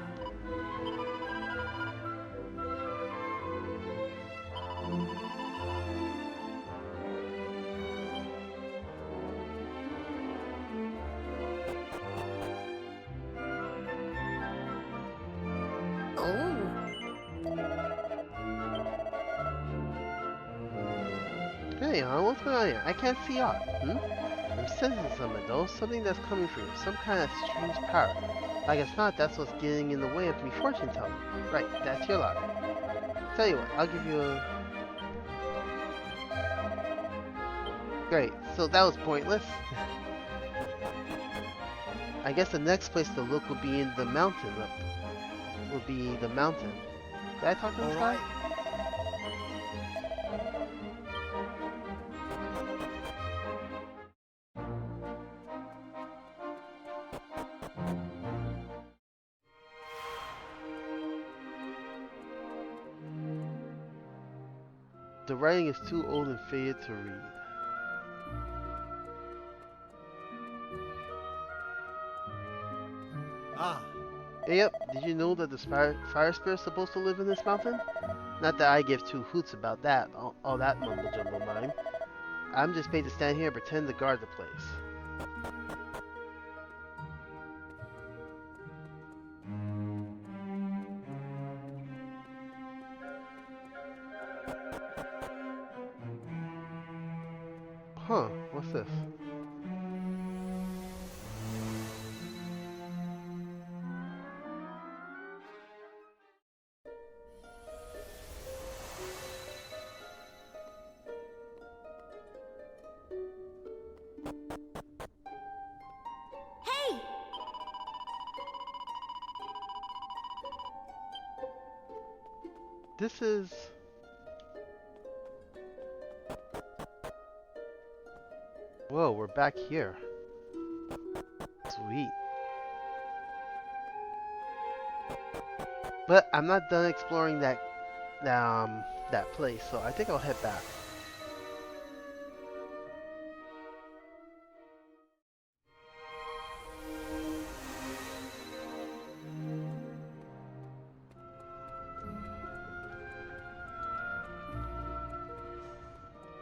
Hey, what's going on here? I can't see out. I'm sensing something though, something that's coming from you, some kind of strange power. Like it's not, that's what's getting in the way of me fortune telling. Right, that's your lot. Tell you what, I'll give you a... Great, so that was pointless. I guess the next place to look would be in the mountain. Would be the mountain. Did I talk to this guy? The writing is too old and faded to read. Yep, did you know that the fire spirit's supposed to live in this mountain? Not that I give 2 hoots about that, all that mumbo jumbo mine. I'm just paid to stand here and pretend to guard the place. Huh, what's this? Hey! This is... Whoa, we're back here. Sweet. But I'm not done exploring that place, so I think I'll head back.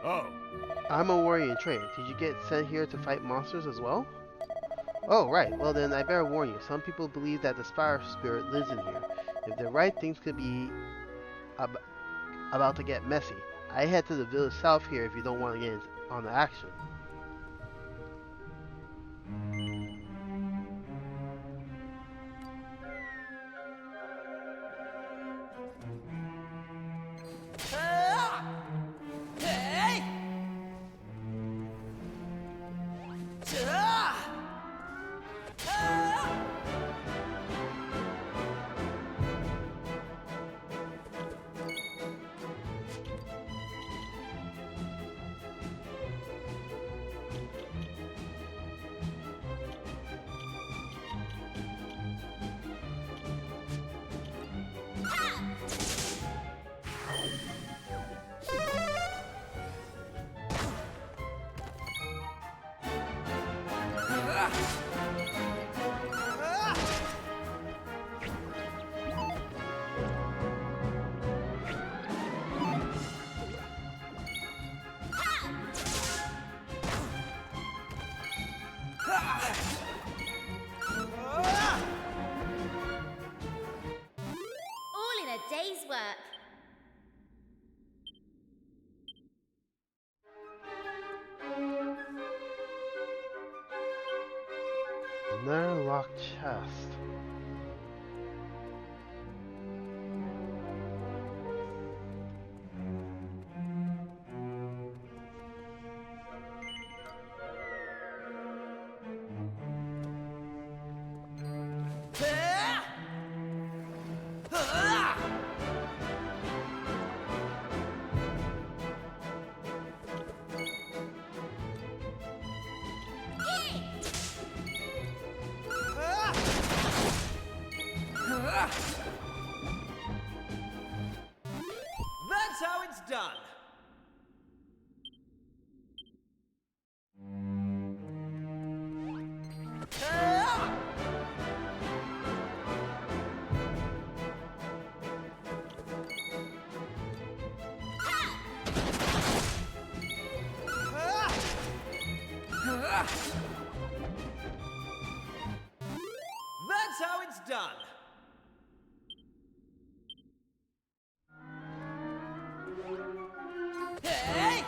Oh. I'm a warrior in training. Did you get sent here to fight monsters as well? Oh, right. Well then, I better warn you. Some people believe that the fire spirit lives in here. If they're right, things could be about to get messy. I head to the village south here if you don't want to get on the action. work. Another locked chest. That's how it's done. That's how it's done. Hey!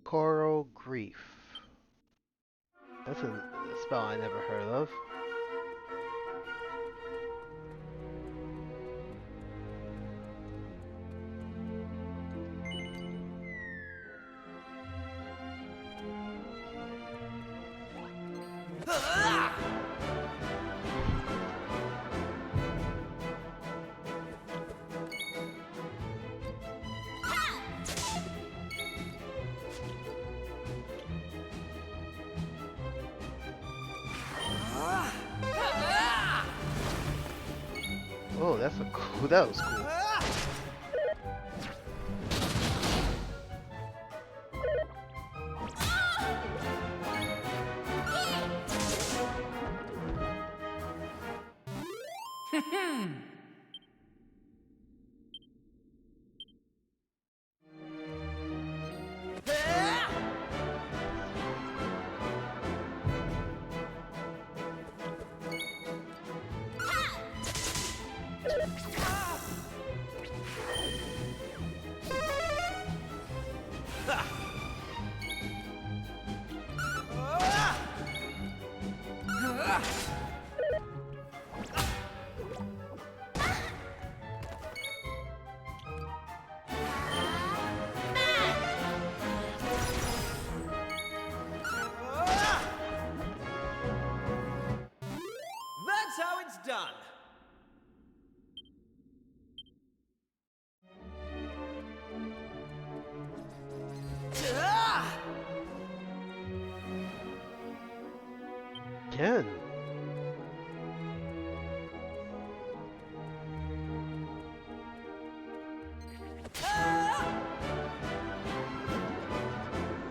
Coral Grief. That's a spell I never heard of. Oh, that's a cool. That was cool. That's how it's done. Ken.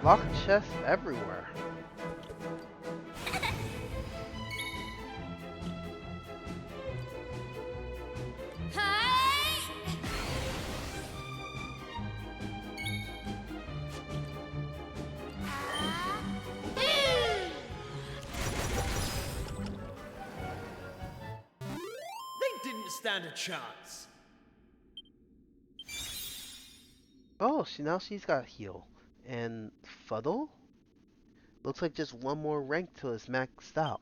Locked chests everywhere. They didn't stand a chance. Oh, now she's got heal. And Fuddle? Looks like just one more rank till it's maxed out.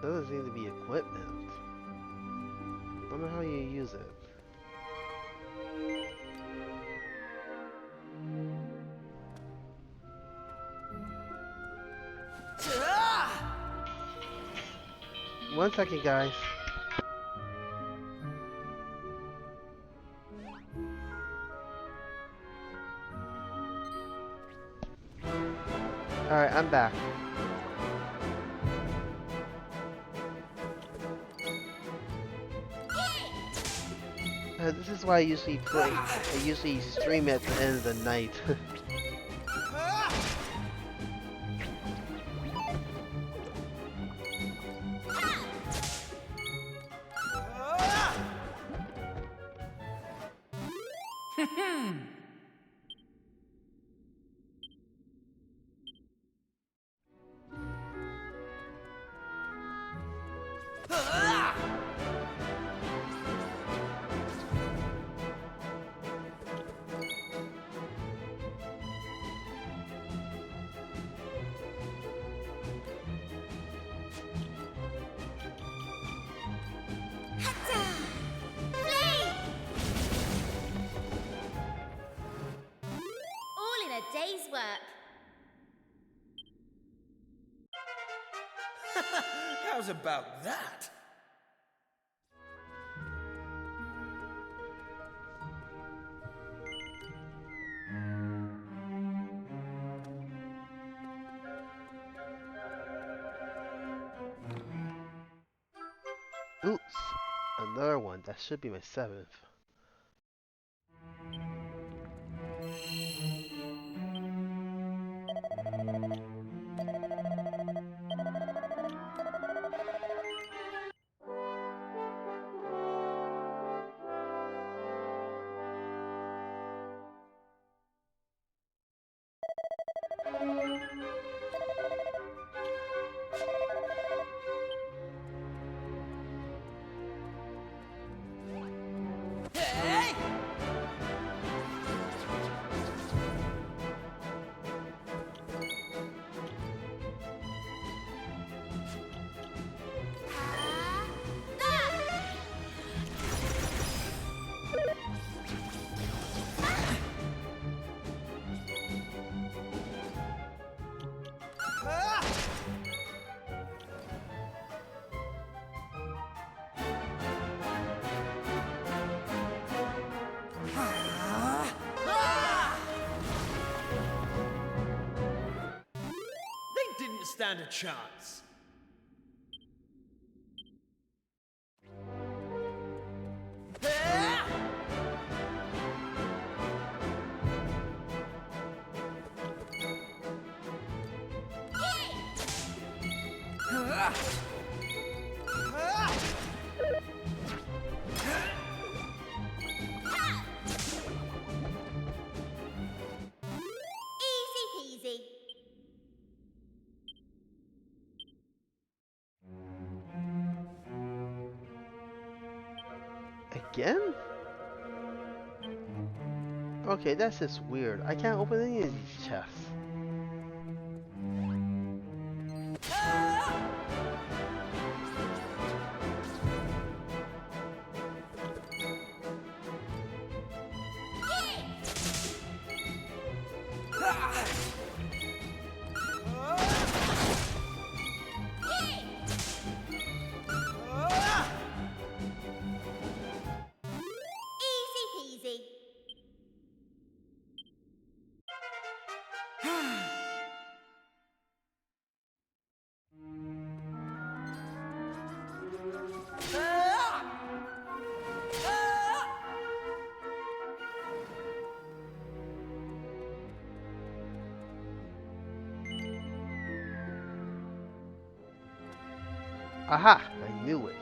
Doesn't seem to be equipment. Wonder how you use it. One second, guys. Alright, I'm back. This is why I usually stream at the end of the night. All in a day's work. How's about that? Oops, another one. That should be my 7th. Didn't stand a chance. Easy peasy. Again? Okay, that's just weird. I can't open any of these chests. Easy peasy. Aha! I knew it.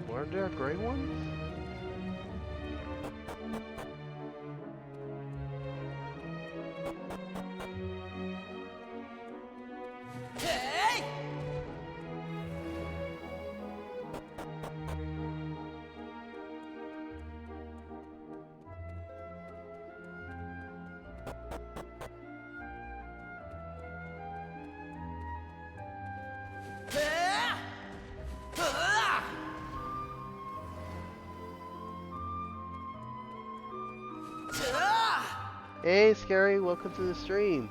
Weren't there gray ones? Hey, Scary, welcome to the stream.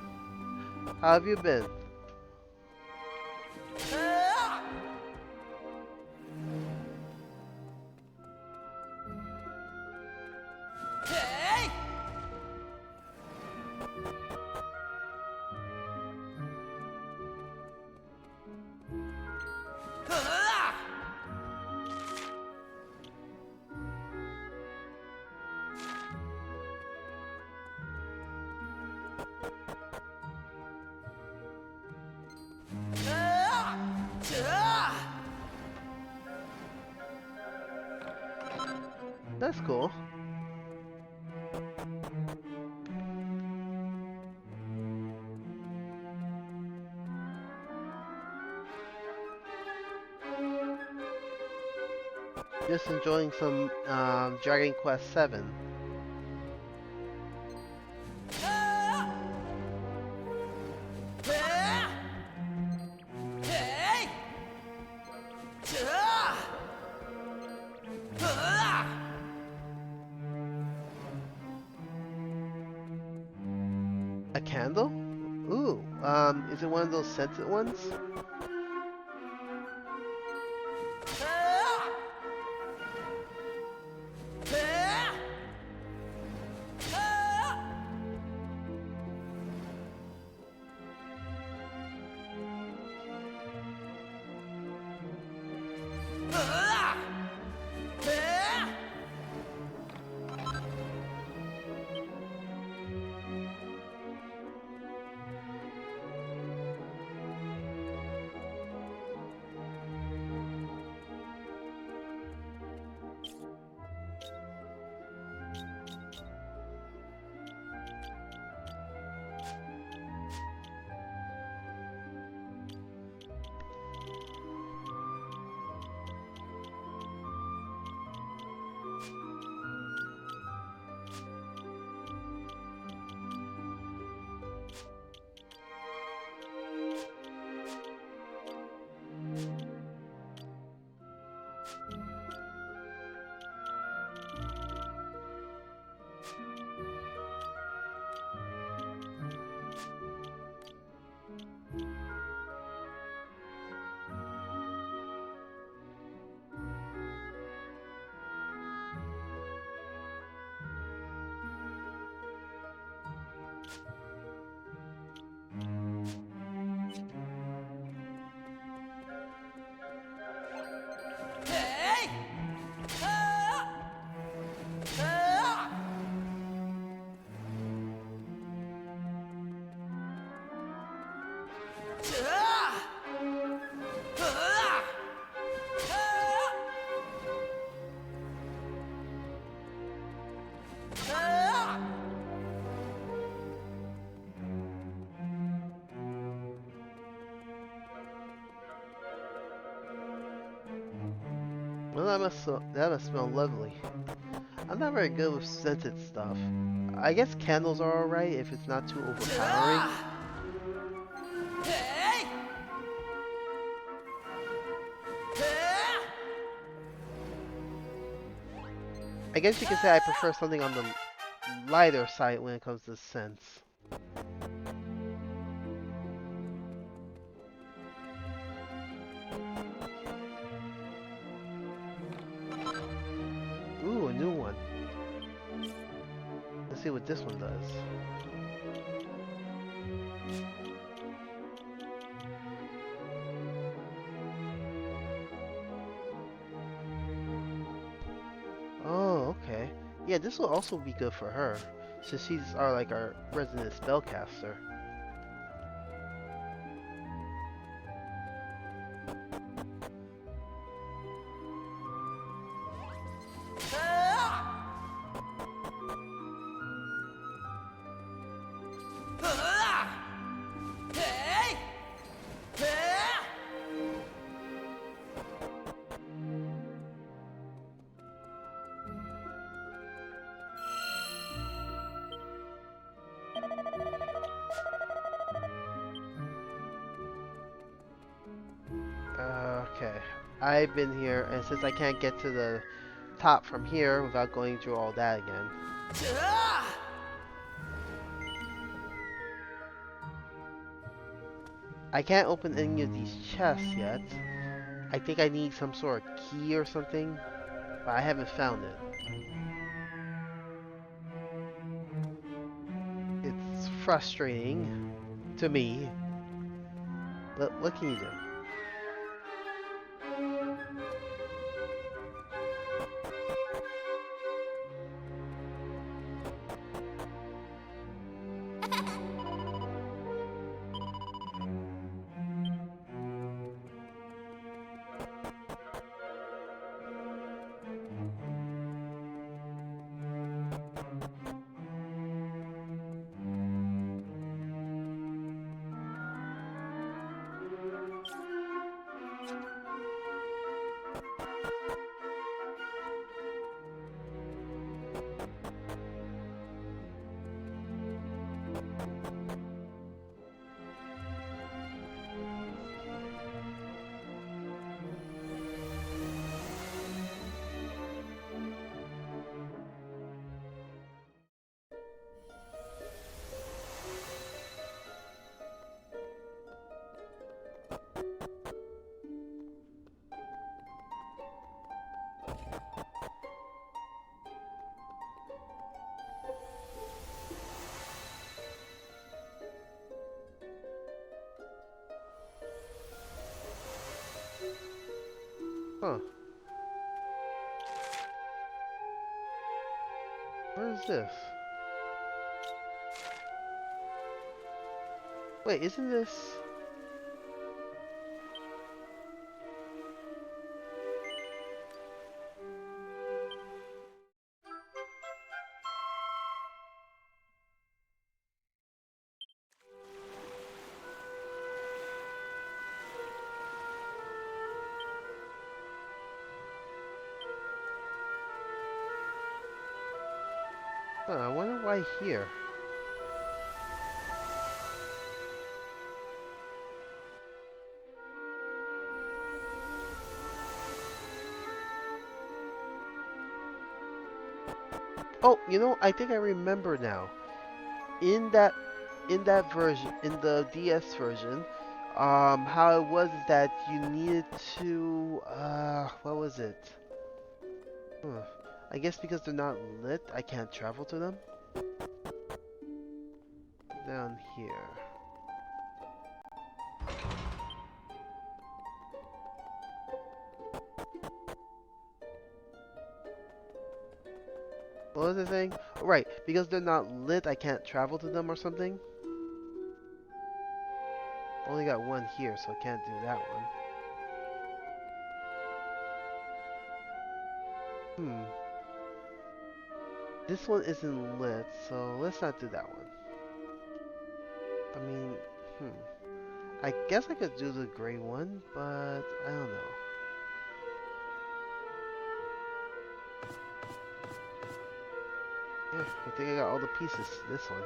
How have you been? That's cool. Just enjoying some Dragon Quest VII. A candle? Ooh, is it one of those scented ones? Well, that must smell lovely. I'm not very good with scented stuff. I guess candles are alright if it's not too overpowering. I guess you could say I prefer something on the lighter side when it comes to scents. Ooh, a new one. Let's see what this one does. Oh, okay. Yeah, this will also be good for her, since she's our resident spellcaster. Okay, I've been here, and since I can't get to the top from here without going through all that again. I can't open any of these chests yet. I think I need some sort of key or something, but I haven't found it. It's frustrating to me, but what can you do? Huh. Where is this? Wait, isn't this... Huh, I wonder why here. Oh, you know, I think I remember now. In that version, in the DS version, how it was is that you needed to, what was it? Huh. I guess because they're not lit, I can't travel to them. Down here. What was the thing? Right, because they're not lit, I can't travel to them or something. Only got one here, so I can't do that one. This one isn't lit, so let's not do that one. I mean, I guess I could do the gray one, but I don't know. Yeah, I think I got all the pieces to this one.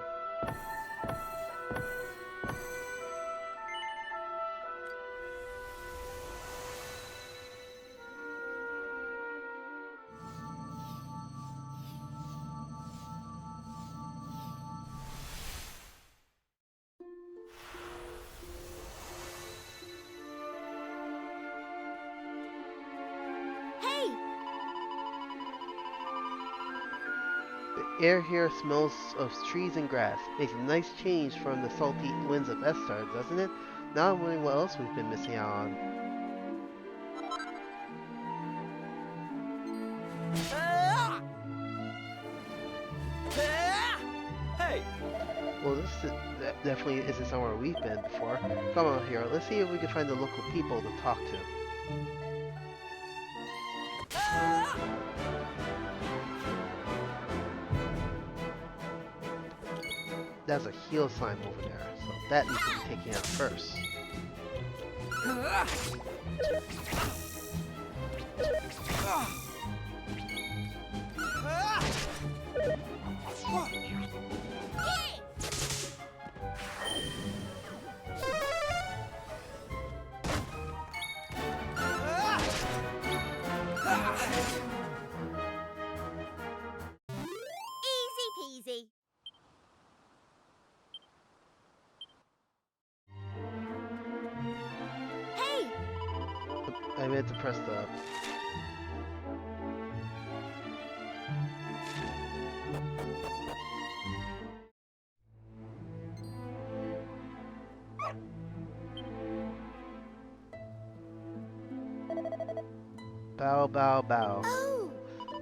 The air here smells of trees and grass. Makes a nice change from the salty winds of Estar, doesn't it? Now I'm wondering what else we've been missing out on. Hey! Well, this definitely isn't somewhere we've been before. Come on here, let's see if we can find the local people to talk to. That's a heal slime over there, so that needs to be taken out first. Easy peasy. Hey! I meant to press the... Bow, bow, bow. Oh!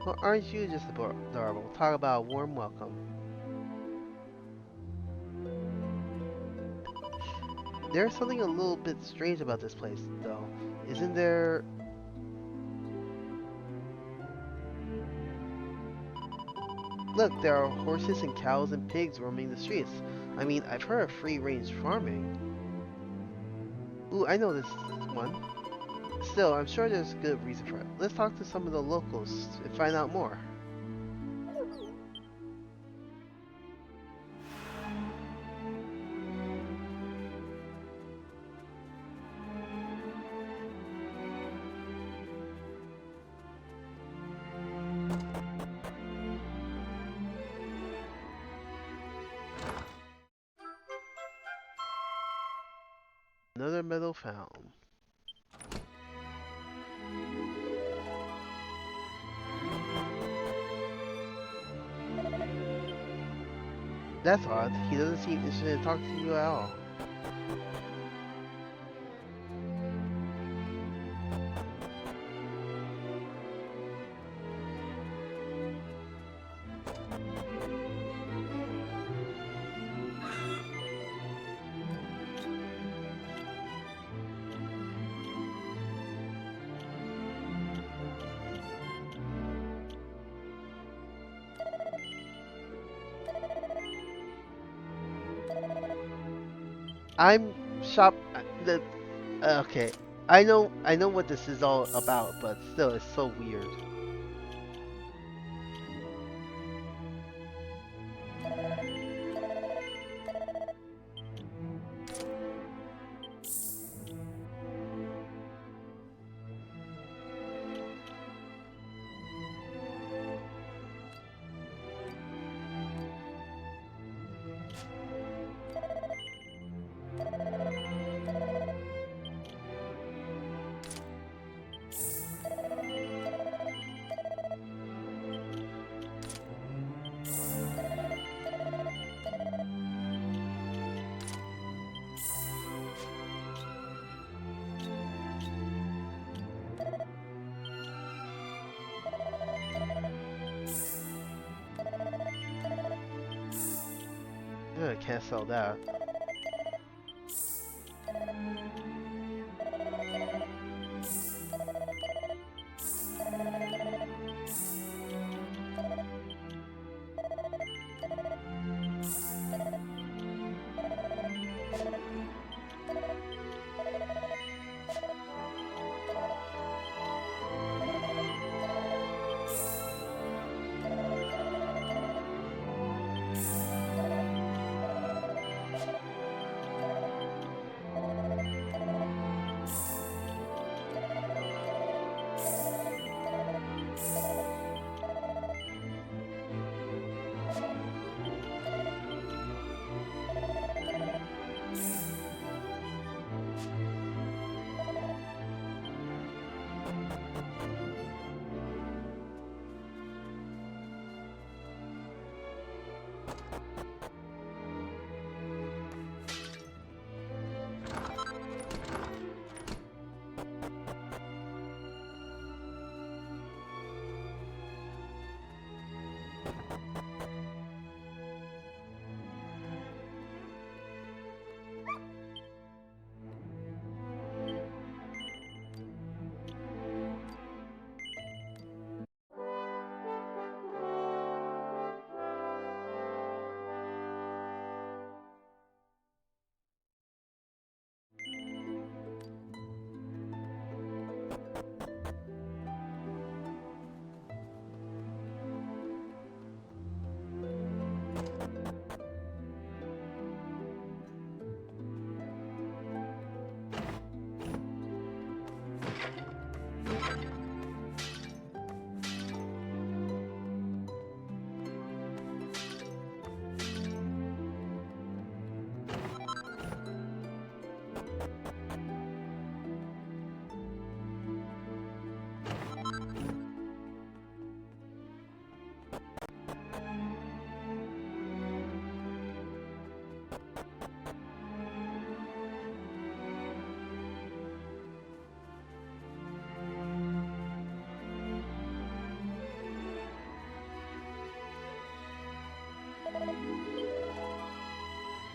Well, aren't you just adorable? Talk about a warm welcome. There's something a little bit strange about this place, though. Isn't there... Look, there are horses and cows and pigs roaming the streets. I mean, I've heard of free-range farming. Ooh, I know this one. Still, I'm sure there's a good reason for it. Let's talk to some of the locals and find out more. Another medal found. That's odd. He doesn't seem interested in talking to you at all. I'm shop. The okay. I know what this is all about, but still, it's so weird. Yeah, I can't sell that.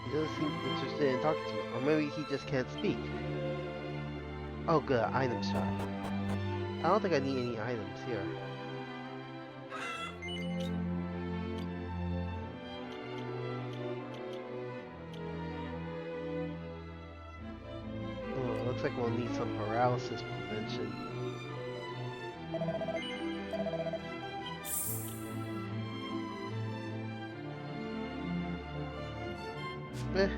He doesn't seem interested in talking to me, or maybe he just can't speak. Oh good, item shop. I don't think I need any items here. Oh, looks like we'll need some paralysis prevention. Eh.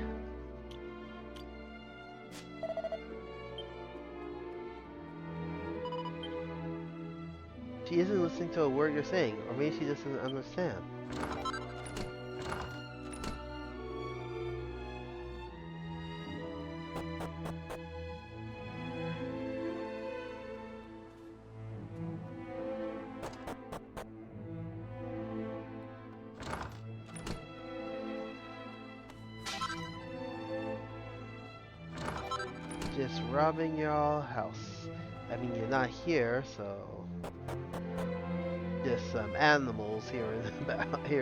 She isn't listening to a word you're saying, or maybe she doesn't understand. Just robbing your house. I mean, you're not here, so just some animals here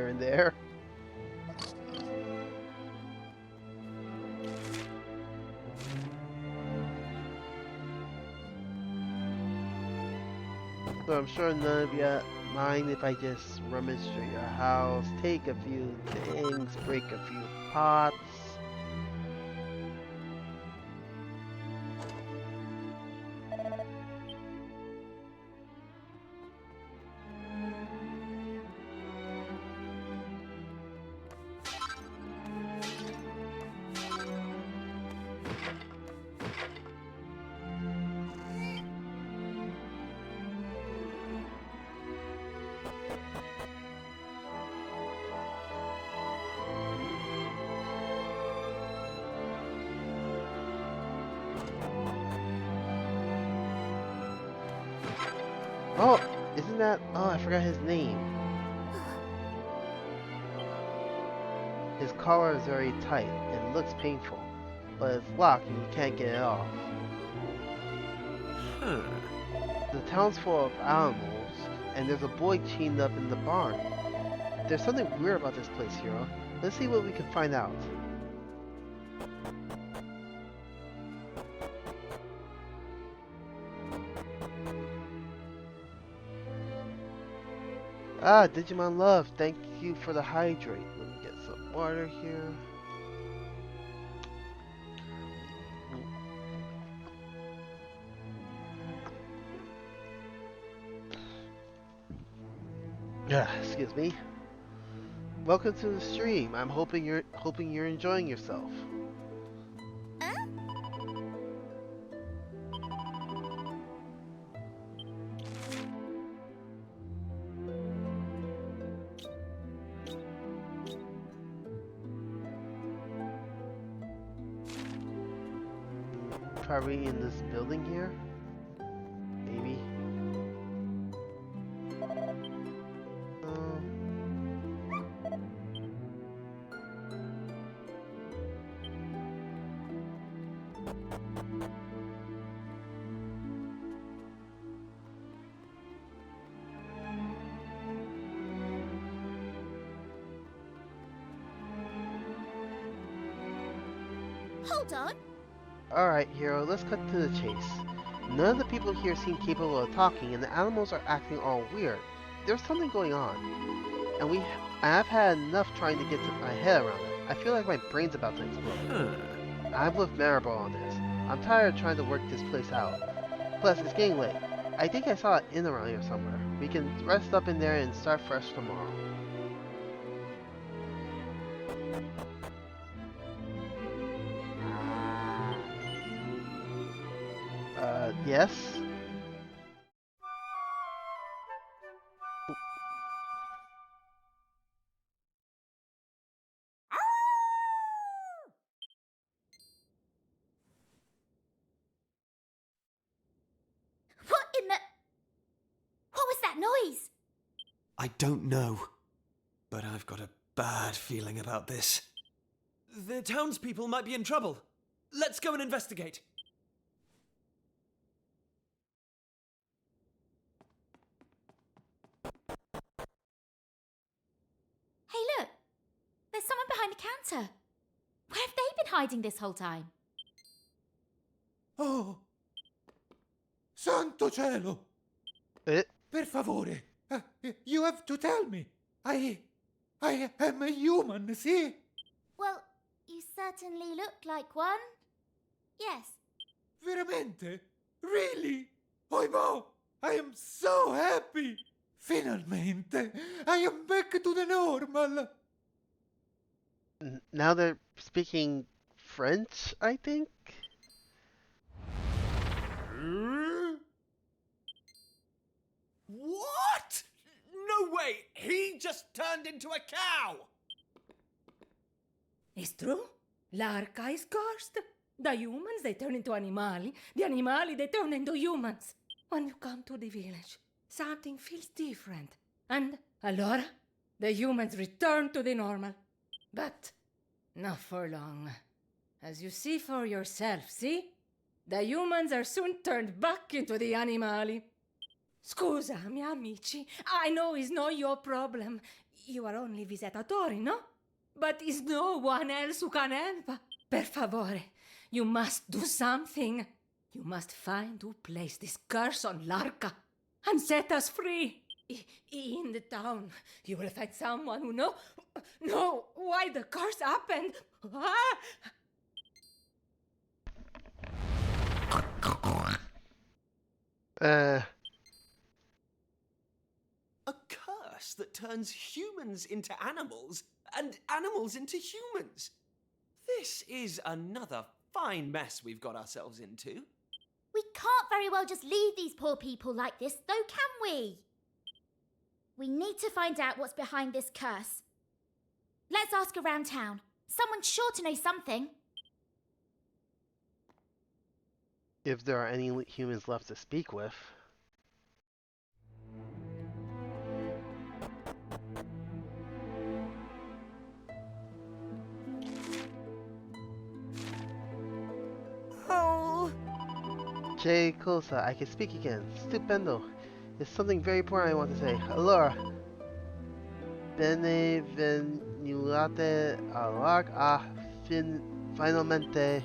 and there. So I'm sure none of you mind if I just rummage through your house, take a few things, break a few pots. Oh, isn't that... Oh, I forgot his name. His collar is very tight and looks painful, but it's locked and you can't get it off. The town's full of animals, and there's a boy chained up in the barn. There's something weird about this place, Hiro. Let's see what we can find out. Ah, Digimon Love, thank you for the hydrate. Let me get some water here. Excuse me. Welcome to the stream. I'm hoping you're enjoying yourself. Probably in this building here. Maybe. Hold on. Alright, Hiro, let's cut to the chase. None of the people here seem capable of talking, and the animals are acting all weird. There's something going on. And I've had enough trying to get my head around it. I feel like my brain's about to explode. I've with Maribel on this. I'm tired of trying to work this place out. Plus, it's getting late. I think I saw an inn around here somewhere. We can rest up in there and start fresh tomorrow. Yes? What in the... What was that noise? I don't know, but I've got a bad feeling about this. The townspeople might be in trouble. Let's go and investigate. Hey, look. There's someone behind the counter. Where have they been hiding this whole time? Oh! Santo cielo! Per favore, you have to tell me. I am a human, see? Well, you certainly look like one. Yes. Veramente? Really? Oimo! I am so happy! Finalmente! I am back to the normal! Now they're speaking French, I think? What? No way! He just turned into a cow! It's true. L'Arca is cursed. The humans, they turn into animali. The animali, they turn into humans. When you come to the village, something feels different. And, allora, the humans return to the normal. But, not for long. As you see for yourself, see? The humans are soon turned back into the animali. Scusami, amici. I know it's not your problem. You are only visitatori, no? But is no one else who can help? Per favore, you must do something. You must find who placed this curse on l'Arca and set us free. In the town, you will find someone who know why the curse happened. Ah! A curse that turns humans into animals and animals into humans. This is another fine mess we've got ourselves into. We can't very well just leave these poor people like this, though, can we? We need to find out what's behind this curse. Let's ask around town. Someone's sure to know something. If there are any humans left to speak with. Che Cosa, I can speak again. Stupendo. There's something very important I want to say. Allora. Benvenulate all'arc finalmente.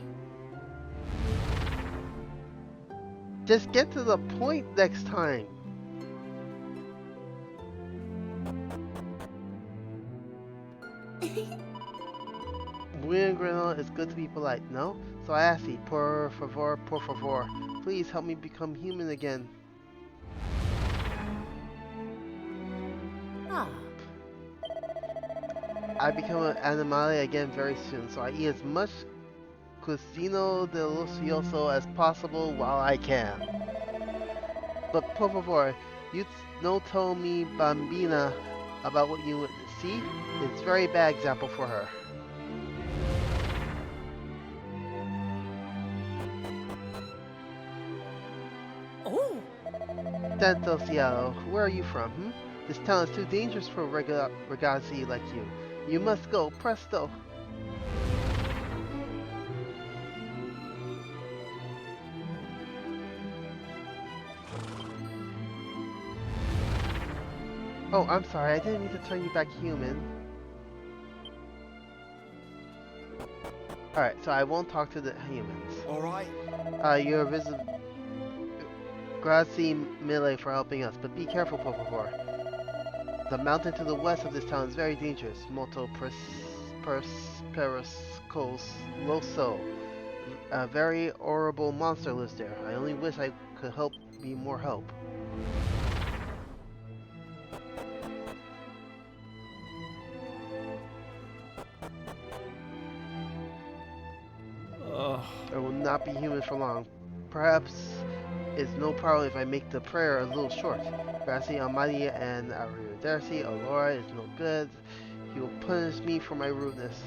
Just get to the point next time. William Grinnell, it's good to be polite, no? So I ask you, por favor, please help me become human again. Ah. I become an animale again very soon, so I eat as much cocino delicioso as possible while I can. But por favor, you no tell me bambina about what you witnessed. See? It's very bad example for her. Oh! Santo Cielo, where are you from, hmm? This town is too dangerous for a ragazzi like you. You must go, presto! Oh, I'm sorry, I didn't mean to turn you back human. Alright, so I won't talk to the humans. Alright. You're visible. Grazie mille for helping us, but be careful, por favor. The mountain to the west of this town is very dangerous. Molto pericoloso. A very horrible monster lives there. I only wish I could be more help. I will not be human for long. Perhaps it's no problem if I make the prayer a little short. Grazie Almighty and Arrivederci, Allora is no good. He will punish me for my rudeness.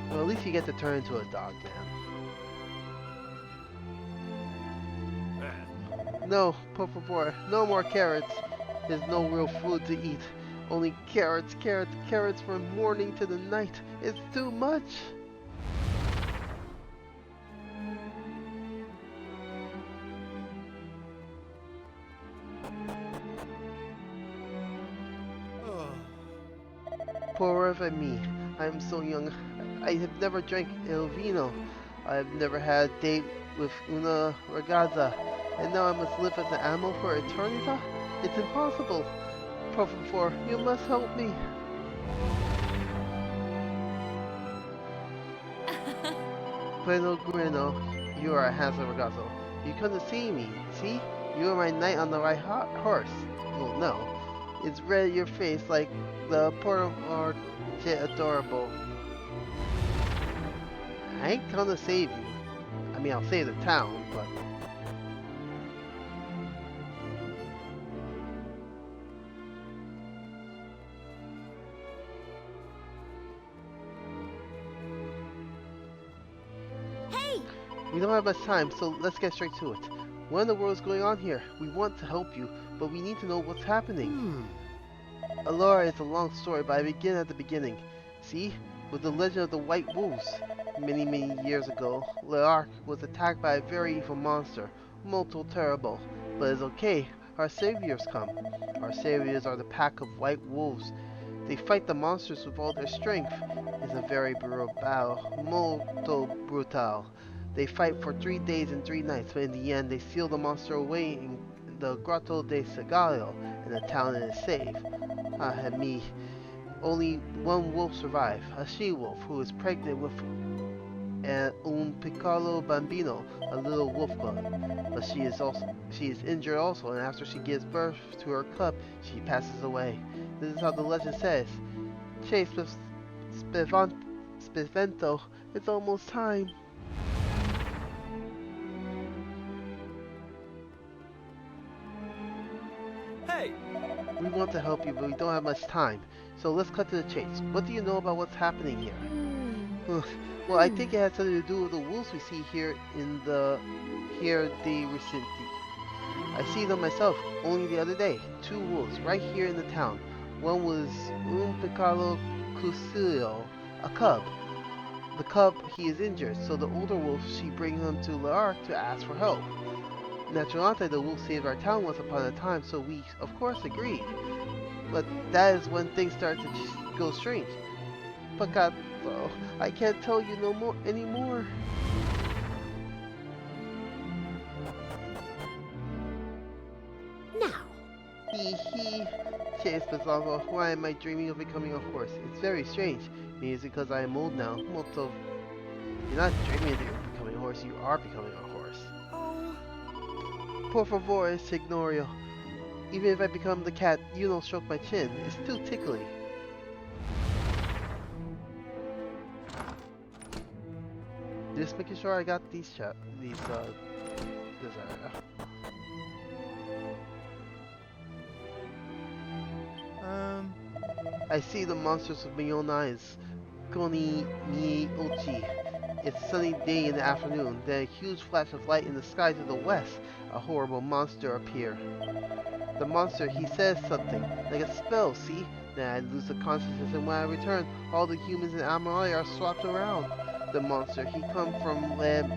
Well, at least you get to turn into a dog now. No, por favor, no more carrots. There's no real food to eat. Only carrots, carrots, carrots from morning to the night. It's too much. Poor of me. I am so young. I have never drank il vino. I have never had a date with una ragazza. And now I must live as an animal for eternity? It's impossible. Por favor, you must help me. Bueno Grino, you are a handsome ragazzo. You come to see me, see? You are my knight on the right horse. Well, no. It's red in your face like the Porto Marche adorable. I ain't come to save you. I mean, I'll save the town, but... We don't have much time, so let's get straight to it. What in the world is going on here? We want to help you, but we need to know what's happening. Allora is a long story, but I begin at the beginning. See? With the legend of the White Wolves. Many years ago, L'Arc was attacked by a very evil monster. Molto terrible. But it's okay. Our saviors come. Our saviors are the pack of white wolves. They fight the monsters with all their strength. It's a very brutal battle. Molto brutal. They fight for 3 days and 3 nights, but in the end they seal the monster away in the Grotto de Segallo, and the town is safe. And me. Only one wolf survived, a she-wolf who is pregnant with un piccolo bambino, a little wolf cub. But she is injured also, and after she gives birth to her cub, she passes away. This is how the legend says. Che Spavento, it's almost time. Hey! We want to help you, but we don't have much time. So let's cut to the chase. What do you know about what's happening here? Well, I think it has something to do with the wolves we see here in the Here de Recinti. I see them myself only the other day. 2 wolves right here in the town. One was un piccolo cusillo, a cub. the cub, he is injured, so the older wolf, she brings him to L'Arc to ask for help. Naturalmente, the wolf saved our town once upon a time, so we, of course, agreed. But that is when things started to go strange. Peccato, I can't tell you no more anymore. Now, Hee. Che Spezzano, why am I dreaming of becoming a horse? It's very strange. Maybe it's because I am old now. Molto. You're not dreaming of becoming a horse, you are becoming a horse. oh, Por favor, Signorio. Even if I become the cat, you don't stroke my chin. It's too tickly. Just making sure I got these this area. I see the monsters with my own eyes. Koni ni ochi. It's a sunny day in the afternoon. Then a huge flash of light in the sky to the west. A horrible monster appear. The monster, he says something, like a spell, see? Then I lose the consciousness, and when I return, all the humans in Amalia are swapped around. The monster, he come from land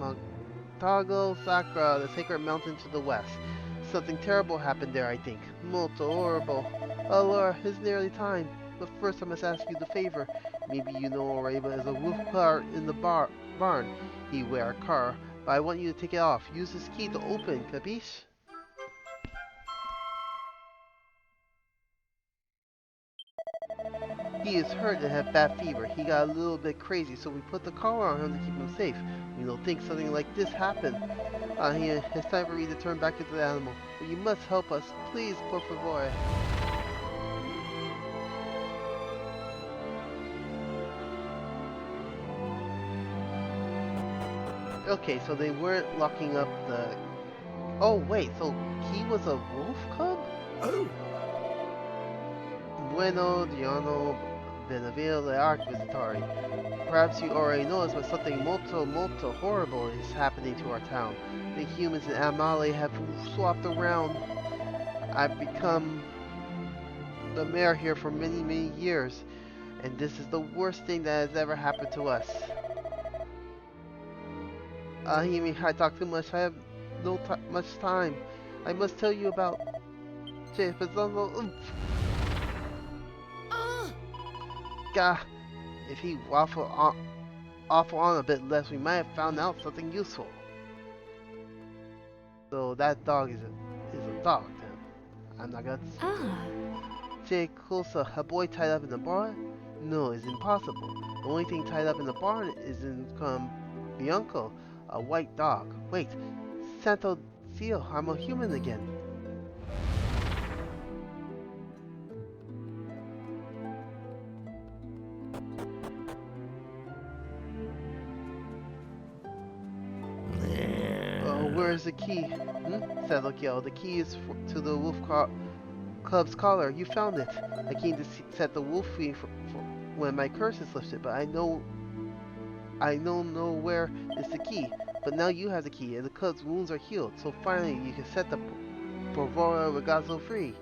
Montago Sakura, the sacred mountain to the west. Something terrible happened there, I think. Molto horrible. Oh Laura, it's nearly time. But first I must ask you the favor. Maybe you know already, but there's a wolf car in the barn. He wear a car, but I want you to take it off. Use this key to open, capiche? He is hurt and had bad fever. He got a little bit crazy, so we put the collar on him to keep him safe. We don't think something like this happened. It's time for me to turn back into the animal. But you must help us. Please, por favor. Okay, so they weren't locking up the... Oh, wait, so he was a wolf cub? Oh! Bueno, Giano, Benavile, L'Arc Visitari. Perhaps you already know this, but something molto horrible is happening to our town. The humans in Amale have swapped around. I've become the mayor here for many years, and this is the worst thing that has ever happened to us. Ahimi, I talk too much. I have no much time. I must tell you about God, if he waffle on a bit less, we might have found out something useful. So that dog is a dog then. I'm not gonna. Che Kosa, a boy tied up in the barn? No, it's impossible. The only thing tied up in the barn is in Bianco, a white dog. Wait, Santo Dio, I'm a human again. Where's the key? Said Lucio. The key is to the wolf club's collar. You found it. I came to set the wolf free for when my curse is lifted, but I don't know where is the key. But now you have the key, and the cub's wounds are healed. So finally, you can set the Porvora Ragazzo free.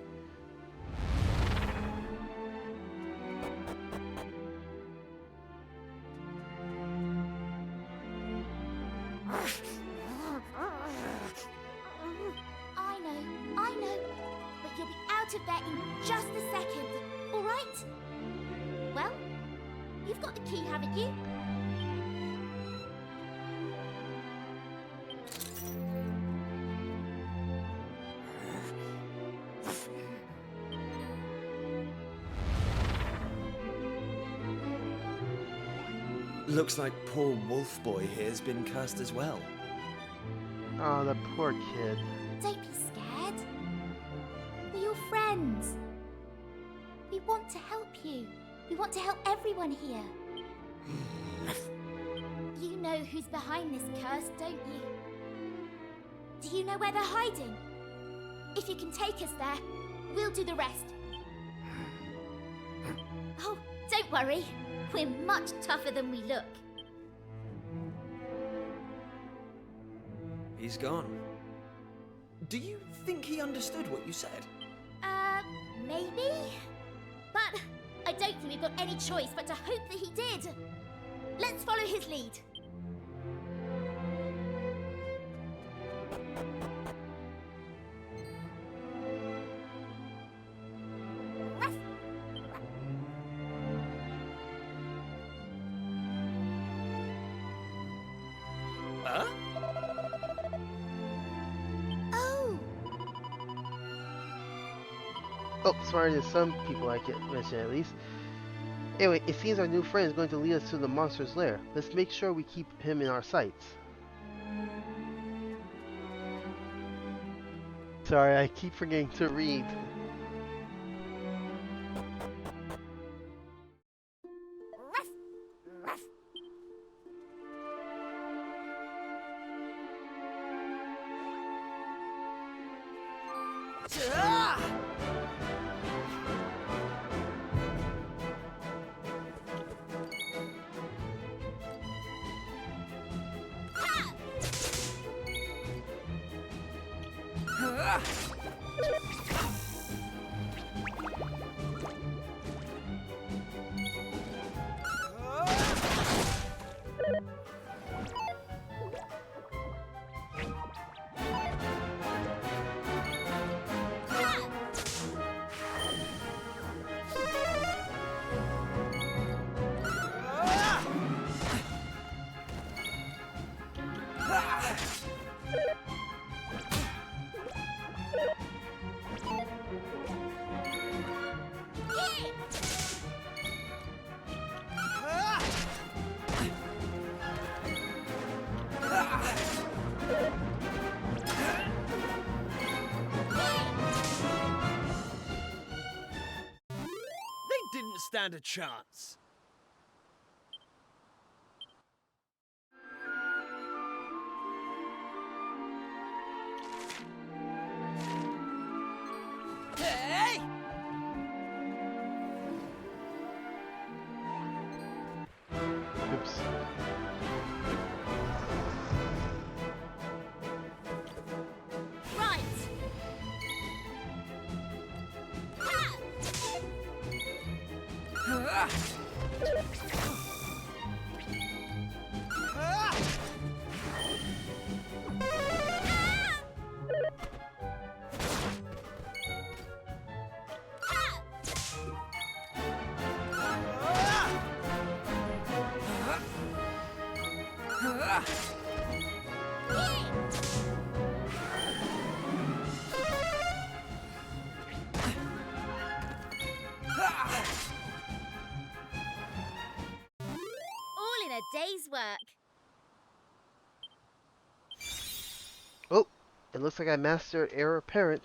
I know, but you'll be out of there in just a second, all right? Well, you've got the key, haven't you? Looks like poor Wolf Boy here's been cursed as well. Oh, the poor kid. Don't be scared. We're your friends. We want to help you. We want to help everyone here. You know who's behind this curse, don't you? Do you know where they're hiding? If you can take us there, we'll do the rest. Oh, don't worry. We're much tougher than we look. He's gone. Do you think he understood what you said? Maybe? But I don't think we've got any choice but to hope that he did. Let's follow his lead. Huh? Oh, smarter than some people I can mention at least. Anyway, it seems our new friend is going to lead us to the monster's lair. Let's make sure we keep him in our sights. Sorry, I keep forgetting to read. Didn't stand a chance. Hey! Oops. Right. All in a day's work. Oh, it looks like I mastered Heir Apparent.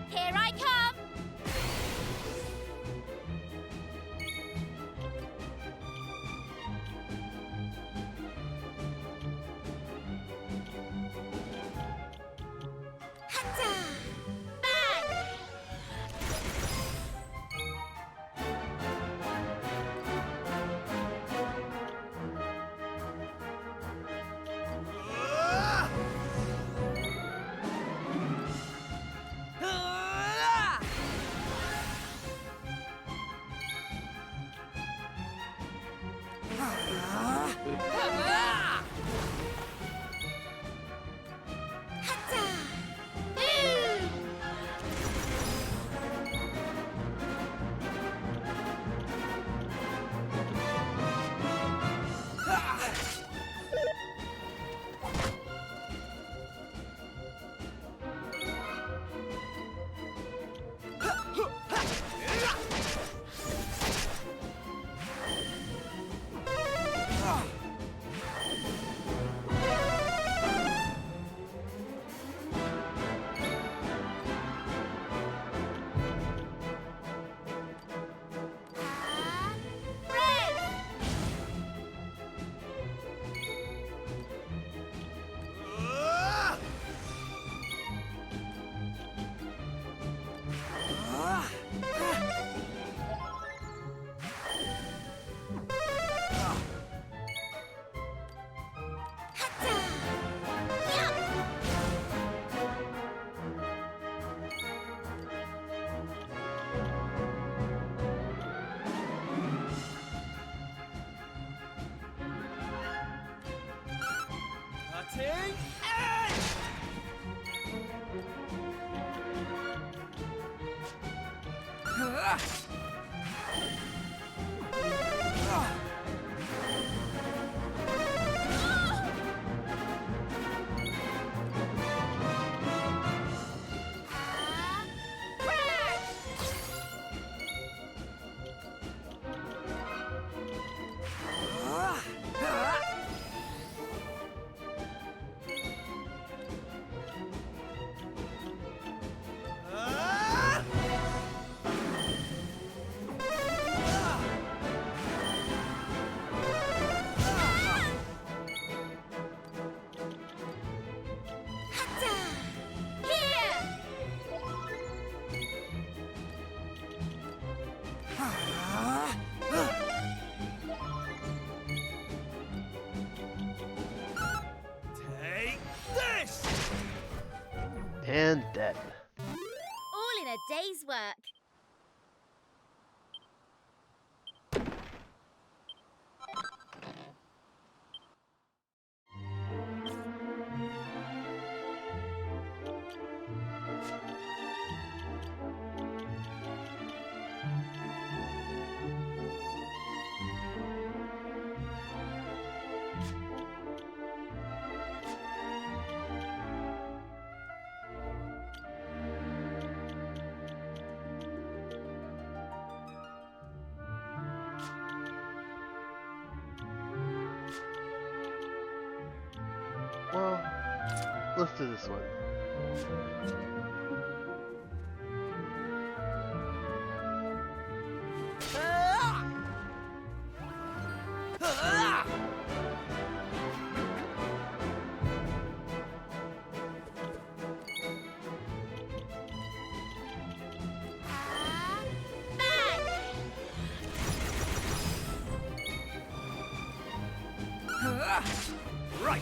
Here I come. Take this! And dead. All in a day's work. Well, let's do this one. Right.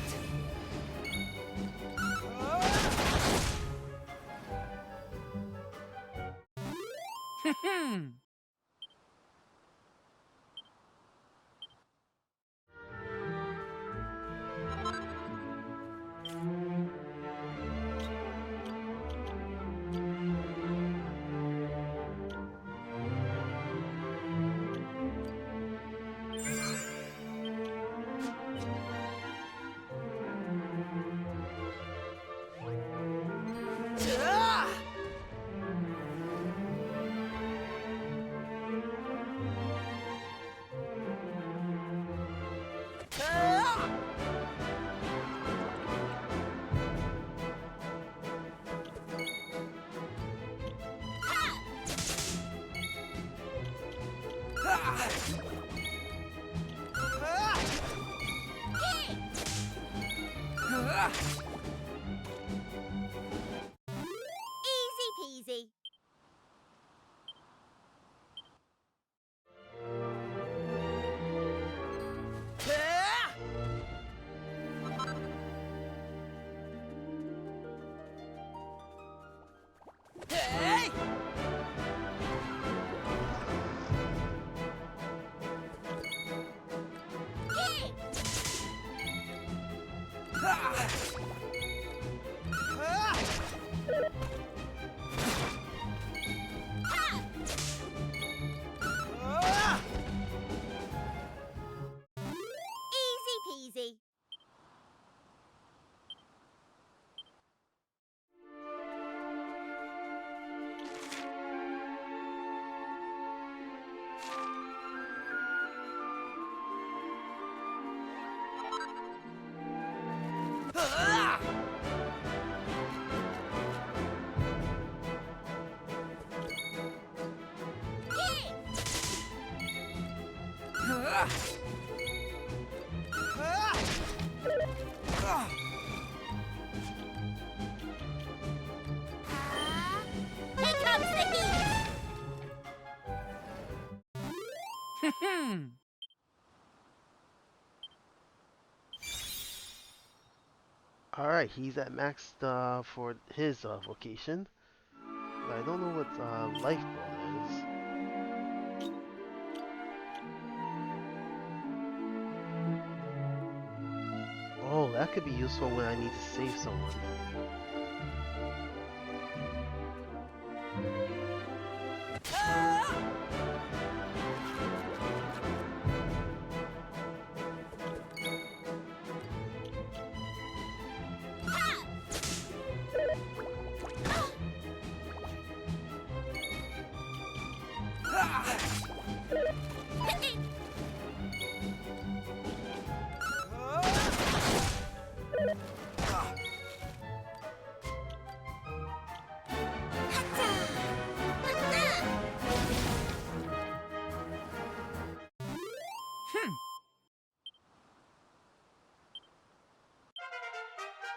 Easy peasy. Hey! Easy peasy. Here comes the heat. Alright, he's at max for his vocation. But I don't know what life ball is. Oh, that could be useful when I need to save someone. Ah!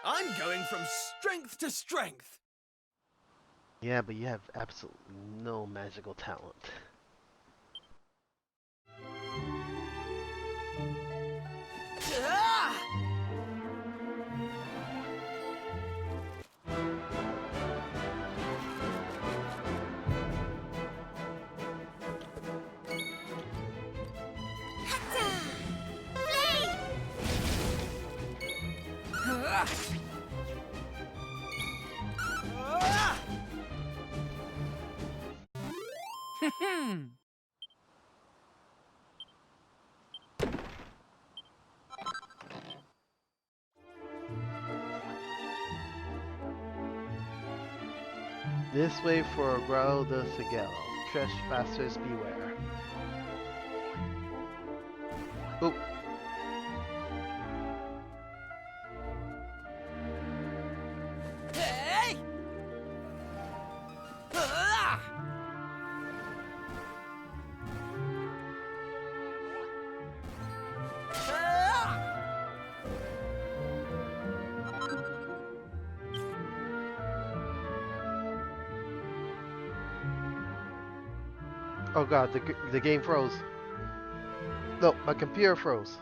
I'm going from strength to strength. Yeah, but you have absolutely no magical talent. Ah! This way for Grotto de Sigel. Trespassers beware. Oop. Hey! Ah! Ah! Oh god, the game froze. No, my computer froze.